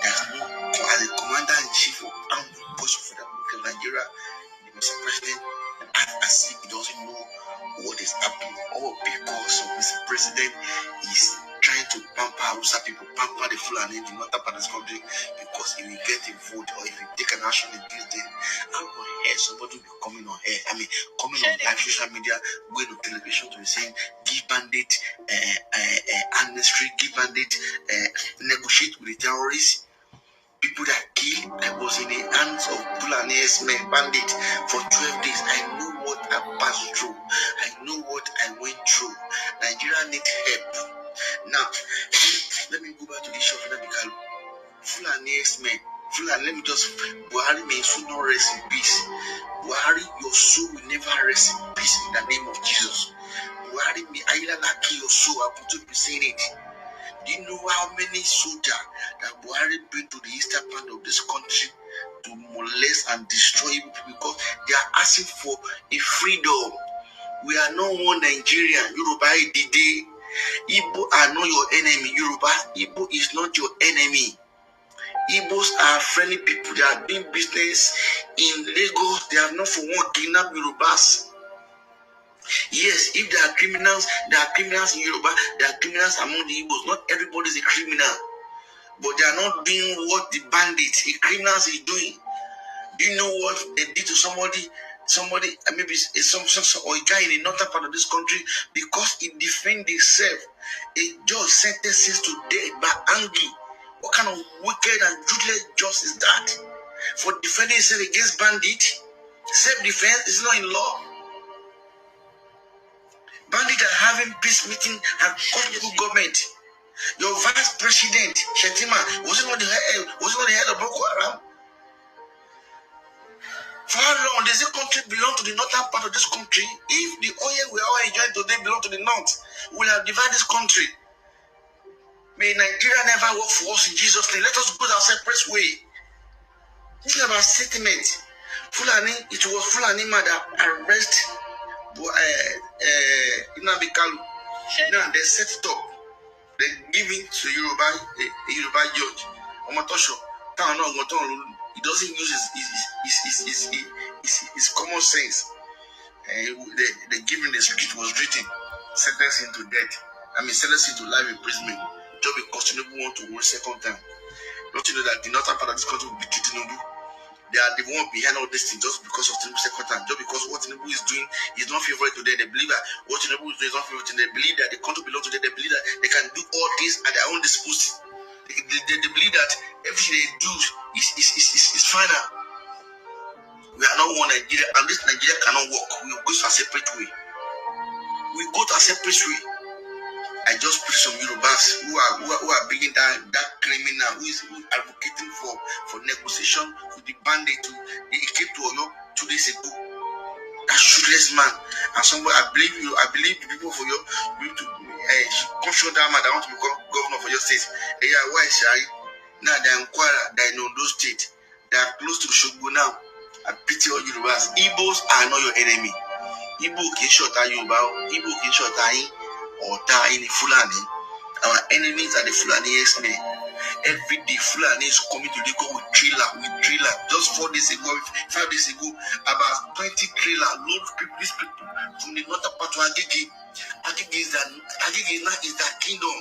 There's no, as the commander-in-chief of armed forces of Nigeria, Mr. President, as if he doesn't know what is happening, all because of Mr. President is trying to pamper Hausa people, pamper the Fulani in the northern part of this country, because if we get a vote or if we take an action against them, I'm going to hear somebody will be coming on air. Coming on live social media, going to television to be saying, give bandit amnesty, give bandit negotiate with the terrorists. People that killed, I was in the hands of Fulani men, bandits for 12 days. I know what I passed through. I know what I went through. Nigeria needs help. Now, let me go back to the issue of Kalu. Fulani men, Fulani, let me just, Buhari may soon not rest in peace. Buhari, your soul will never rest in peace in the name of Jesus. Buhari, may either not kill your soul, I'm going to be saying it. Do you know how many soldiers that Buhari bring to the eastern part of this country to molest and destroy people because they are asking for a freedom? We are not one Nigerian. Yoruba Dide. Igbo are not your enemy. Yoruba, Igbo is not your enemy. Igbos are friendly people. They are doing business in Lagos. They have not for one kidnap Yorubas. Yes, if there are criminals in Yoruba, there are criminals among the Igbos. Not everybody is a criminal, but they are not doing what the bandits, the criminals is doing. Do you know what they did to somebody, maybe some or a guy in the northern part of this country, because he defended himself, a judge sentences to death by angry. What kind of wicked and ruthless justice is that? For defending himself against bandits? Self-defense is not in law. Bandits are having peace meeting and local government. Your vice president, Shetima, was it not the head of Boko Haram? For how long does this country belong to the northern part of this country? If the oil we are all enjoying today belong to the north, we will have divided this country. May Nigeria never work for us in Jesus' name. Let us go our separate way. This is about sentiment. Fulani, it was Fulani man that arrested Kalu. Now they set it up. They give it to Yoruba, a Yoruba judge. Omotosho, town no he doesn't use his common sense. The giving the script was written, sentence him to death. Sentence him to life imprisonment. Just because Tinubu want to win second time. Don't you know that the northern part of this country will be Tinubu? They are the one behind all this thing just because of Tinubu's second time. Just because what Tinubu is doing is not favorite to them. They believe that what Tinubu is doing is not favorite to them. They believe that the country belongs to them. They believe that they can do all this at their own disposal. They believe that everything they do is final. We are not one Nigeria, and this Nigeria cannot work. We will go to a separate way. We go to a separate way. I just put some Yorubas who are bringing that criminal who is advocating for negotiation with the bandit. He came to Oyo 2 days ago. That shootless man. And somebody, I believe the people for your to control that man that want to become governor for your state. Yeah, why is I? Now they inquire that in those states. They are close to Shogbo now. I pity all Yorubas. Igbos are not your enemy. Igbo kì í ṣọ̀tá Yorùbá, Igbo kì í ṣọ̀tá yín, ọ̀tá yín ni Fulani. Our enemies are the Fulani men. Every day Fulani is coming to Lagos with trailer. Just 4 days ago, 5 days ago, about 20 trailer load these people from the northern part to Agege. Agege is that kingdom.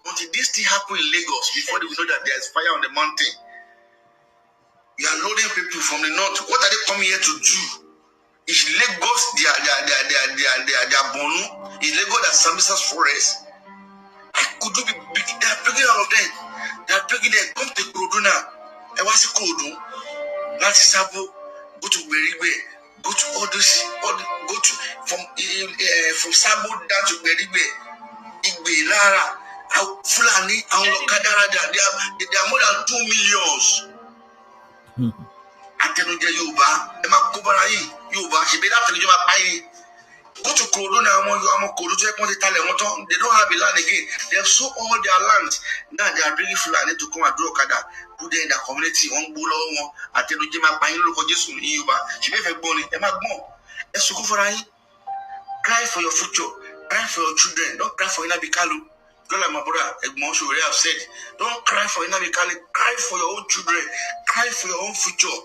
Until this thing happen in Lagos, before they will know that there is fire on the mountain. You are loading people from the north. What are they coming here to do? Is Lagos their Bonu? Is Lagos their Sambisas forest? Could you be big? They are breaking all of them. They are breaking them. Come to Koduna. I was Kodu. Not Sabo. Go to Berigwe. Go to all this. Go to from Sabo down to Berigwe. Igbe Lara. Fulani and Lokadara. They are more than 2 million. Atenuja Yoruba, Emma Kubarai, Yoruba, she made up to Yoruba Pai. Go to Corona, they don't have a land again. They have sold all their land. Now they are bringing Fulani to come and do Okada. Put them in the community on Bulo, Atenuja Pai, look at this in Yoruba. She made a bonnet, Emma Bon. Cry for your future, cry for your children, don't cry for Inabi Kalu. Like my brother Egmon should have said, don't cry for Inabi Kalu, cry for your own children, cry for your own future.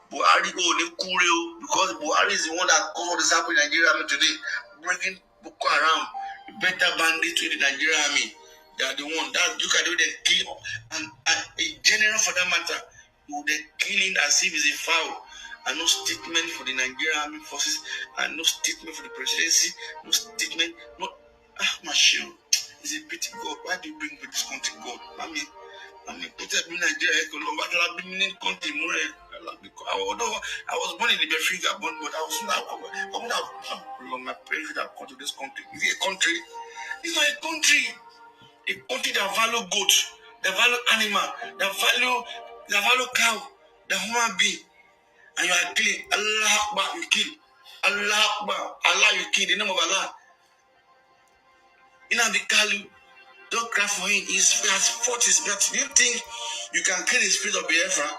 Buhari because Buhari is the one that caused this happen in Nigeria Army today, bringing Boko Haram, better bandits to the Nigerian Army. They are the one that you can do the kill and a general for that matter, they killing as if it's a foul. And no statement for the Nigerian Army forces, and no statement for the presidency, no statement, machine. It's a pity, God. Why do you bring this country, God? I mean, protect me, Nigeria, I was born in the Africa, but I was not my parents that come to this country. Is it a country? It's not a country. A country that value goat, that value animal, that value cow, the human being. And you are clean. Allah Akbar, you kill. Allah Akbar, Allah, you kill. The name of Allah. Inabi Kalu, don't cry for him. He has fought his battle. Do you think you can kill the spirit of Biafra?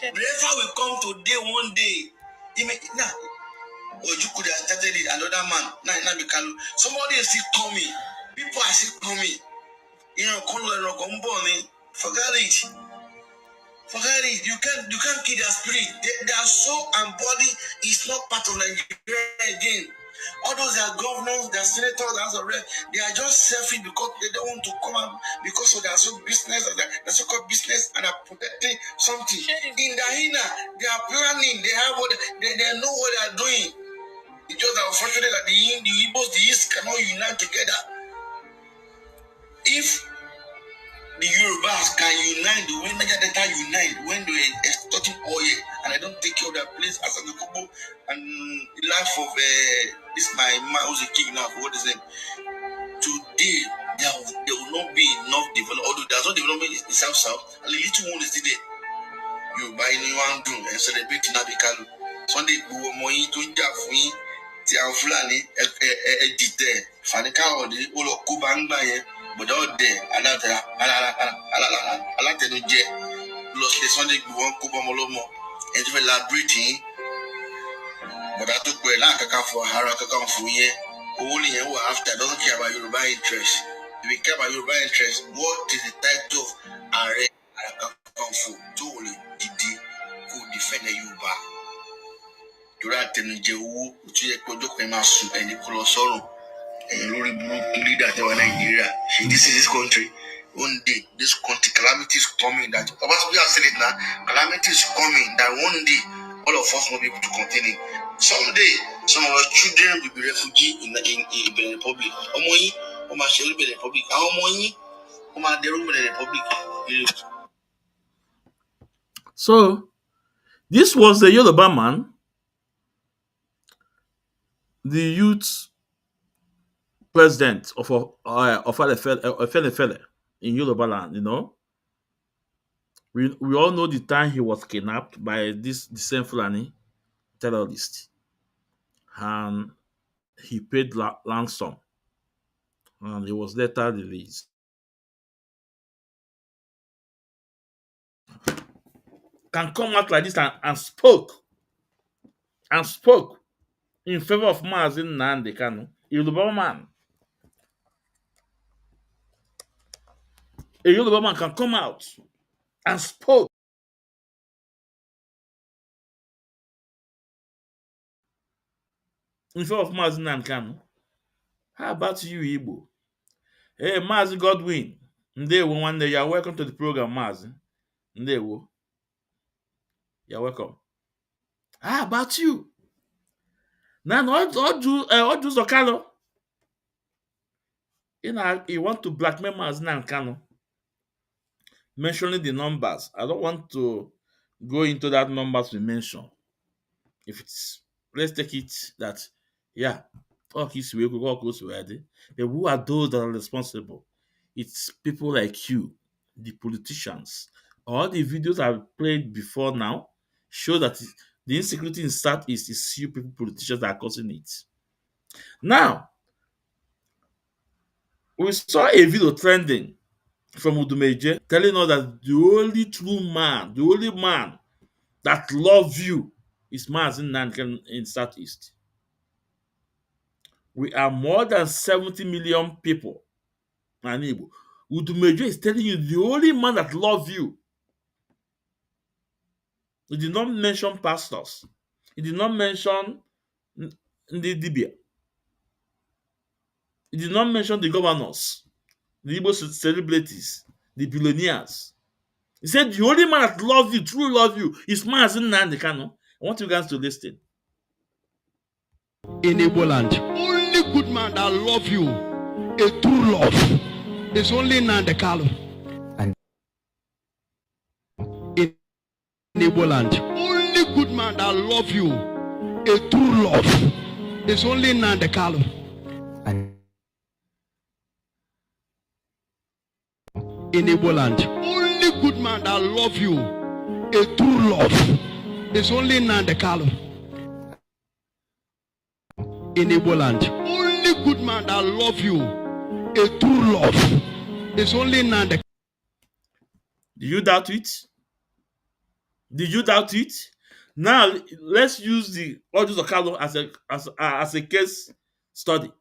Biafra will come today, one day. Or you could have started it, another man. Inabi Kalu. Somebody is still coming. People are still coming. Forget it. Forget it. You can't kill their spirit. Their soul and body is not part of Nigeria again. All those their governors, their senators, they are just selfish because they don't want to come out because of their business, their so-called business, and are protecting something. In the Hina, they are planning. They have they know what they are doing. It's just unfortunate that the Igbos, the East cannot unite together. If the Yorubas can unite the way Niger Delta unite when they are extorting oil, and I don't take care of their place as a Kobo and the life of this my who's a king now, what is it? Today there will not be enough development, although there's no development in South, and the little one is there. Yoruba in one room and celebrate Inabi Kalu. Sunday go money to Jafui, Tia Fulani, Edite, Fanika or the Olo Kubanga. But all day, I like the jet. Lost the Sunday, one Kuba Molomo, and you elaborating. But I took a lack of for Haraka for ye, only who after don't care about Yoruba interest. If we care about Yoruba interest, what is the title of Are Arakakanfo tó lè dìde kó defend Yorùbá? Torí àtẹnujẹ owó tó yẹ pé ọjọ́ kan máa sùn ẹni kó lọ sọ́run. Ẹ̀yin lórí burúkú leader tẹ́wọ́ Nàìjíríà. This is this country. One day, this country, calamity is coming. That Obasanjo has said it now. Calamity is coming. That one day, all of us will be able to contain it. Someday, some of our children will be refugees in Benin Republic. Omoyi, Oma Sheri Benin Republic. Omoyi, Oma Deru Benin Republic. So, this was the Yoruba man, the youth president of Efele in Yoruba land, you know. We all know the time he was kidnapped by the same Fulani terrorist, and he paid ransom, and he was later released. Can come out like this and spoke in favor of Mazi Nnamdi Kanu, Yoruba man. A Yoruba man can come out and spoke in favor of Mazi Nnamdi Kanu. How about you, Igbo? Hey, Mazi Godwin. Ndewo, one day you are welcome to the program, Mazi. Ndewo. You're welcome. How about you? Now, Uzor Kalu. You want to blackmail Mazi Nnamdi Kanu, mentioning the numbers. I don't want to go into that numbers we mention. If it's, let's take it that, yeah, talk is way, all goes ready. But who are those that are responsible? It's people like you, the politicians. All the videos I've played before now show that the insecurity in Southeast is you people, politicians that are causing it. Now, we saw a video trending from Udumeje telling us that the only true man, the only man that loves you is Mazi Nnamdi in Southeast. We are more than 70 million people. Udumeje is telling you the only man that loves you. He did not mention pastors. He did not mention the Dibia. He did not mention the governors, the Igbo celebrities, the billionaires. He said the only man that loves you, truly loves you, is Mazi Nnamdi Kanu. I want you guys to listen. In Igbo land, only good man that love you, a true love, is only Nnamdi Kalu. And in Igbo land, only good man that love you, a true love, is only Nnamdi Kalu. And in Igbo land, only good man that love you, a true love, is only Nnamdi Kalu. In Igbo land, only good man that love you, a true love, is only Nnamdi. Do you doubt it? Did you doubt it? Now let's use the Uzor Kalu as a case study.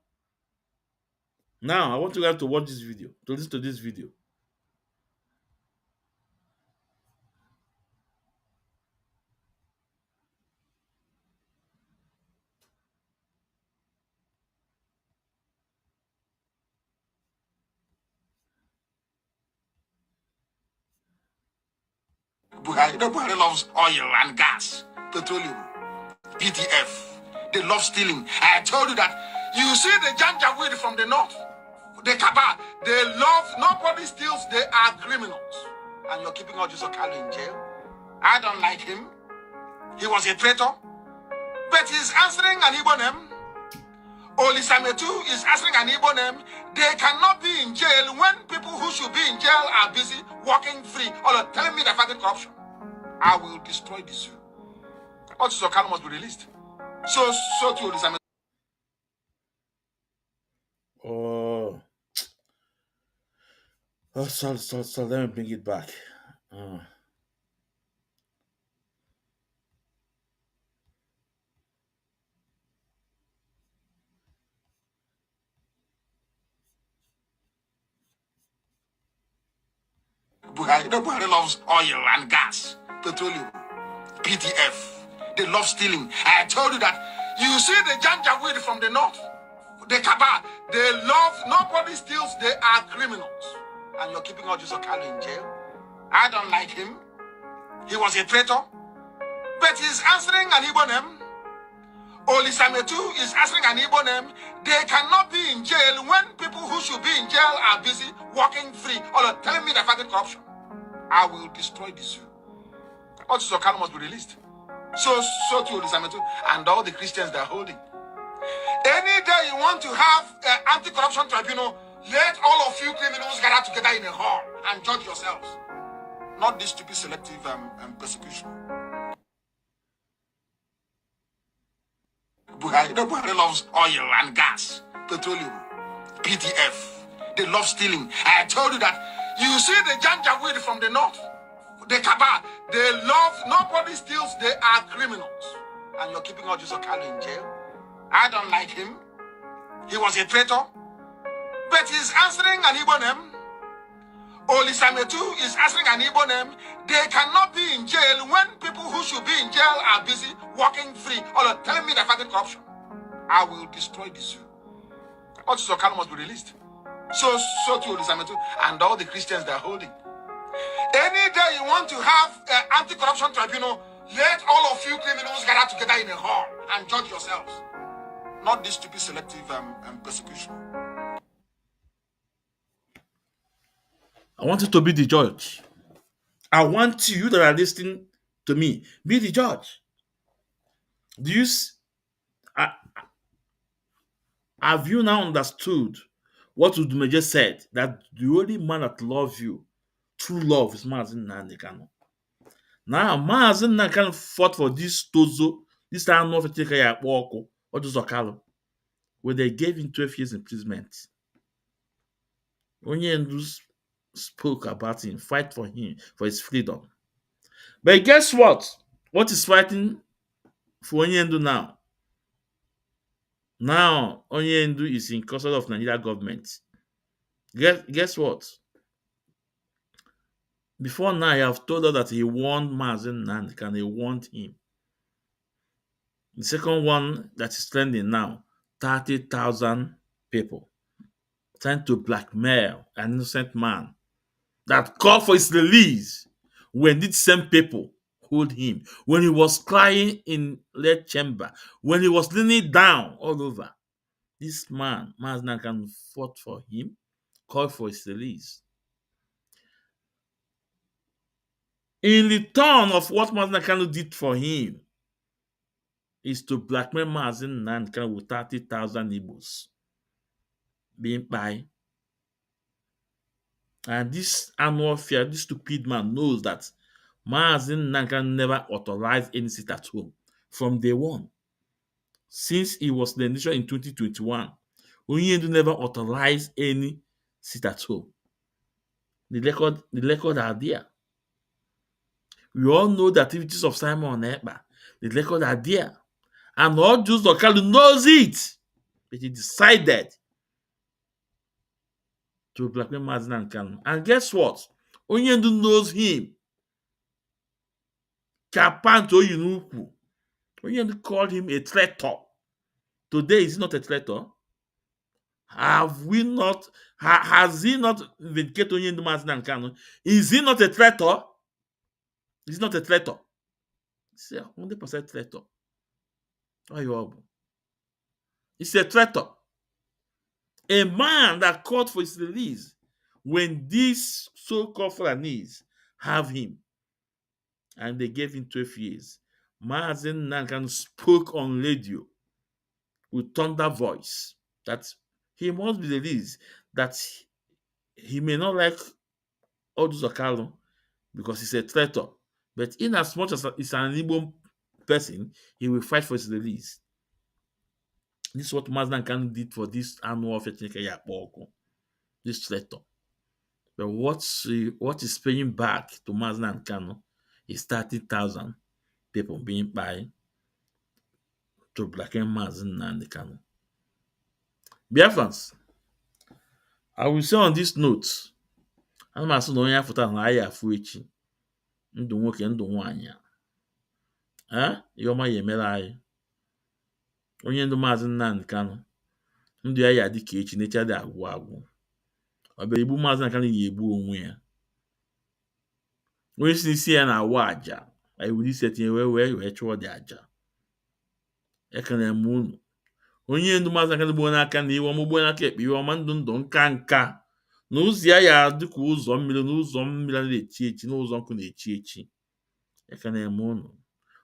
Now I want you guys to watch this video, to listen to this video. Buhari loves oil and gas, petroleum, PTF. They love stealing. I told you that. You see the Janjaweed from the north, the Kaba, they love, nobody steals, they are criminals. And you're keeping Uzor Kalu in jail. I don't like him. He was a traitor. But he's answering an Igbo name. Olisametu is answering an Igbo name. They cannot be in jail when people who should be in jail are busy walking free. Or telling me they're fighting corruption. I will destroy the zoo. Uzor Kalu must be released. So to Olisametu. So let me bring it back. Nobody loves oil and gas, petroleum, PTF. They love stealing. I told you that. You see the Janjaweed from the north, the Kaba, they love, nobody steals, they are criminals. And you're keeping Uzor Kalu in jail. I don't like him. He was a traitor. But he's answering an Igbo name. Olisametu is answering an Igbo name. They cannot be in jail when people who should be in jail are busy walking free. Or telling me they're fighting corruption. I will destroy the zoo. Uzor Kalu must be released. So to Olisametu and all the Christians they're holding. Any day you want to have anti-corruption tribunal, let all of you criminals gather together in a hall and judge yourselves. Not this stupid selective persecution. Nobody loves oil and gas, petroleum, PTF. They love stealing. I told you that. You see the Janjaweed from the north, the Kaba, they love, nobody steals, they are criminals. And you're keeping Uzor Kalu in jail. I don't like him. He was a traitor. But he's answering an Igbo name. Olisametu is answering an Igbo name. They cannot be in jail when people who should be in jail are busy walking free. Or telling me they're fighting corruption. I will destroy the zoo. Uzor Kalu must be released. So to Olisametu and all the Christians they're holding. Any day you want to have anti-corruption tribunal, let all of you criminals gather together in a hall and judge yourselves. Not this stupid selective persecution. I want you to be the judge. I want you that are listening to me, be the judge. Do you have you now understood what Udume just said? That the only man that loves you, true love, is Maazị Nnamdi Kanu. Now, Maazị Nnamdi Kanu fought for this tozo, this time of Uzor Kalu, when they gave him 12 years imprisonment. Onyendu spoke about him, fight for him, for his freedom. But guess what? What is fighting for Onyendu now? Now, Onyendu is in custody of Nigeria government. Guess what? Before now, I have told us that he warned Maazị Nnamdi Kanu, he warned him. The second one that is trending now, 30,000 people trying to blackmail an innocent man that called for his release when these same people hold him, when he was crying in their chamber, when he was leaning down all over. This man, Maazị Nnamdi Kanu, fought for him, called for his release. In return of what Maazị Nnamdi Kanu did for him, is to blackmail Maazị Nnamdi Kanu with 30,000 Igbos being by. And this annual fear, this stupid man knows that Maazị Nnamdi Kanu never authorized any sit at home from day one. Since he was the nation in 2021, Onyendu never authorized any sit at home. The record are there. We all know the activities of Simon Ekpa. The record are there. And Uzor Kalu knows it. But he decided to blackmail Maazị Nnamdi Kanu. And guess what? Onyendu knows him. Kapanto Yinukwu. Onyendu called him a traitor. Today, is he not a traitor? Have we not? Has he not vindicated Onyendu Maazị Nnamdi Kanu? Is he not a traitor? He's not a traitor. He's a 100% traitor. He's a traitor. A man that called for his release when these so-called Fulanese have him. And they gave him 12 years. Maazị Nnamdi Kanu spoke on radio with thunder voice that he must be released, that he may not like Uzor Kalu because he's a traitor. But in as much as he's an Igbo person, he will fight for his release. This is what Maazị Nnamdi Kanu did for this annual this traitor. But what is paying back to Maazị Nnamdi Kanu is 30,000 people being by to blacken Maazị Nnamdi Kanu. Biafrans, I will say on this note, ana m asị na onye afụta na anyị afụ echi ndụ nwoke ndụ nwaanyị ihe ọma ya emere anyị. Onye ndụ Maazị Nnamdi Kanu ndụ ya ya dị ka echi n'echi adị agwụ agwụ. Ọ bịara egbu Maazị Nnamdi Kanu ya egbu onwe ya. Onye si n'isi ya na-awa aja anyị were isi etinye wee chụọ dị aja. Ekene m unu. Onye ndụ Maazị Nnamdi Kanu gbuo n'aka na iwe ọma gbuo n'aka ekpe iwe ọma ndụ nka na ụzọ ya dị ka ụzọ mmiri na ụzọ mmiri na-echi echi na ụzọ nkụ na-echi echi. Ekene m unu.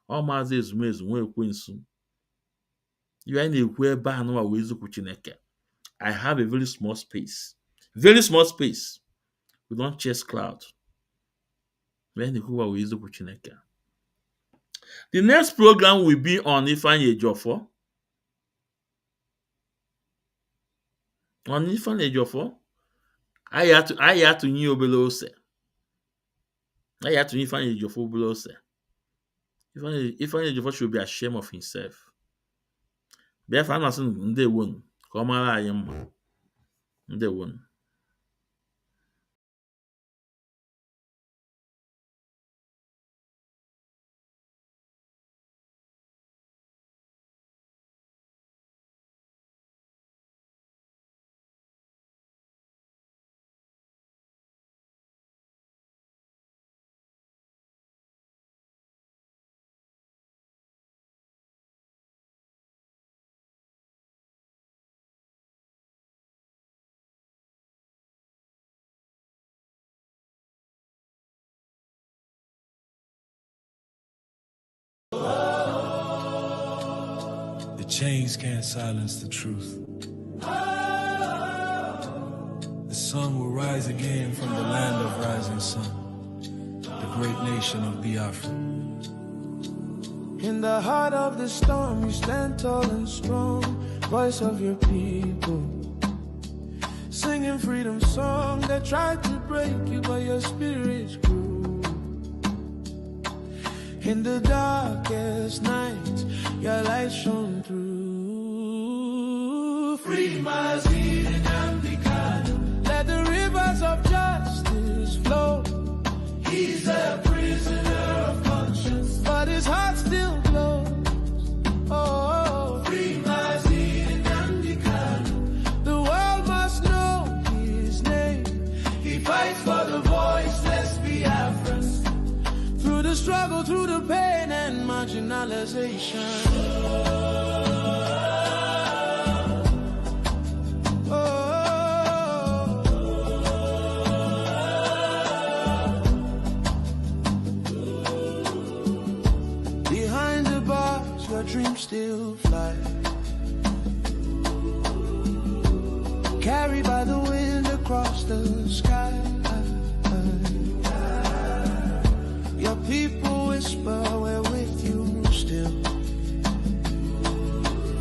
Ọ Maazị Ezumezu nwa ekwensu. Iwe anyị na-ekwu ebe a nụwa wee eziokwu Chineke. I have a very small space. Very small space. We don't chase cloud. Iwe anyị na-ekwu wee eziokwu Chineke. The next program will be on Ifeanyi Ejiofor. On Ifeanyi Ejiofor. Anyị atụnye obere ose. Anyị atụnye Ifeanyi Ejiofor obere ose. Ifeanyi Ejiofor should be ashamed of himself. Therefore, I'm asking ndewonu ka ọ mara anyị mma. Ndewonu. The chains can't silence the truth. The sun will rise again from the land of rising sun, the great nation of Biafra. In the heart of the storm, you stand tall and strong, voice of your people. Singing freedom song that tried to break you, but your spirit grew. In the darkest night, your light shone through. Free Mazi and Amdikano. Let the rivers of justice flow. He's a prisoner of conscience, but his heart still glows. Oh, free Mazi and Amdikano. The world must know his name. He fights for the voiceless Biafrans. Through the struggle, through the pain and marginalization. Behind the bars, your dreams still fly. Carried by the wind across the sky. Your people whisper, we're with you still.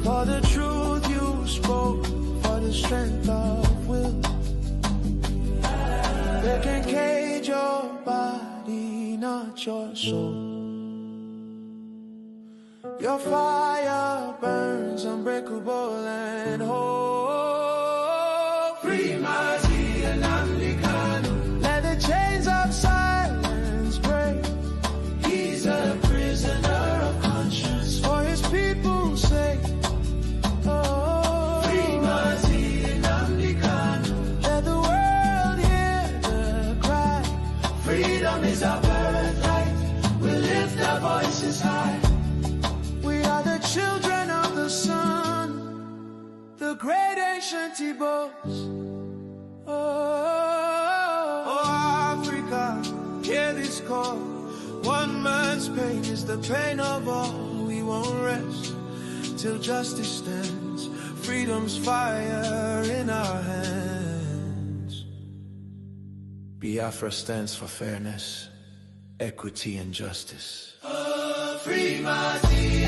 For the truth you spoke, for the strength of will. They can cage your body, not your soul. Your fire burns unbreakable and whole. Free Mazi and Amdikano. Let the chains of silence break. He's a prisoner of conscience. For his people's sake. Oh, free Mazi and Amdikano. Let the world hear the cry. Freedom is our birthright. We lift our voices high. We are the children of the sun, the great ancient Igbos. Oh, Africa, hear this call. One man's pain is the pain of all. We won't rest till justice stands. Freedom's fire in our hands. Biafra stands for fairness, equity, and justice. Free Mazi.